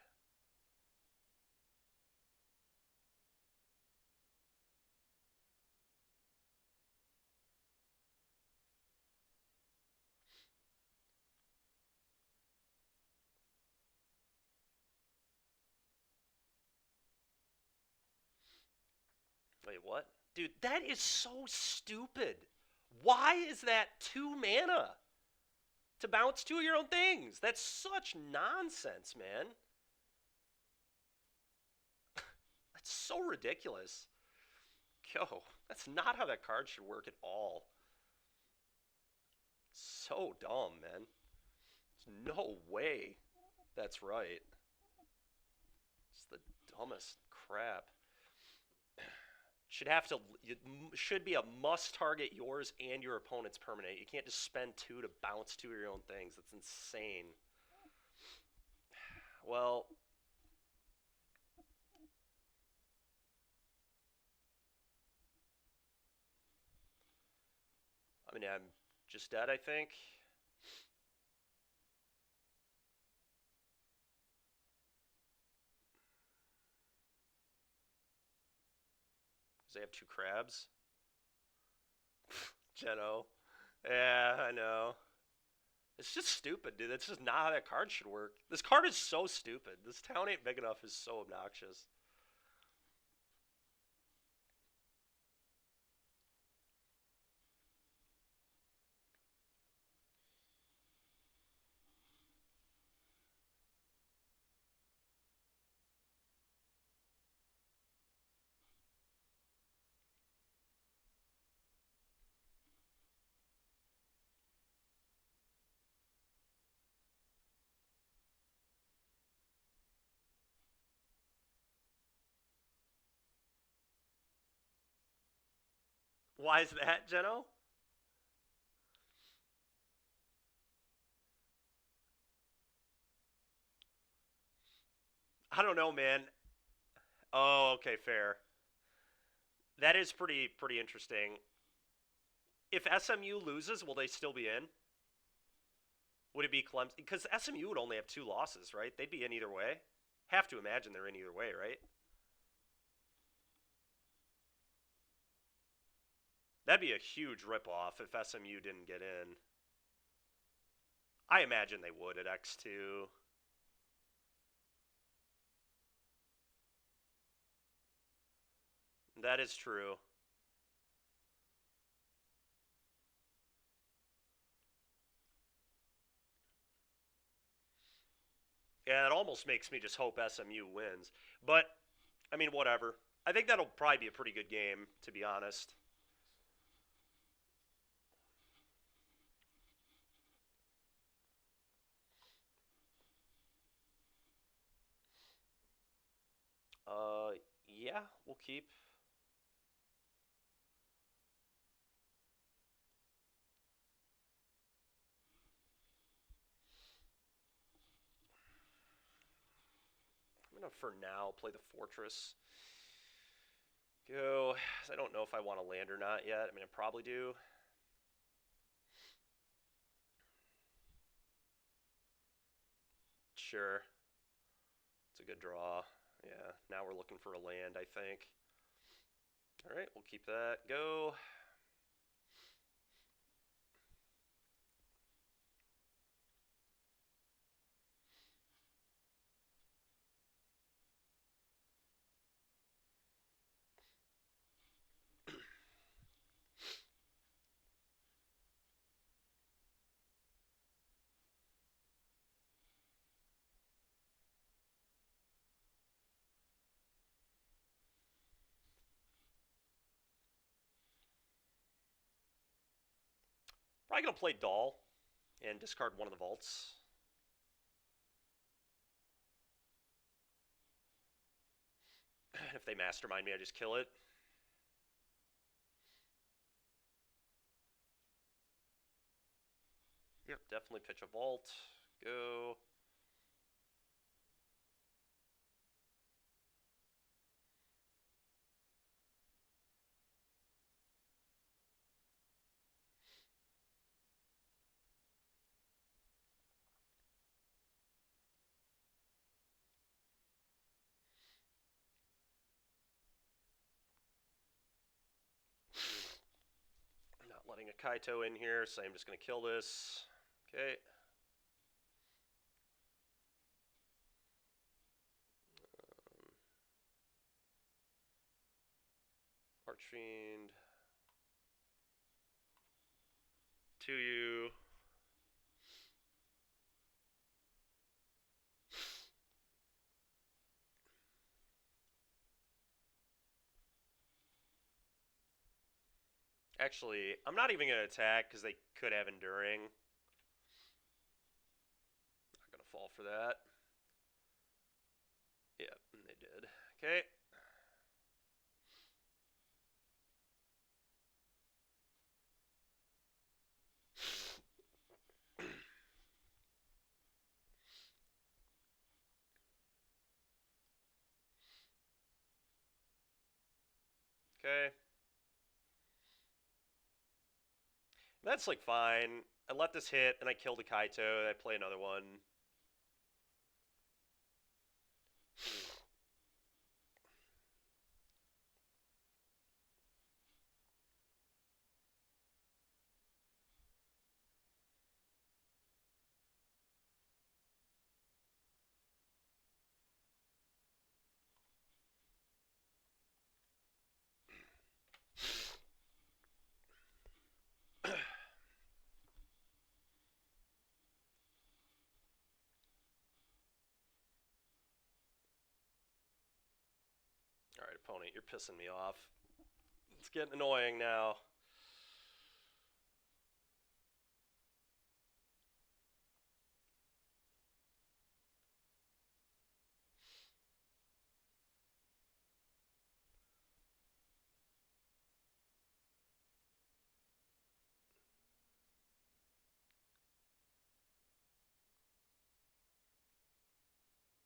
Wait, what? Dude, that is so stupid. Why is that 2 mana to bounce 2 of your own things? That's such nonsense, man. That's so ridiculous. Yo, that's not how that card should work at all. So dumb, man. There's no way that's right. It's the dumbest crap. It should be a must target yours and your opponent's permanent. You can't just spend 2 to bounce 2 of your own things. That's insane. Well, I mean, I'm just dead, I think. Because they have 2 crabs. Geno. Yeah, I know. It's just stupid, dude. That's just not how that card should work. This card is so stupid. This town ain't big enough is so obnoxious. Why is that, Geno? I don't know, man. Oh, okay, fair. That is pretty interesting. If SMU loses, will they still be in? Would it be Clemson? Because SMU would only have 2 losses, right? They'd be in either way. Have to imagine they're in either way, right? That'd be a huge ripoff if SMU didn't get in. I imagine they would at X2. That is true. Yeah, it almost makes me just hope SMU wins. But, I mean, whatever. I think that'll probably be a pretty good game, to be honest. Uh, yeah, we'll keep. I'm gonna for now play the fortress. Go. I don't know if I want to land or not yet. I mean, I probably do. Sure. It's a good draw. Yeah. Now we're looking for a land, I think. All right, we'll keep that. Go. Probably gonna play Doll and discard one of the vaults. If they mastermind me, I just kill it. Yep, definitely pitch a vault. Go. I'm not letting a Kaito in here, so I'm just gonna kill this. Okay. Archfiend. To you. Actually, I'm not even gonna attack because they could have enduring. Not gonna fall for that. Yep, and they did. Okay. Okay. That's like fine. I let this hit, and I killed a Kaito, and I play another one. Alright, opponent, you're pissing me off. It's getting annoying now.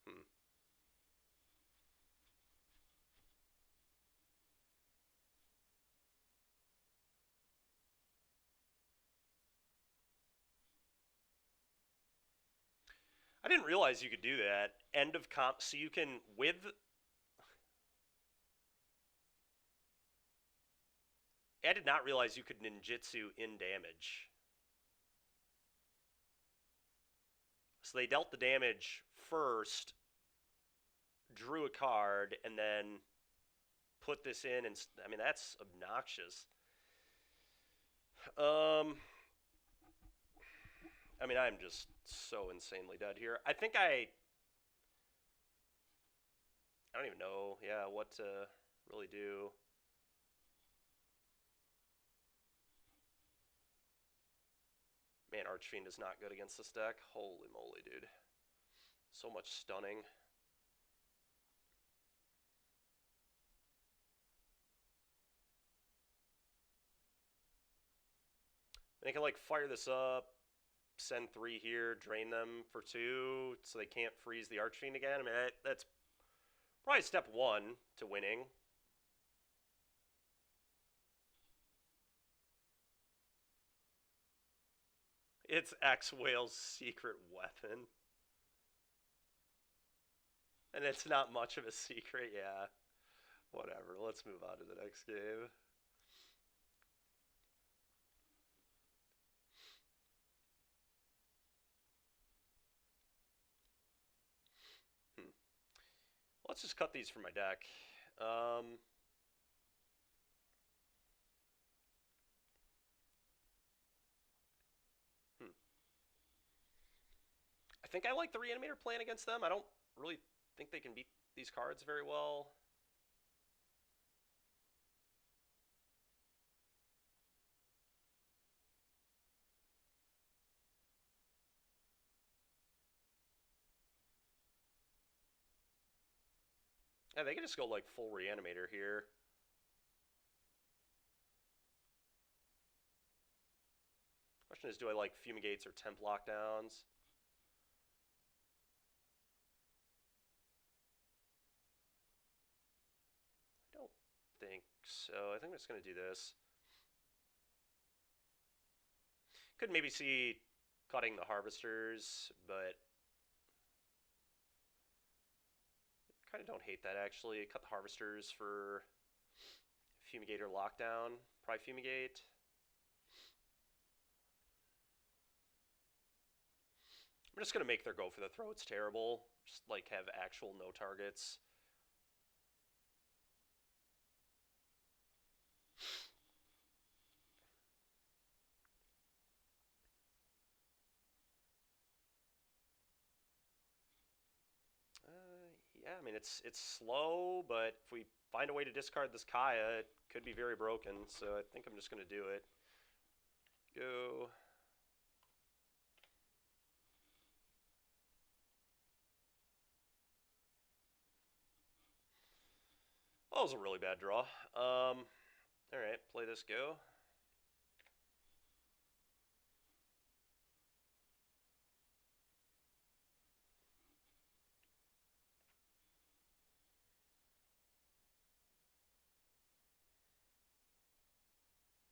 Hmm. I didn't realize you could do that. End of comp, so you can, with... I did not realize you could ninjutsu in damage. So they dealt the damage first, drew a card, and then put this in, and I mean, that's obnoxious. I mean, I'm just so insanely dead here. I think I don't even know, yeah, what to really do. Man, Archfiend is not good against this deck. Holy moly, dude. So much stunning. They can, like, fire this up, send 3 here, drain them for 2, so they can't freeze the Archfiend again. I mean, that's Probably step one to winning. It's X Whale's secret weapon. And it's not much of a secret, yeah. Whatever, let's move on to the next game. Hmm. Let's just cut these from my deck. Um, hmm. I think I like the Reanimator plan against them. I don't really think they can beat these cards very well. Yeah, they can just go like full Reanimator here. Question is, do I like Fumigates or Temp Lockdowns? I don't think so. I think I'm just going to do this. Could maybe see cutting the Harvesters, but kind of don't hate that actually. Cut the Harvesters for Fumigate or Lockdown. Probably Fumigate. I'm just going to make their go for the throw. It's terrible. Just like have actual no targets. Yeah, I mean it's slow, but if we find a way to discard this Kaya, it could be very broken. So I think I'm just going to do it. Go. Oh, it was a really bad draw. All right, play this go.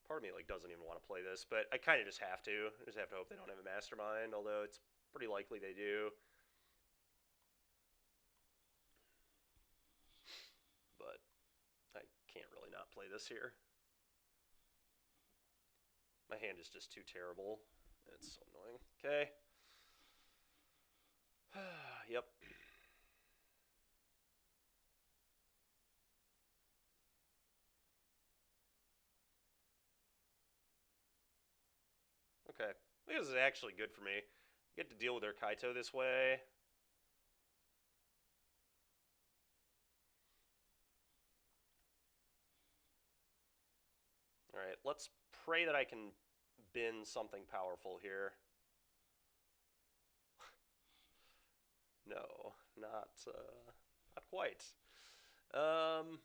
Part of me like doesn't even want to play this, but I kind of just have to. I just have to hope they don't have a mastermind, although it's pretty likely they do. But I can't really not play this here. My hand is just too terrible. It's so annoying. Okay. Yep. Okay. This is actually good for me. I get to deal with their Kaito this way. Alright, let's pray that I can bin something powerful here. No, not quite. Um,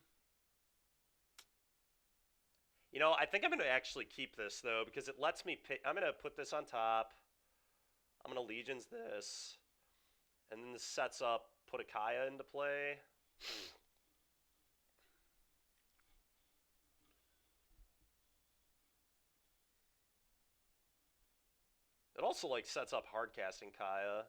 I think I'm going to actually keep this, though, because it lets me pick. I'm going to put this on top. I'm going to Legions this. And then this sets up put a Kaya into play. It also, like, sets up hard casting Kaya.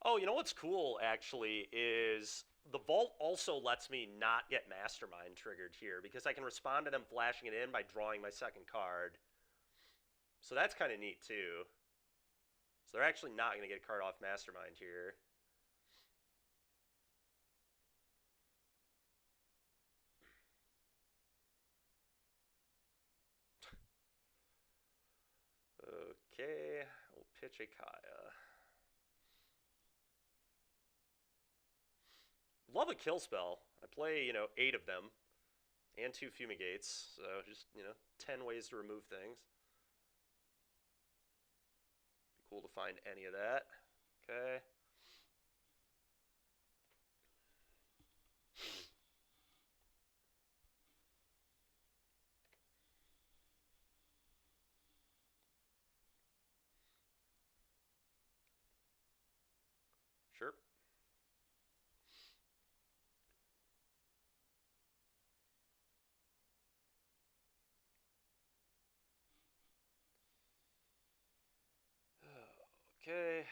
Oh, you know what's cool, actually, is the Vault also lets me not get Mastermind triggered here because I can respond to them flashing it in by drawing my second card. So that's kind of neat, too. So they're actually not going to get a card off Mastermind here. Okay, we'll pitch a Kaya. Love a kill spell. I play, 8 of them and 2 Fumigates, so just, 10 ways to remove things. Be cool to find any of that. Okay. Sure. Okay.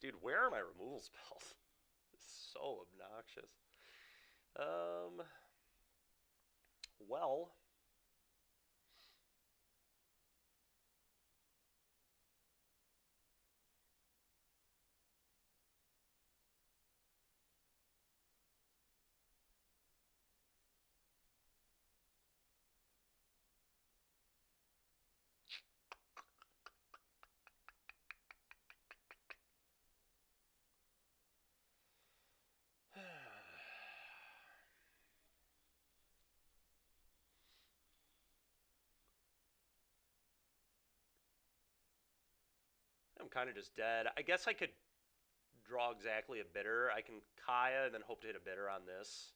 Dude, where are my removal spells? This is so obnoxious. Um, well, I'm kind of just dead. I guess I could draw exactly a bitter. I can Kaya and then hope to hit a bitter on this.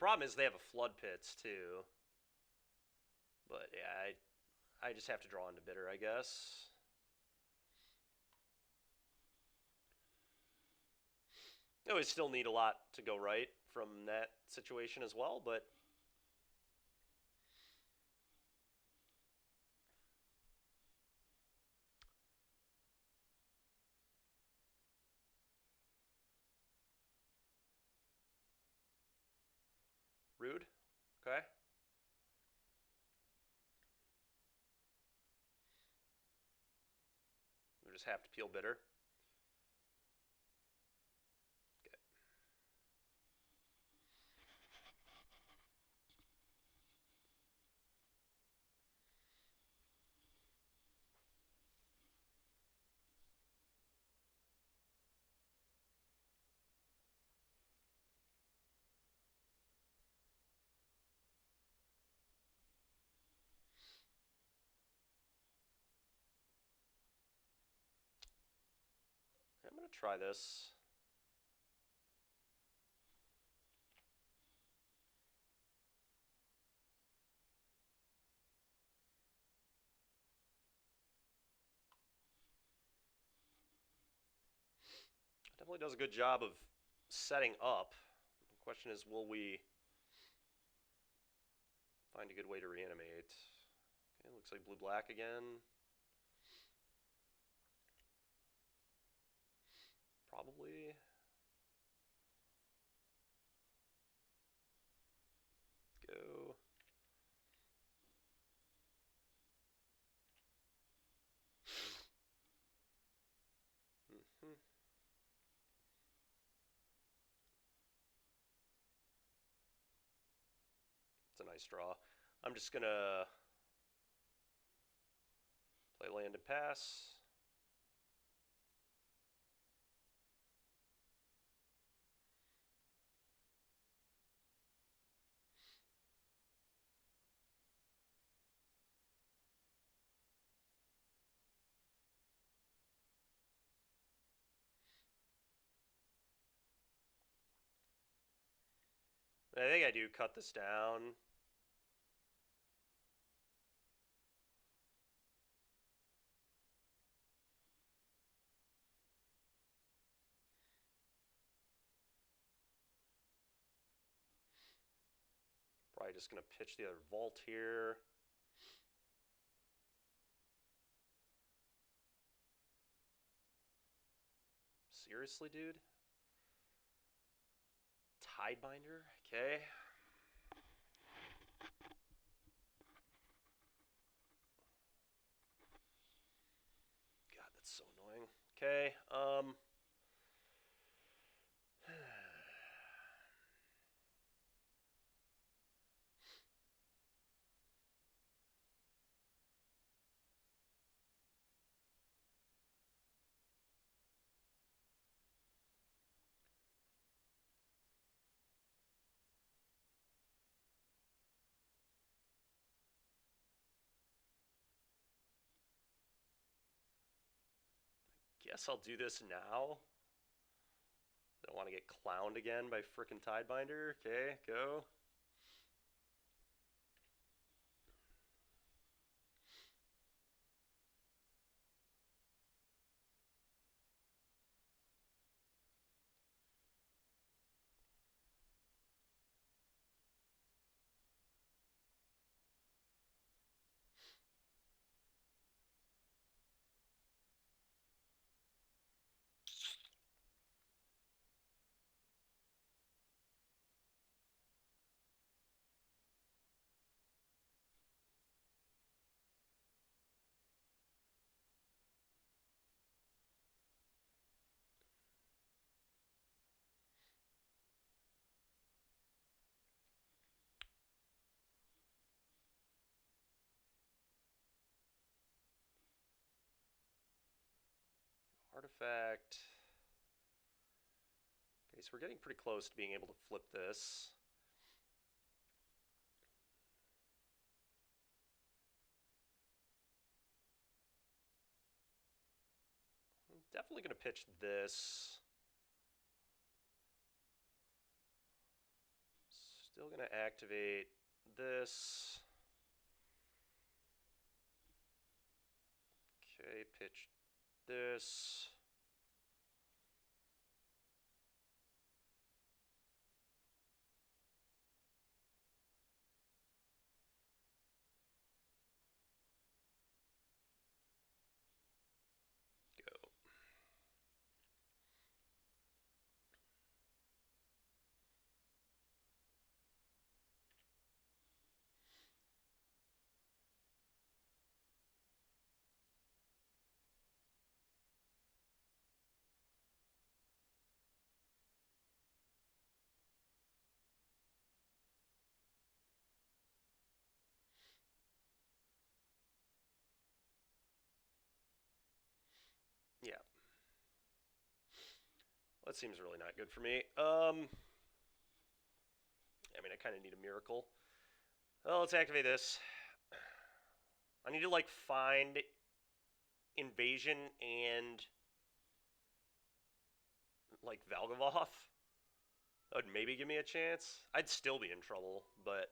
Problem is they have a flood pits too. But yeah, I just have to draw into bitter, I guess. I always still need a lot to go right from that situation as well, but rude. Okay. We just have to peel bitter. Okay. I'm gonna try this. Definitely does a good job of setting up. The question is, will we find a good way to reanimate? Okay, looks like blue-black again. Probably. Go. Mm-hmm. It's a nice draw. I'm just gonna play land and pass. I think I do cut this down. Probably just gonna pitch the other vault here. Seriously, dude? Tidebinder? Okay. God, that's so annoying. Okay. guess I'll do this now. I don't want to get clowned again by frickin' Tidebinder. Okay, go. Artifact. Okay, so we're getting pretty close to being able to flip this. I'm definitely going to pitch this. Still going to activate this. Okay, pitch this. Go. Yeah. That seems really not good for me. I mean, I kind of need a miracle. Well, let's activate this. I need to, like, find Invasion and, like, Valgavoth. That would maybe give me a chance. I'd still be in trouble, but...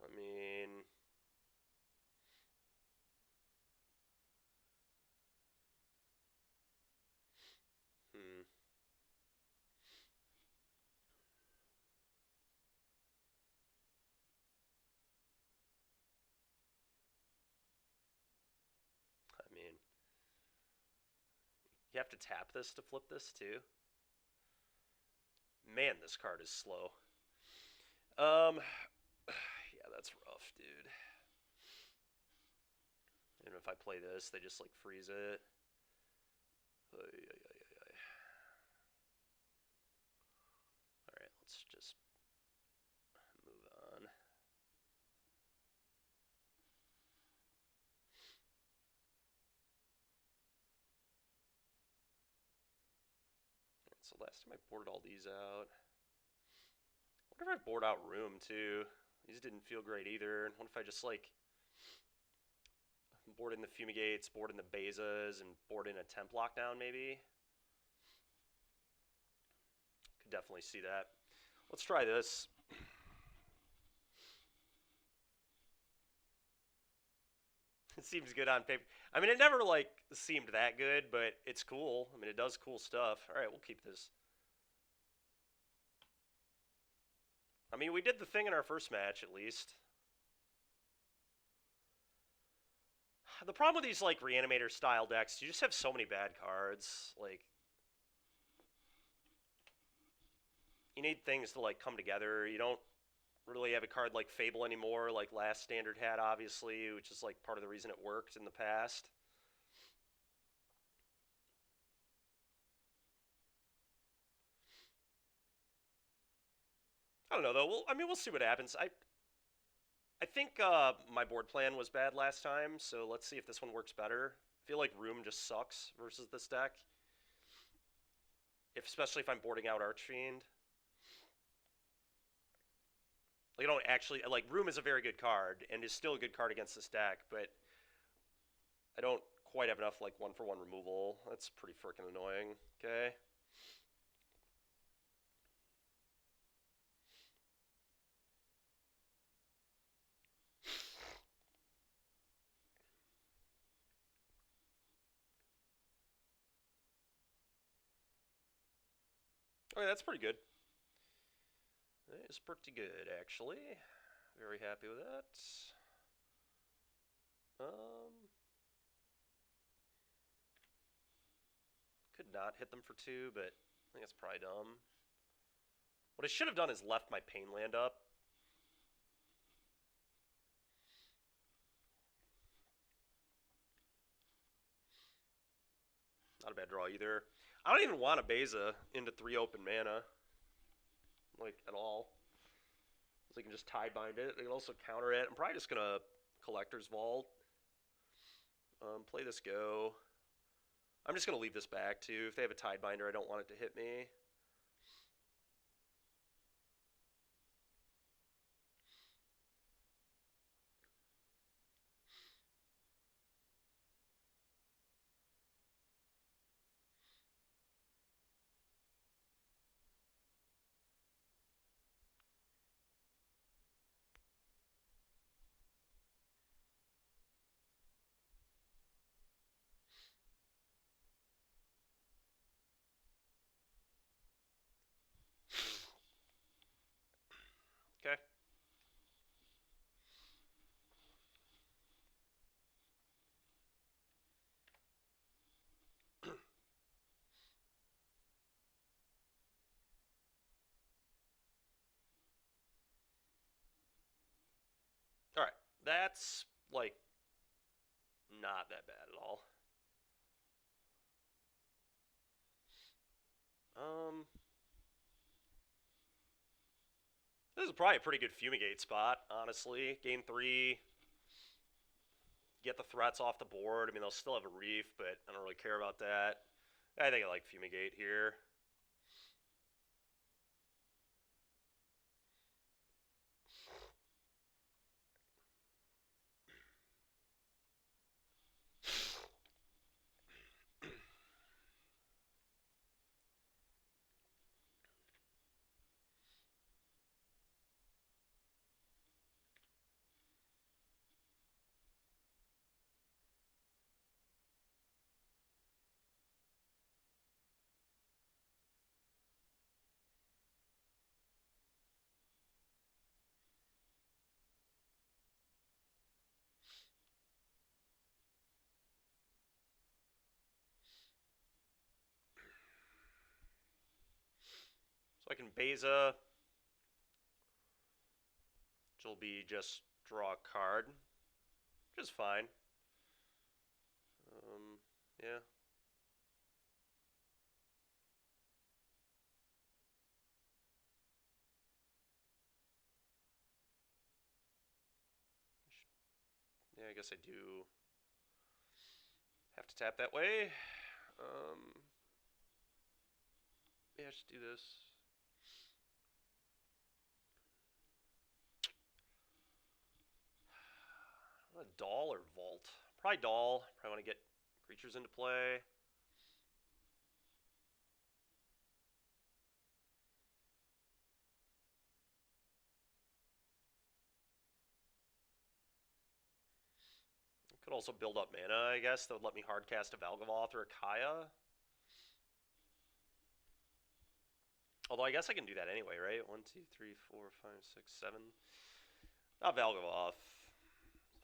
I mean... Hmm. I mean... You have to tap this to flip this, too? Man, this card is slow. Yeah, that's rough, dude. And if I play this, they just, like, freeze it. Alright, let's just move on. Alright, so last time I boarded all these out. I wonder if I board out Room, too. These didn't feel great either. What if I just, like, board in the Fumigates, board in the Bezas, and board in a Temp Lockdown, maybe? Could definitely see that. Let's try this. It seems good on paper. I mean, it never, like, seemed that good, but it's cool. I mean, it does cool stuff. All right, we'll keep this. I mean, we did the thing in our first match, at least. The problem with these, like, Reanimator-style decks, you just have so many bad cards. Like, you need things to, like, come together. You don't really have a card like Fable anymore, like last Standard had, obviously, which is, like, part of the reason it worked in the past. I don't know, though. I mean, we'll see what happens. I think my board plan was bad last time, so let's see if this one works better. I feel like Room just sucks versus this deck. Especially if I'm boarding out Archfiend. Like, I don't actually like Room is a very good card and is still a good card against this deck, but I don't quite have enough like 1-for-1 removal. That's pretty freaking annoying. Okay. Okay, that's pretty good. That is pretty good, actually. Very happy with that. Um, could not hit them for 2, but I think that's probably dumb. What I should have done is left my pain land up. Not a bad draw either. I don't even want a Beza into 3 open mana, like, at all. So I can just tie bind it. They can also counter it. I'm probably just gonna Collector's Vault. Play this go. I'm just gonna leave this back too. If they have a Tide Binder, I don't want it to hit me. Okay. All right. That's like not that bad at all. Um, this is probably a pretty good Fumigate spot, honestly. Game 3, get the threats off the board. I mean, they'll still have a Reef, but I don't really care about that. I think I like Fumigate here. So I can Beza, which will be just draw a card, which is fine. Yeah. Yeah, I guess I do have to tap that way. Yeah, just do this. A Doll or Vault? Probably Doll. Probably want to get creatures into play. Could also build up mana, I guess. That would let me hardcast a Valgavoth or a Kaya. Although I guess I can do that anyway, right? 1, 2, 3, 4, 5, 6, 7. Not Valgavoth.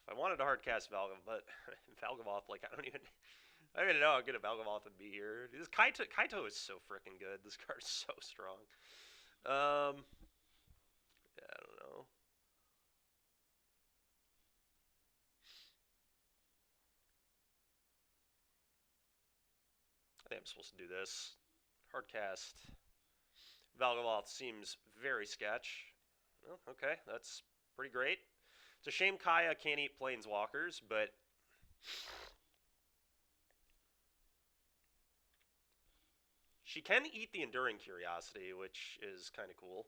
If I wanted to hardcast Valgavoth, but Valgavoth, like, I don't even know how good a Valgavoth would be here. This Kaito is so freaking good. This card is so strong. Yeah, I don't know. I think I'm supposed to do this. Hardcast. Valgavoth seems very sketch. Oh, okay, that's pretty great. It's a shame Kaya can't eat planeswalkers, but she can eat the Enduring Curiosity, which is kind of cool.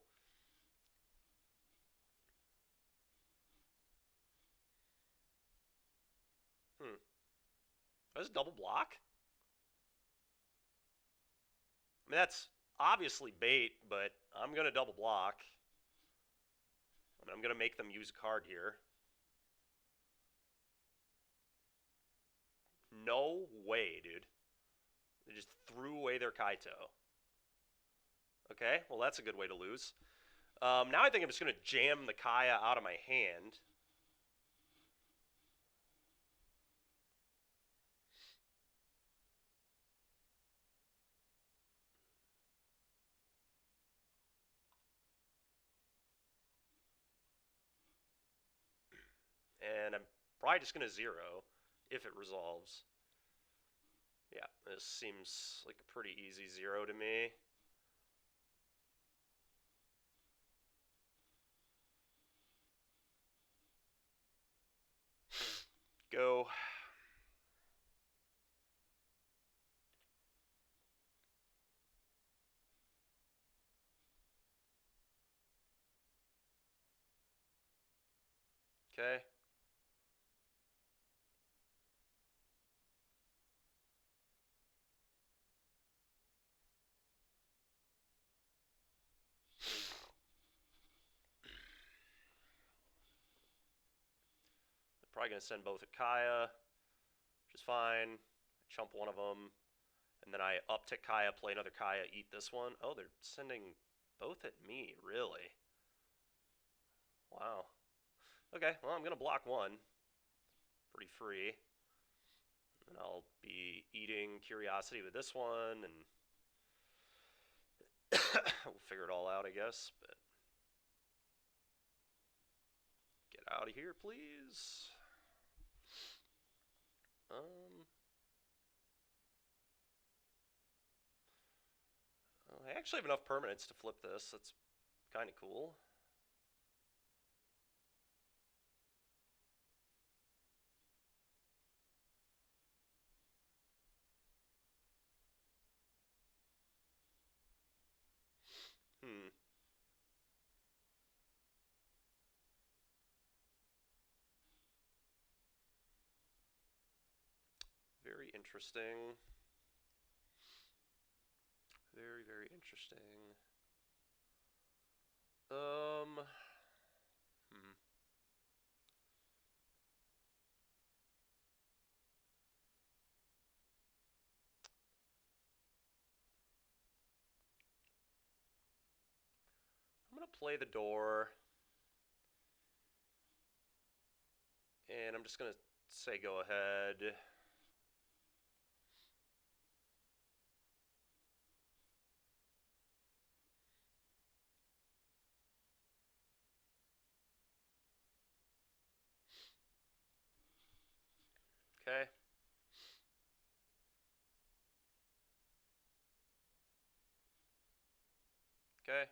That's a double block? I mean, that's obviously bait, but I'm going to double block. And I'm going to make them use a card here. No way, dude. They just threw away their Kaito. Okay, well, that's a good way to lose. Now I think I'm just going to jam the Kaya out of my hand. And I'm probably just going to zero if it resolves. Yeah, this seems like a pretty easy zero to me. Go. Okay. I'm probably going to send both at Kaya, which is fine. I chump one of them, and then I uptick Kaya, play another Kaya, eat this one. Oh, they're sending both at me, really? Wow. Okay, well, I'm going to block one. Pretty free. And I'll be eating Curiosity with this one, and we'll figure it all out, I guess. But get out of here, please. I actually have enough permanents to flip this. That's kind of cool. Hmm. Very interesting. Very, very interesting. Um. Hmm. I'm gonna play the door, and I'm just gonna say go ahead. Okay. Okay. At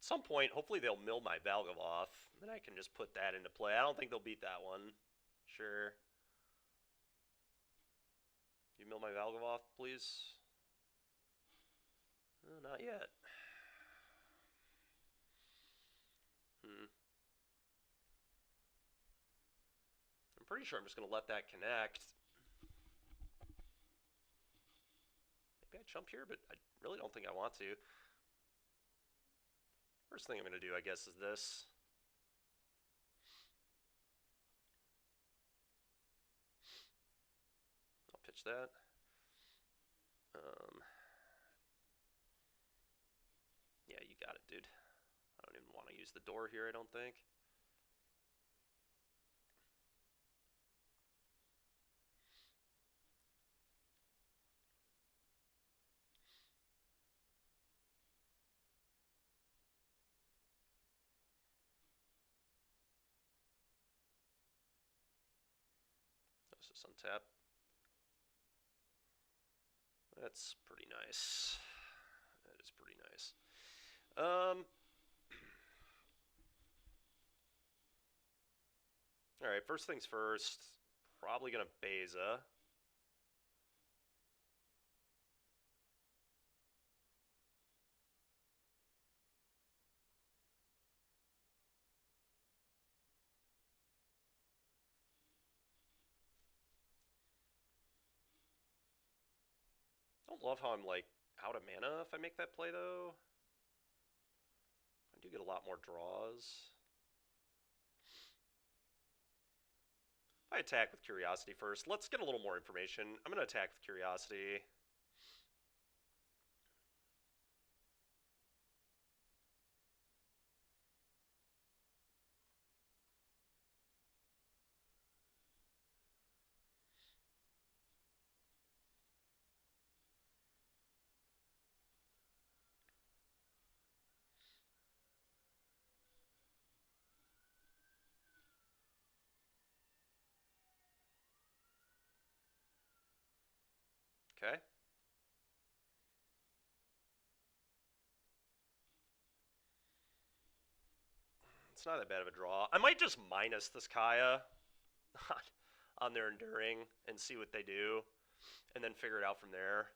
some point, hopefully they'll mill my Valgavoth, then I can just put that into play. I don't think they'll beat that one. Sure. You mill my Valgavoth, please? Not yet. Hmm. I'm pretty sure I'm just going to let that connect. Maybe I jump here, but I really don't think I want to. First thing I'm going to do, I guess, is this. I'll pitch that. Yeah, you got it, dude. I don't even want to use the door here, I don't think. Let's just untap. That's pretty nice. That is pretty nice. Alright, first things first. Probably going to Beza. Don't love how I'm like out of mana if I make that play though. I do get a lot more draws. If I attack with Curiosity first, let's get a little more information. I'm going to attack with Curiosity. Okay. It's not that bad of a draw. I might just minus this Kaya on their Enduring and see what they do, and then figure it out from there.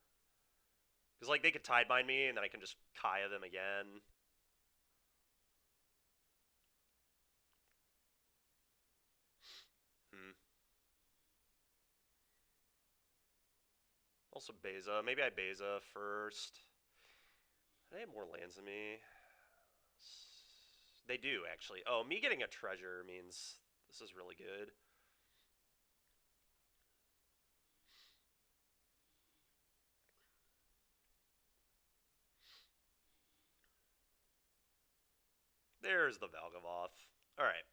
Because, like, they could Tidebind me, and then I can just Kaya them again. Hmm. Also Beza. Maybe I Beza first. They have more lands than me. They do, actually. Oh, me getting a treasure means this is really good. There's the Valgavoth. Alright.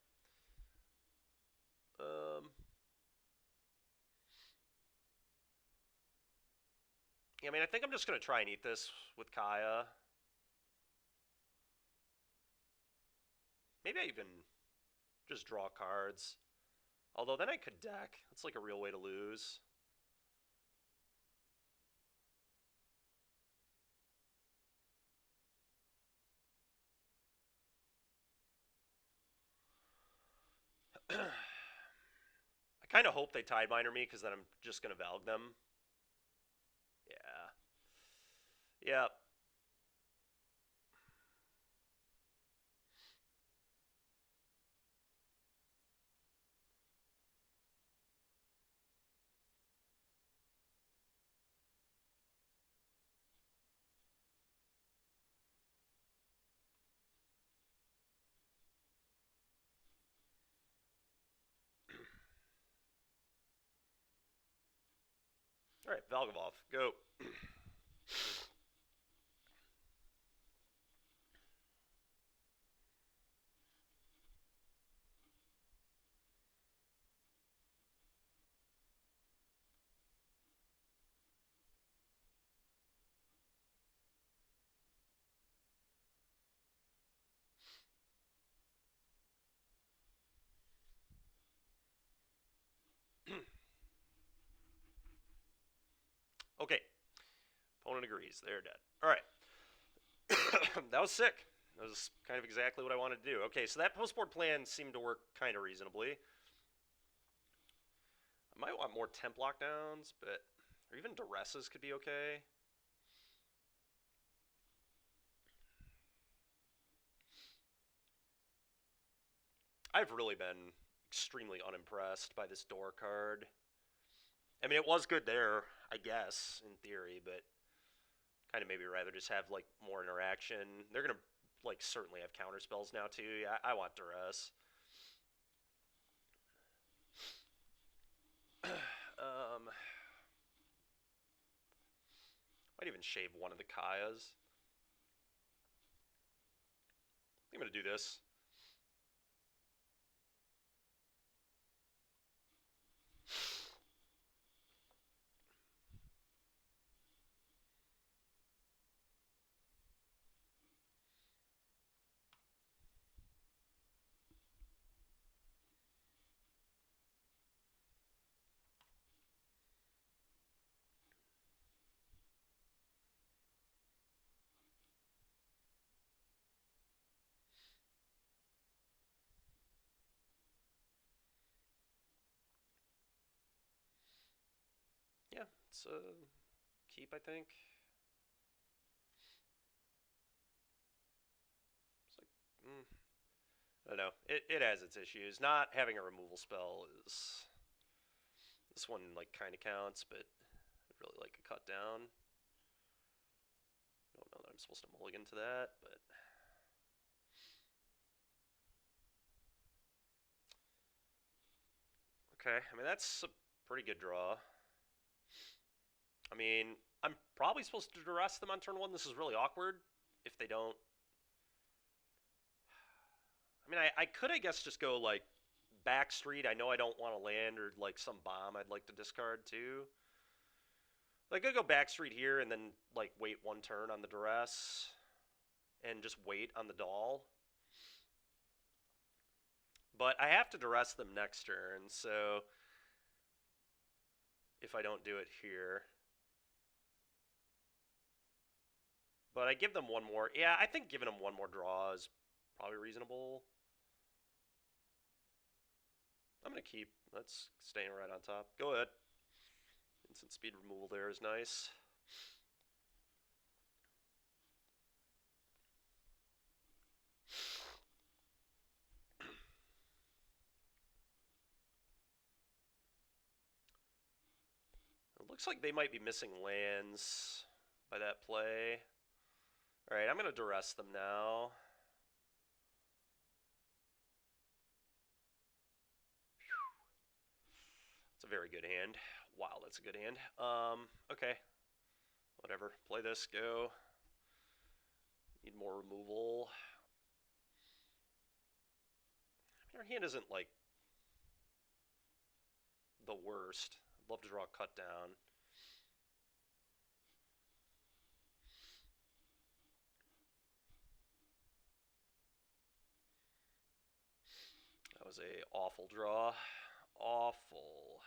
Yeah, I mean, I think I'm just going to try and eat this with Kaya. Maybe I even just draw cards. Although then I could deck. That's like a real way to lose. I kind of hope they Tidebinder me because then I'm just going to Valg them. Yeah. Yep. Alright, Valgavoth, go. Okay. Opponent agrees. They're dead. Alright. That was sick. That was kind of exactly what I wanted to do. Okay, so that post board plan seemed to work kind of reasonably. I might want more temp lockdowns, but or even duresses could be okay. I've really been extremely unimpressed by this door card. I mean, it was good there, I guess, in theory, but kind of maybe rather just have like more interaction. They're gonna like certainly have counter spells now too. Yeah, I want duress. um, might even shave one of the Kayas. I'm gonna do this. Yeah, it's a keep, I think. It's like, I don't know. It has its issues. Not having a removal spell this one like kind of counts, but I'd really like a cut down. I'm supposed to mulligan to that, but okay. I mean, that's a pretty good draw. I mean, I'm probably supposed to duress them on turn one. This is really awkward if they don't. I mean, I could, I guess, just go like back street. I know I don't want to land or like some bomb I'd like to discard too. Like, I could go back street here and then like wait one turn on the duress and just wait on the doll. But I have to duress them next turn, so if I don't do it here. But I give them one more. Yeah, I think giving them one more draw is probably reasonable. I'm going to keep. That's staying right on top. Go ahead. Instant speed removal there is nice. It looks like they might be missing lands by that play. All right, I'm going to duress them now. It's a very good hand. Wow, that's a good hand. Okay. Whatever. Play this, go. Need more removal. I mean, our hand isn't, like, the worst. I'd love to draw a cut down. That was a awful draw. Awful.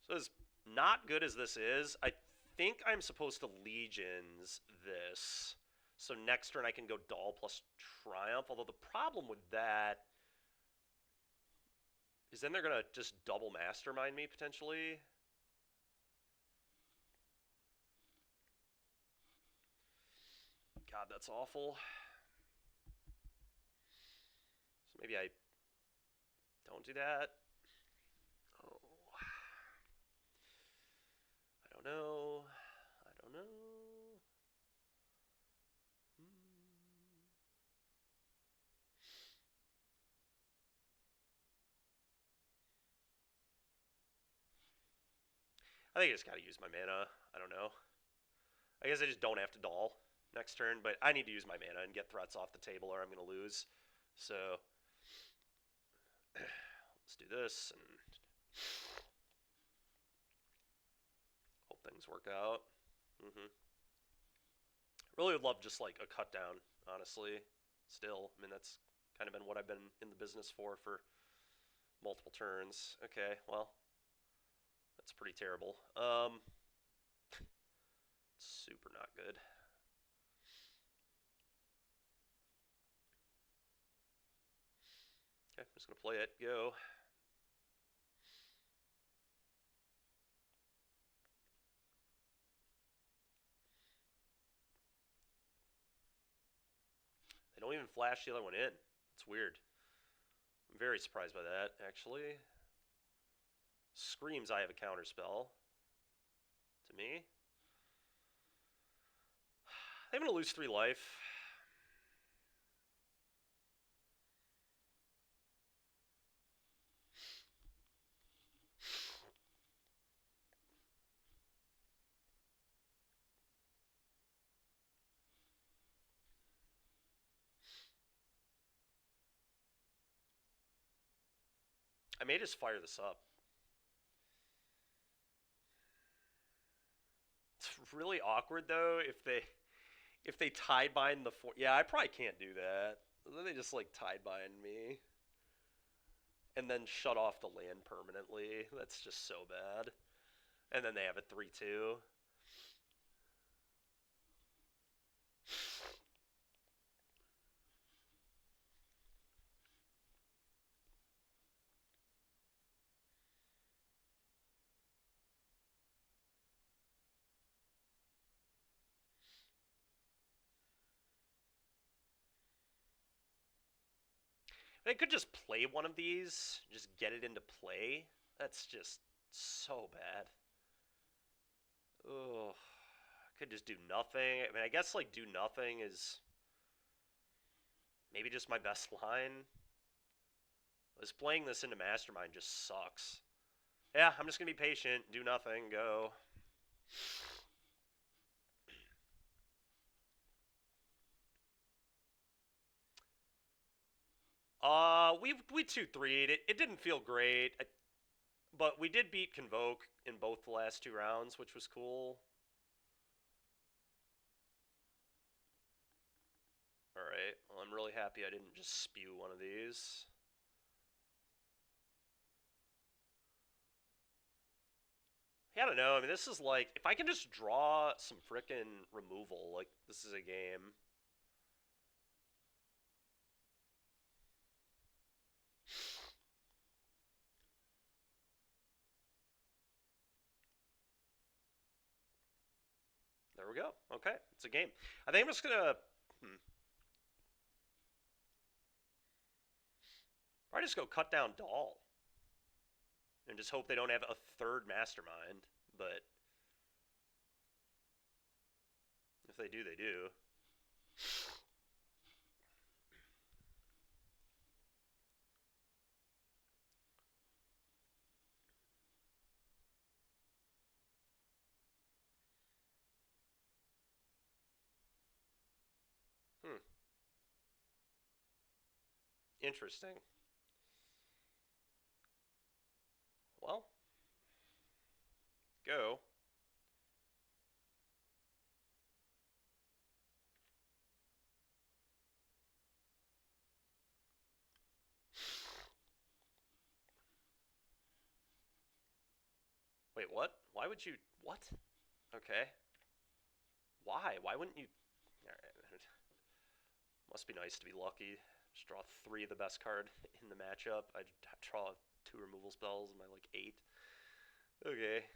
So as not good as this is, I think I'm supposed to Legions this. So next turn I can go Doll plus Triumph. Although the problem with that is then they're going to just double Mastermind me, potentially. God, that's awful. So maybe I don't do that. Oh. I don't know. I don't know. I think I just got to use my mana. I don't know. I guess I just don't have to Doll next turn, but I need to use my mana and get threats off the table or I'm going to lose. So let's do this and hope things work out. Really would love just like a cut down, honestly. Still, I mean, that's kind of been what I've been in the business for multiple turns. Okay, well, that's pretty terrible. Super not good. Okay, I'm just going to play it. Go. They don't even flash the other one in. It's weird. I'm very surprised by that, actually. Screams I have a counter spell. To me. I'm going to lose 3 life. I may just fire this up. It's really awkward though if they tie bind the yeah, I probably can't do that. Then they just like tie bind me and then shut off the land permanently. That's just so bad. And then they have a 3/2. I could just play one of these, just get it into play. That's just So bad. Ugh. Could just do nothing. I mean, I guess like do nothing is maybe just my best line. Was playing this into Mastermind just sucks. Yeah, I'm just gonna be patient, do nothing, go. We 2-3'd it. It didn't feel great, but we did beat Convoke in both the last 2 rounds, which was cool. All right. Well, I'm really happy I didn't just spew one of these. Yeah, I don't know. I mean, this is like if I can just draw some frickin' removal, like this is a game. There we go. Okay, it's a game. I think I'm just gonna probably just go cut down Doll and just hope they don't have a third Mastermind. But if they do, they do. Hmm. Interesting. Well, go. Wait, what? Why would you? What? Okay. Why? Why wouldn't you? Alright. Must be nice to be lucky. Just draw 3 of the best card in the matchup. I draw 2 removal spells in my like 8. Okay.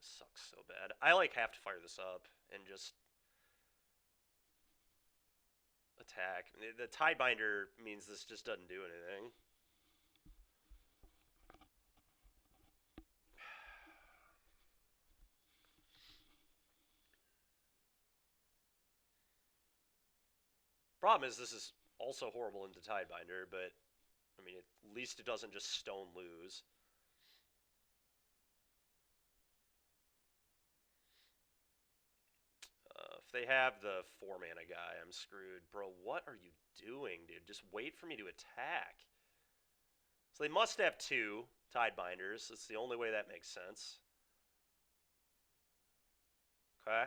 This sucks so bad. I like have to fire this up and just attack. The Tidebinder means this just doesn't do anything. Problem is, this is also horrible into Tidebinder, but I mean, at least it doesn't just stone lose. If they have the 4-mana guy, I'm screwed. Bro, what are you doing, dude? Just wait for me to attack. So they must have 2 Tidebinders. It's the only way that makes sense. Okay.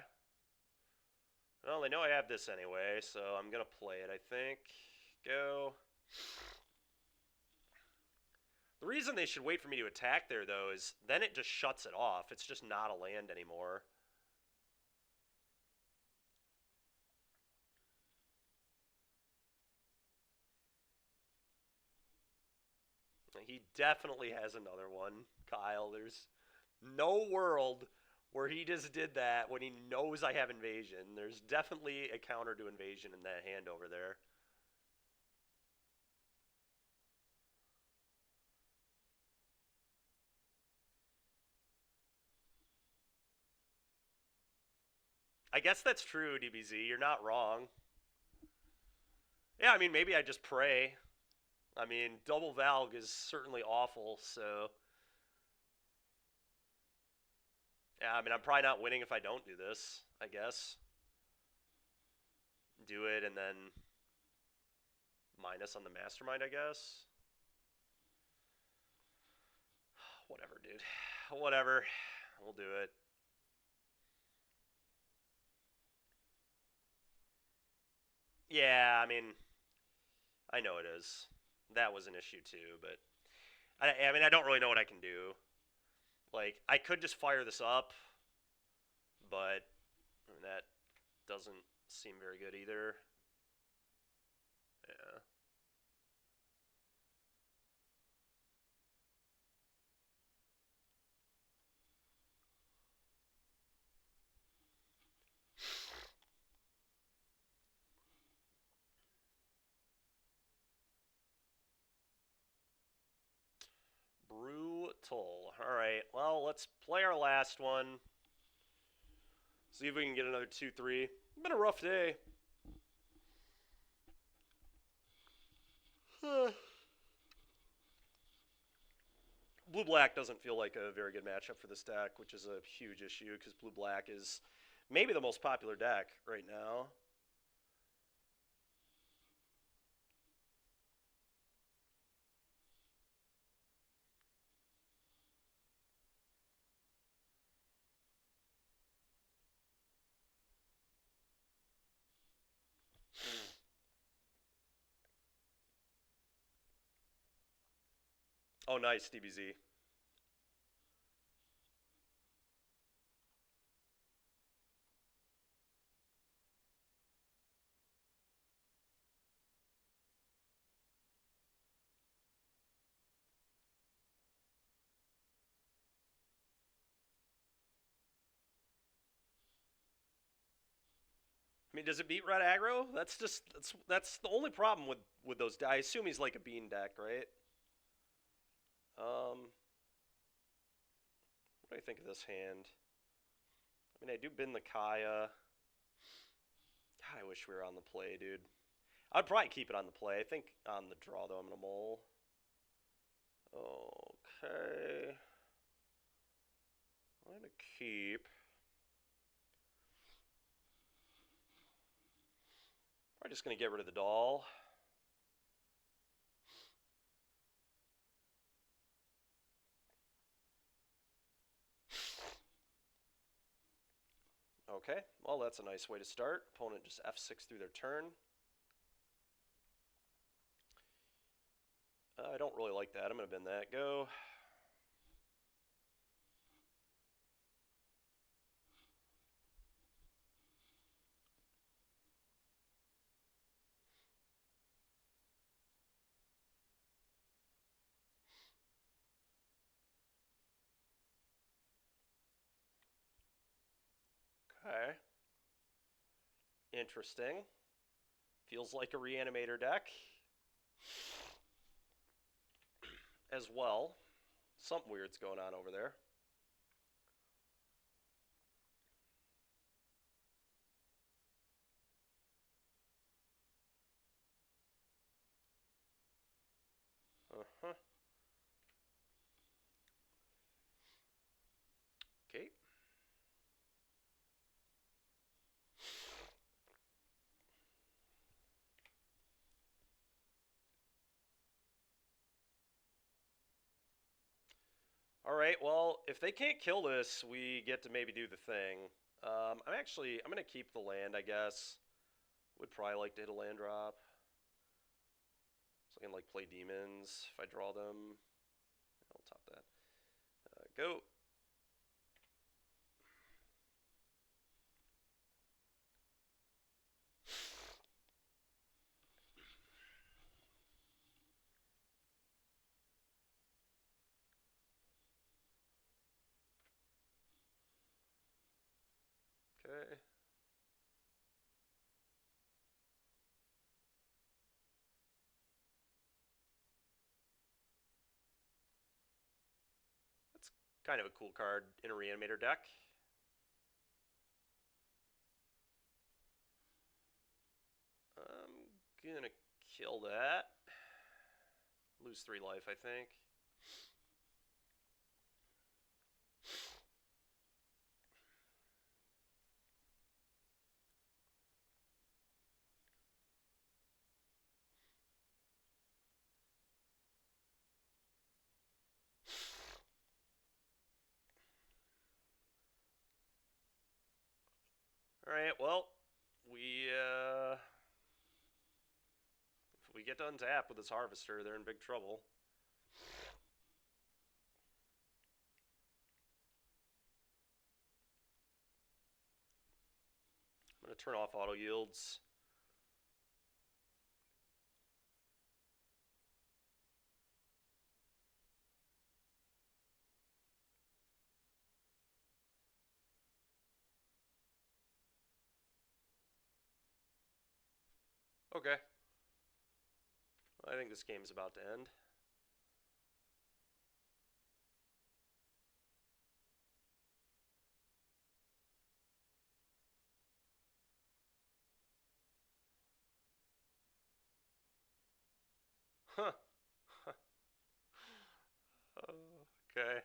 Well, they know I have this anyway, so I'm going to play it, I think. Go. The reason they should wait for me to attack there, though, is then it just shuts it off. It's just not a land anymore. He definitely has another one, Kyle. There's no world where he just did that when he knows I have invasion. There's definitely a counter to invasion in that hand over there. I guess that's true, DBZ. You're not wrong. Yeah, I mean, maybe I just pray. I mean, double Valg is certainly awful, so. Yeah, I mean, I'm probably not winning if I don't do this, I guess. Do it and then minus on the Mastermind, I guess. Whatever, dude. Whatever. We'll do it. Yeah, I mean, I know it is. That was an issue too, but I mean, I don't really know what I can do. Like, I could just fire this up, but I mean, that doesn't seem very good either. Yeah. toll. Alright, well, let's play our last one. See if we can get another 2-3. Been a rough day. Blue-black doesn't feel like a very good matchup for this deck, which is a huge issue because blue-black is maybe the most popular deck right now. Oh, nice, DBZ. I mean, does it beat red aggro? That's the only problem with those. I assume he's like a bean deck, right? What do I think of this hand? I mean, I do bin the Kaya. God, I wish we were on the play, dude. I'd probably keep it on the play. I think on the draw, though, I'm going to mull. Okay. I'm going to keep. We're just going to get rid of the doll. Okay, well, that's a nice way to start. Opponent just F6 through their turn. I don't really like that. I'm going to bin that. Go. Okay. Interesting. Feels like a reanimator deck. As well. Something weird's going on over there. Uh-huh. Okay. All right, well, if they can't kill this, we get to maybe do the thing. I'm going to keep the land, I guess. Would probably like to hit a land drop. So I can, like, play demons if I draw them. I'll top that. Go. Okay. That's kind of a cool card in a reanimator deck. I'm gonna kill that. Lose 3 life, I think. All right, well, if we get to untap with this harvester, they're in big trouble. I'm gonna turn off auto yields. Okay. I think this game's about to end. Huh. Okay.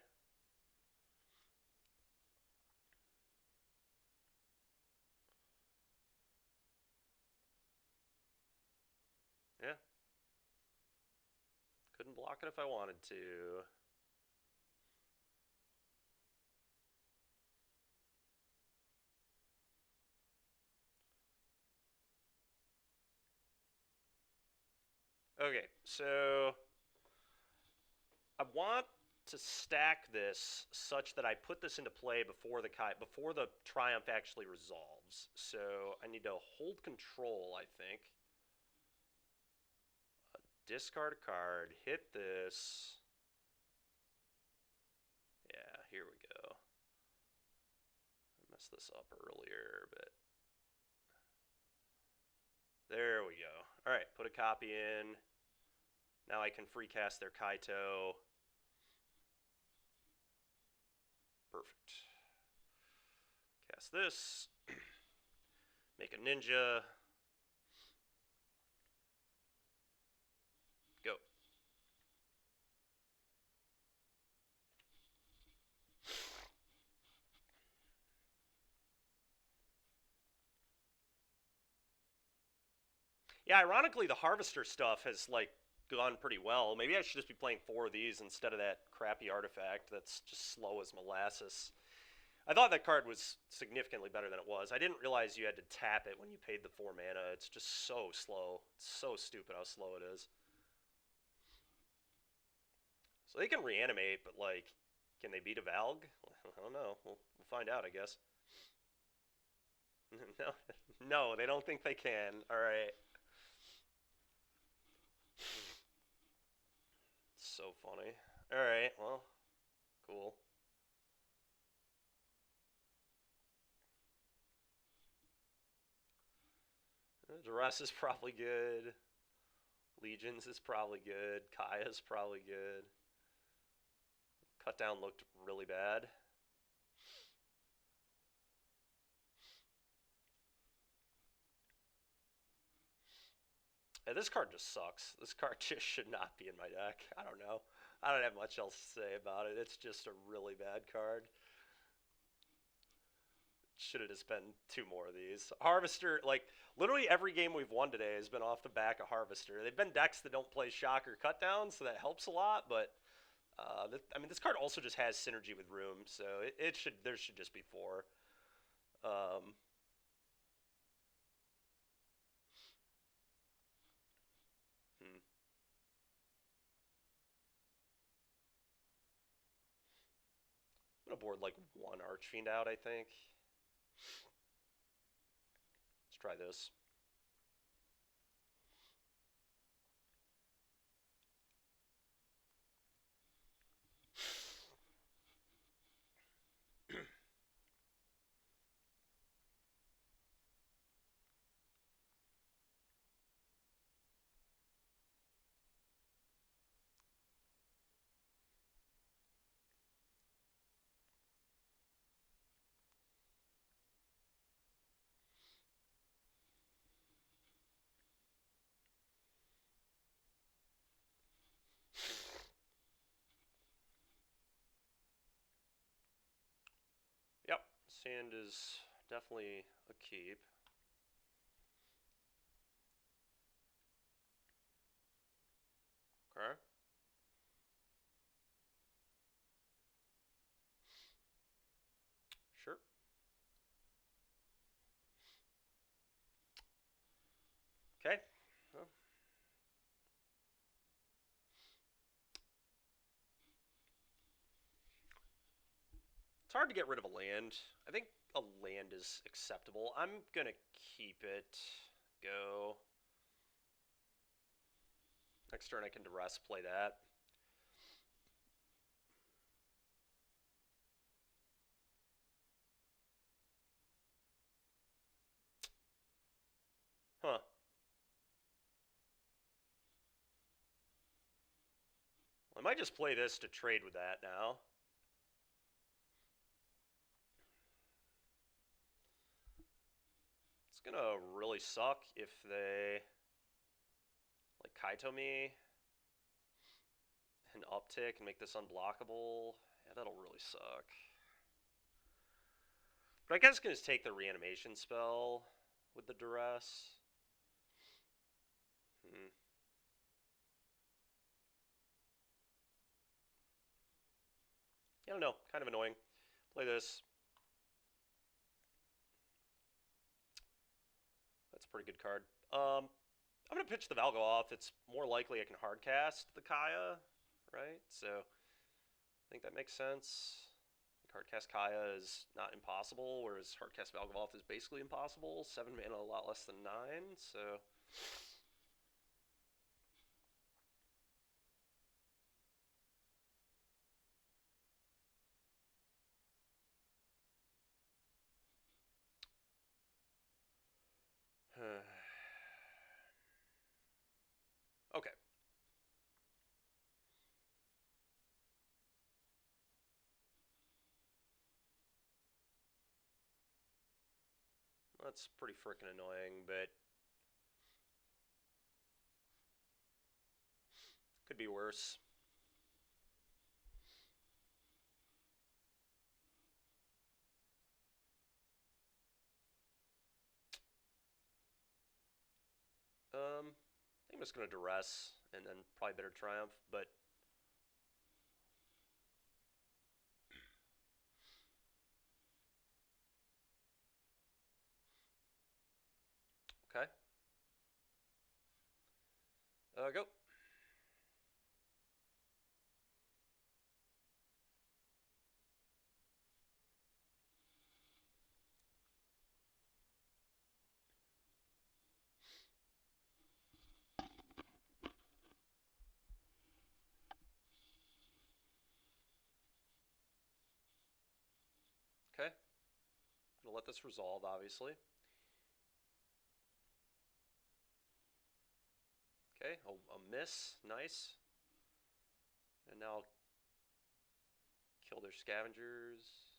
Yeah. Couldn't block it if I wanted to. Okay, so I want to stack this such that I put this into play before the triumph actually resolves. So I need to hold control, I think. Discard a card, hit this. Yeah, here we go. I messed this up earlier, but there we go. All right, put a copy in. Now I can free cast their Kaito. Perfect. Cast this. Make a ninja. Go. Yeah, ironically, the Harvester stuff has like gone pretty well. Maybe I should just be playing 4 of these instead of that crappy artifact that's just slow as molasses. I thought that card was significantly better than it was. I didn't realize you had to tap it when you paid the 4 mana. It's just so slow. It's so stupid how slow it is. So they can reanimate, but like, can they beat a Valg? I don't know. We'll find out, I guess. No, no, they don't think they can. All right. So funny. All right. Well, cool. Duress is probably good. Legions is probably good. Kaya's probably good. Cut down looked really bad. Yeah, this card just sucks. This card just should not be in my deck. I don't know. I don't have much else to say about it. It's just a really bad card. Should have just been 2 more of these. Harvester, like, literally every game we've won today has been off the back of Harvester. They've been decks that don't play Shock or Cut Down, so that helps a lot, but I mean, this card also just has synergy with Room, so there should just be 4. Um, hmm. I'm gonna board like 1 Archfiend out, I think. Let's try this. Yep, sand is definitely a keep. Okay. Sure. Okay. Well, it's hard to get rid of a land. I think a land is acceptable. I'm gonna keep it. Go. Next turn I can duress play that. Huh. Well, I might just play this to trade with that now. It's gonna really suck if they like Kaito me. uptick and make this unblockable. Yeah, that'll really suck. But I guess I can just take the reanimation spell with the duress. I don't know. Kind of annoying. Play this. That's a pretty good card. I'm going to pitch the Valgo off. It's more likely I can hardcast the Kaya, right? So I think that makes sense. Hardcast Kaya is not impossible, whereas hardcast Valgavoth is basically impossible. 7 mana, a lot less than 9, so... Okay. That's pretty freaking annoying, but... could be worse. I think I'm just going to duress, and then probably better triumph, but... Okay. Go. Okay. Gonna let this resolve, obviously. Okay, a miss. Nice. And now I'll kill their scavengers.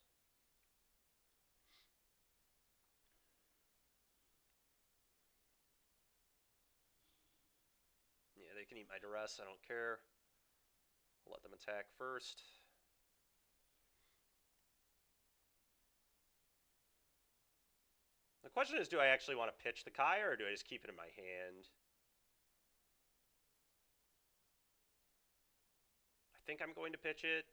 Yeah, they can eat my duress. I don't care. I'll let them attack first. The question is, do I actually want to pitch the Kaya, or do I just keep it in my hand? I think I'm going to pitch it.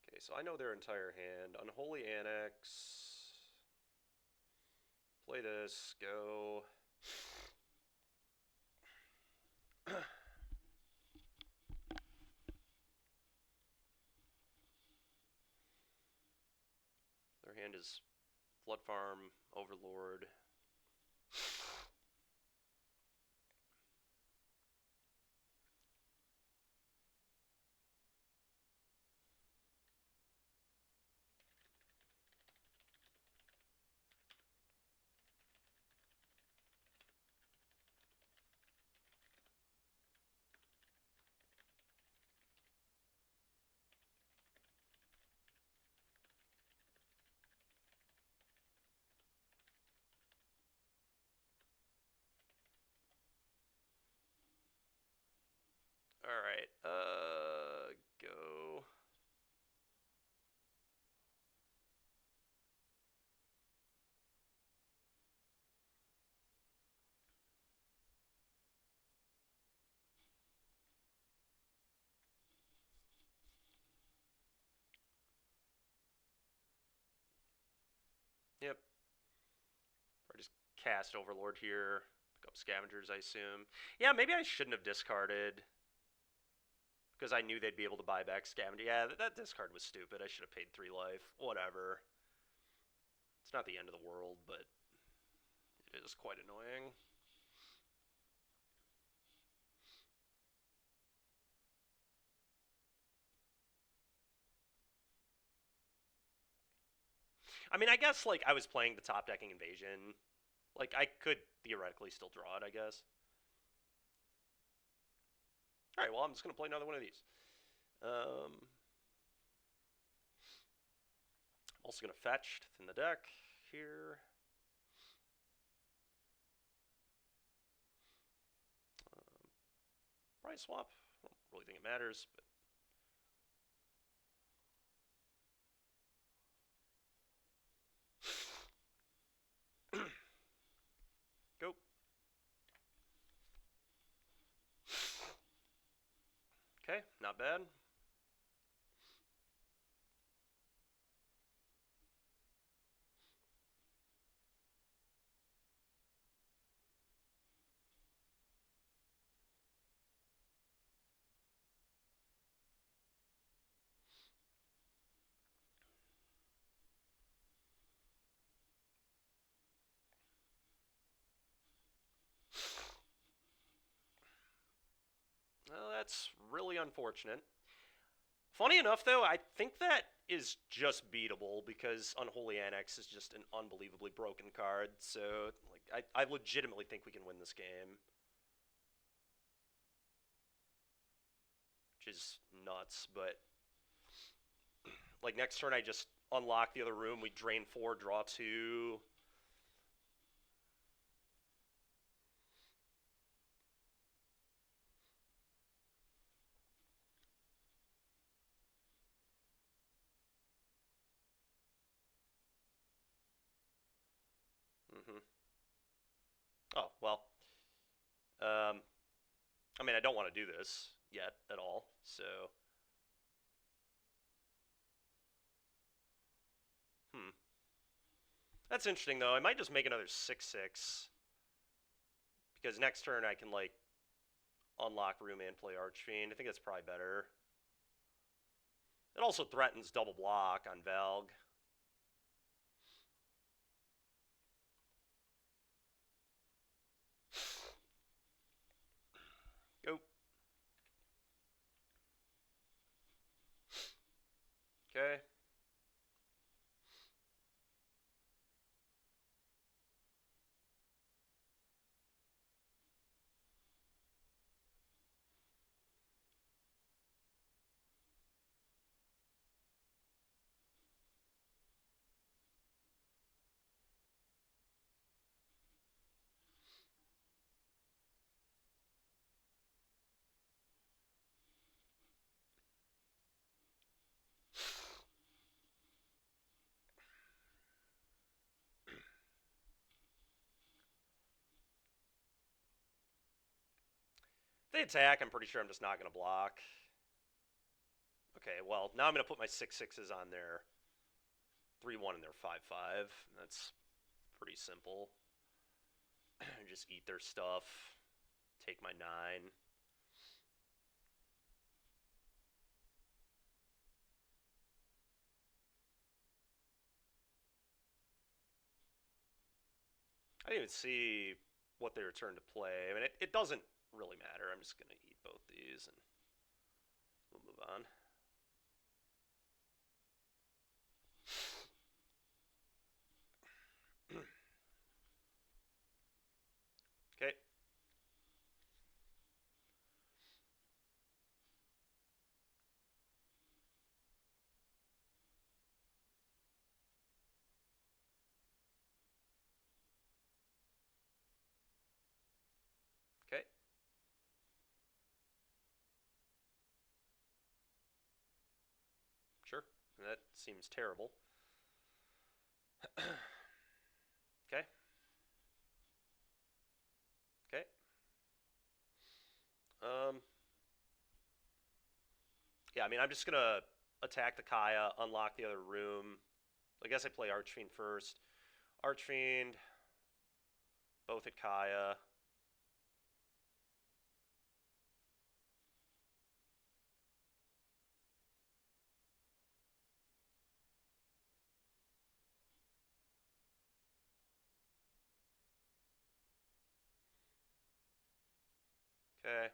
Okay, so I know their entire hand. Unholy Annex. Play this. Go. Their hand is Flood Farm, Overlord. Alright, go. Yep. Or just cast Overlord here. Pick up Scavengers, I assume. Yeah, maybe I shouldn't have discarded. Because I knew they'd be able to buy back Scavenger. Yeah, that discard was stupid. I should have paid 3 life. Whatever. It's not the end of the world, but it is quite annoying. I mean, I guess like I was playing the top decking invasion. Like I could theoretically still draw it, I guess. All right, well I'm just gonna play another one of these. I'm also gonna fetch to thin the deck here. Price swap. I don't really think it matters, but go. Okay, not bad. Well, that's really unfortunate. Funny enough, though, I think that is just beatable because Unholy Annex is just an unbelievably broken card. So, like, I legitimately think we can win this game, which is nuts. But like next turn, I just unlock the other room. We drain 4, draw 2. Mm-hmm. Oh well. Um, I mean, I don't want to do this yet at all. So, hmm. That's interesting though. I might just make another 6/6 because next turn I can like unlock room and play Archfiend. I think that's probably better. It also threatens double block on Valg. Go. Okay. If they attack, I'm pretty sure I'm just not going to block. Okay, well, now I'm going to put my 6/6s on their 3/1 and their 5/5. That's pretty simple. Just eat their stuff. Take my 9. I didn't even see what they return to play. I mean, it doesn't really matter. I'm just going to eat both these and we'll move on. Okay. Okay. Sure. That seems terrible. Okay. Okay. Um. Yeah, I mean, I'm just gonna attack the Kaya, unlock the other room. I guess I play Archfiend first. Archfiend, both at Kaya. Okay.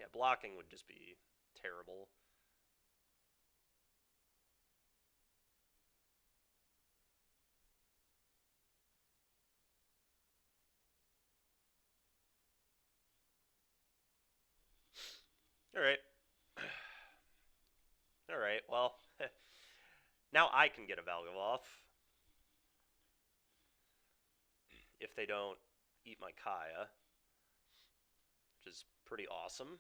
Yeah, blocking would just be terrible. All right. All right. Well, now I can get a Valgavoth if they don't eat my Kaya, which is pretty awesome.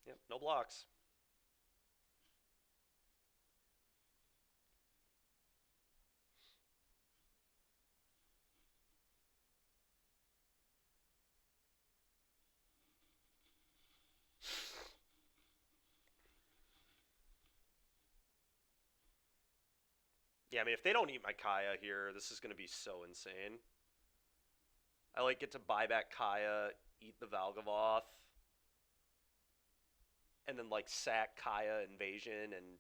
Yep, no blocks. Yeah, I mean, if they don't eat my Kaya here, this is going to be so insane. I like get to buy back Kaya, eat the Valgavoth, and then like sack Kaya invasion and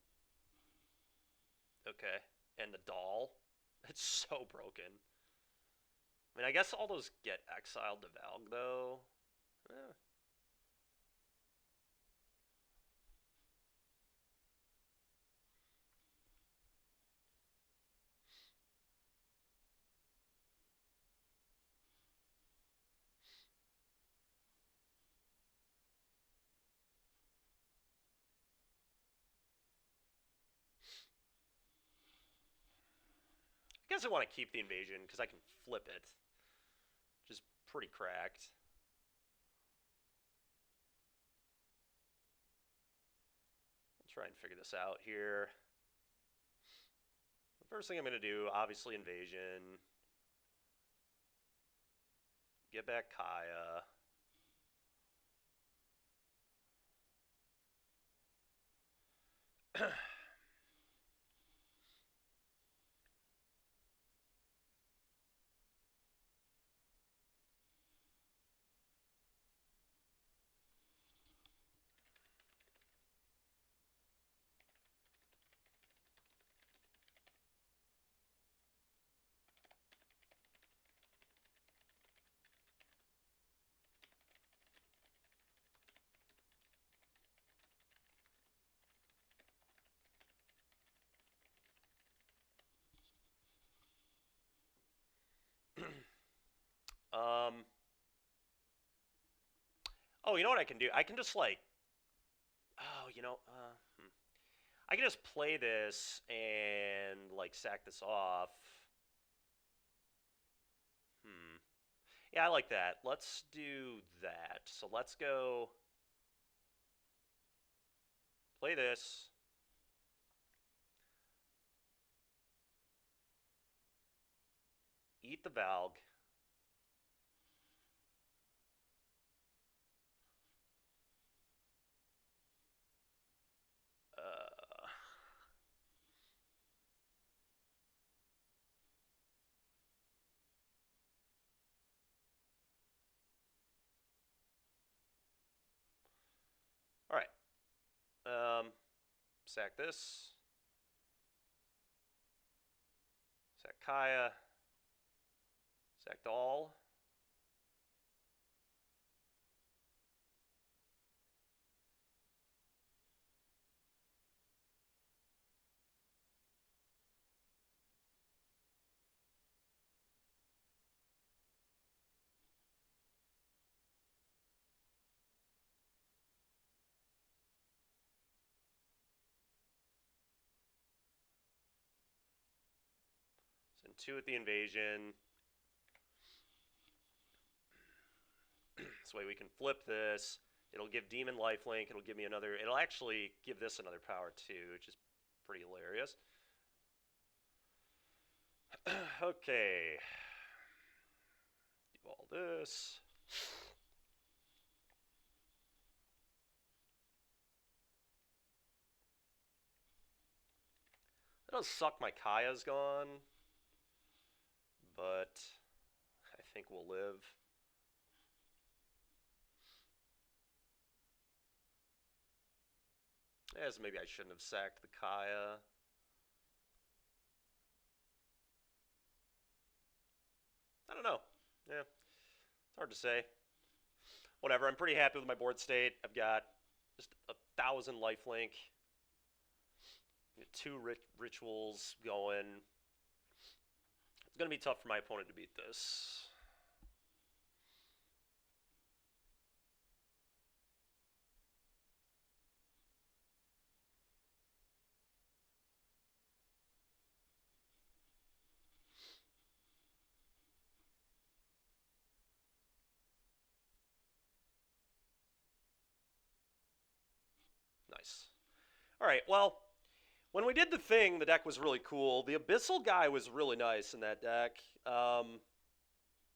okay, and the doll. It's so broken. I mean, I guess all those get exiled to Valg though. Eh. I guess I want to keep the invasion because I can flip it, which is pretty cracked. I'll try and figure this out here. The first thing I'm going to do, obviously, invasion. Get back Kaya. um. Oh, you know what I can do? I can just like. Oh, I can just play this and like sack this off. Hmm. Yeah, I like that. Let's do that. So let's go play this. Eat the Valg. Uh, all right. Sack this. Sack Kaya. Sack Doll. Send two at the invasion. This way we can flip this. It'll give Demon lifelink. It'll give me another. It'll actually give this another power too, which is pretty hilarious. Okay. Do all this. That does suck. My Kaya's gone. but I think we'll live. As maybe I shouldn't have sacked the Kaya. I don't know. Yeah, it's hard to say. Whatever. I'm pretty happy with my board state. I've got just 1,000 lifelink, two rituals going. It's gonna be tough for my opponent to beat this. Nice. All right. Well, when we did the thing, the deck was really cool. The Abyssal guy was really nice in that deck.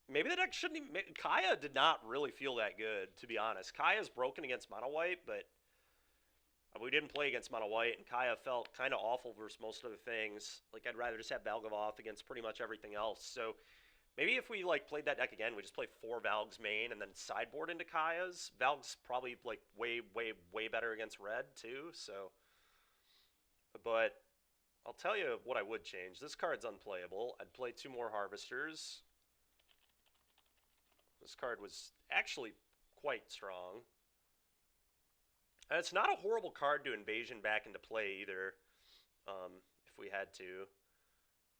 Maybe the deck shouldn't even. Kaya did not really feel that good, to be honest. Kaya's broken against Mono White, but we didn't play against Mono White, and Kaya felt kind of awful versus most other things. Like, I'd rather just have Valgavoth against pretty much everything else. So maybe if we like played that deck again, we just play 4 Valg's main and then sideboard into Kaya's. Valg's probably like way, way, way better against red too. So, but I'll tell you what I would change. This card's unplayable. I'd play 2 more Harvesters. This card was actually quite strong. And it's not a horrible card to Invasion back into play either, if we had to.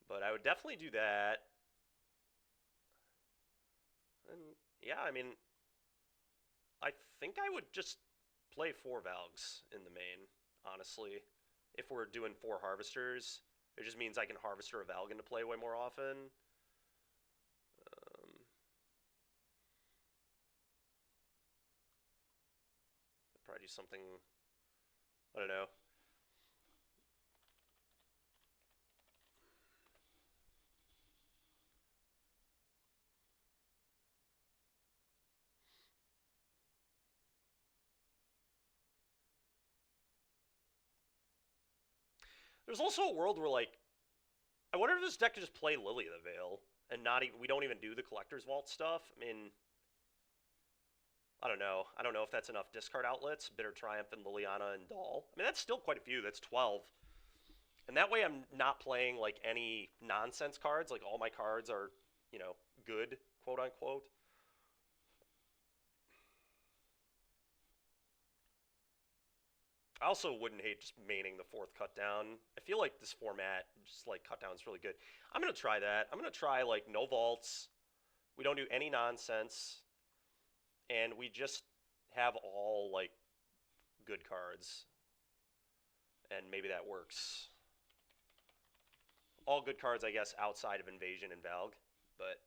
But I would definitely do that. And yeah, I mean, I think I would just play 4 Valgs in the main, honestly. If we're doing 4 Harvesters, it just means I can Harvester a Valg into play way more often. Probably do something, I don't know. There's also a world where, like, I wonder if this deck could just play Lily of the Veil and not even, we don't even do the Collector's Vault stuff. I mean, I don't know. I don't know if that's enough discard outlets. Bitter Triumph and Liliana and Doll. I mean, that's still quite a few. That's 12. And that way I'm not playing, like, any nonsense cards. Like, all my cards are, good, quote unquote. I also wouldn't hate just maining the 4th cut down. I feel like this format, just like cut down, is really good. I'm going to try that. I'm going to try, like, no vaults. We don't do any nonsense. And we just have all, like, good cards. And maybe that works. All good cards, I guess, outside of Invasion and Valg. But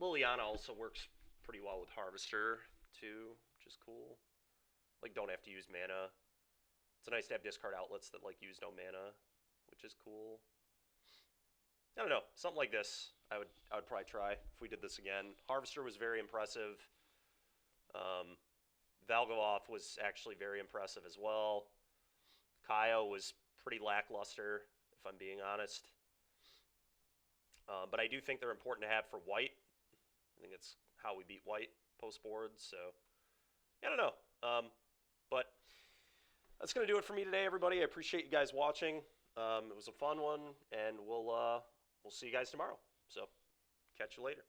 Liliana also works pretty well with Harvester, too, which is cool. Like, don't have to use mana. It's nice to have discard outlets that, like, use no mana, which is cool. I don't know. Something like this, I would probably try if we did this again. Harvester was very impressive. Um, Valgavoth was actually very impressive as well. Kaya was pretty lackluster, if I'm being honest. But I do think they're important to have for white. I think it's how we beat white post board. So I don't know. But that's gonna do it for me today, everybody. I appreciate you guys watching. It was a fun one, and we'll see you guys tomorrow. So catch you later.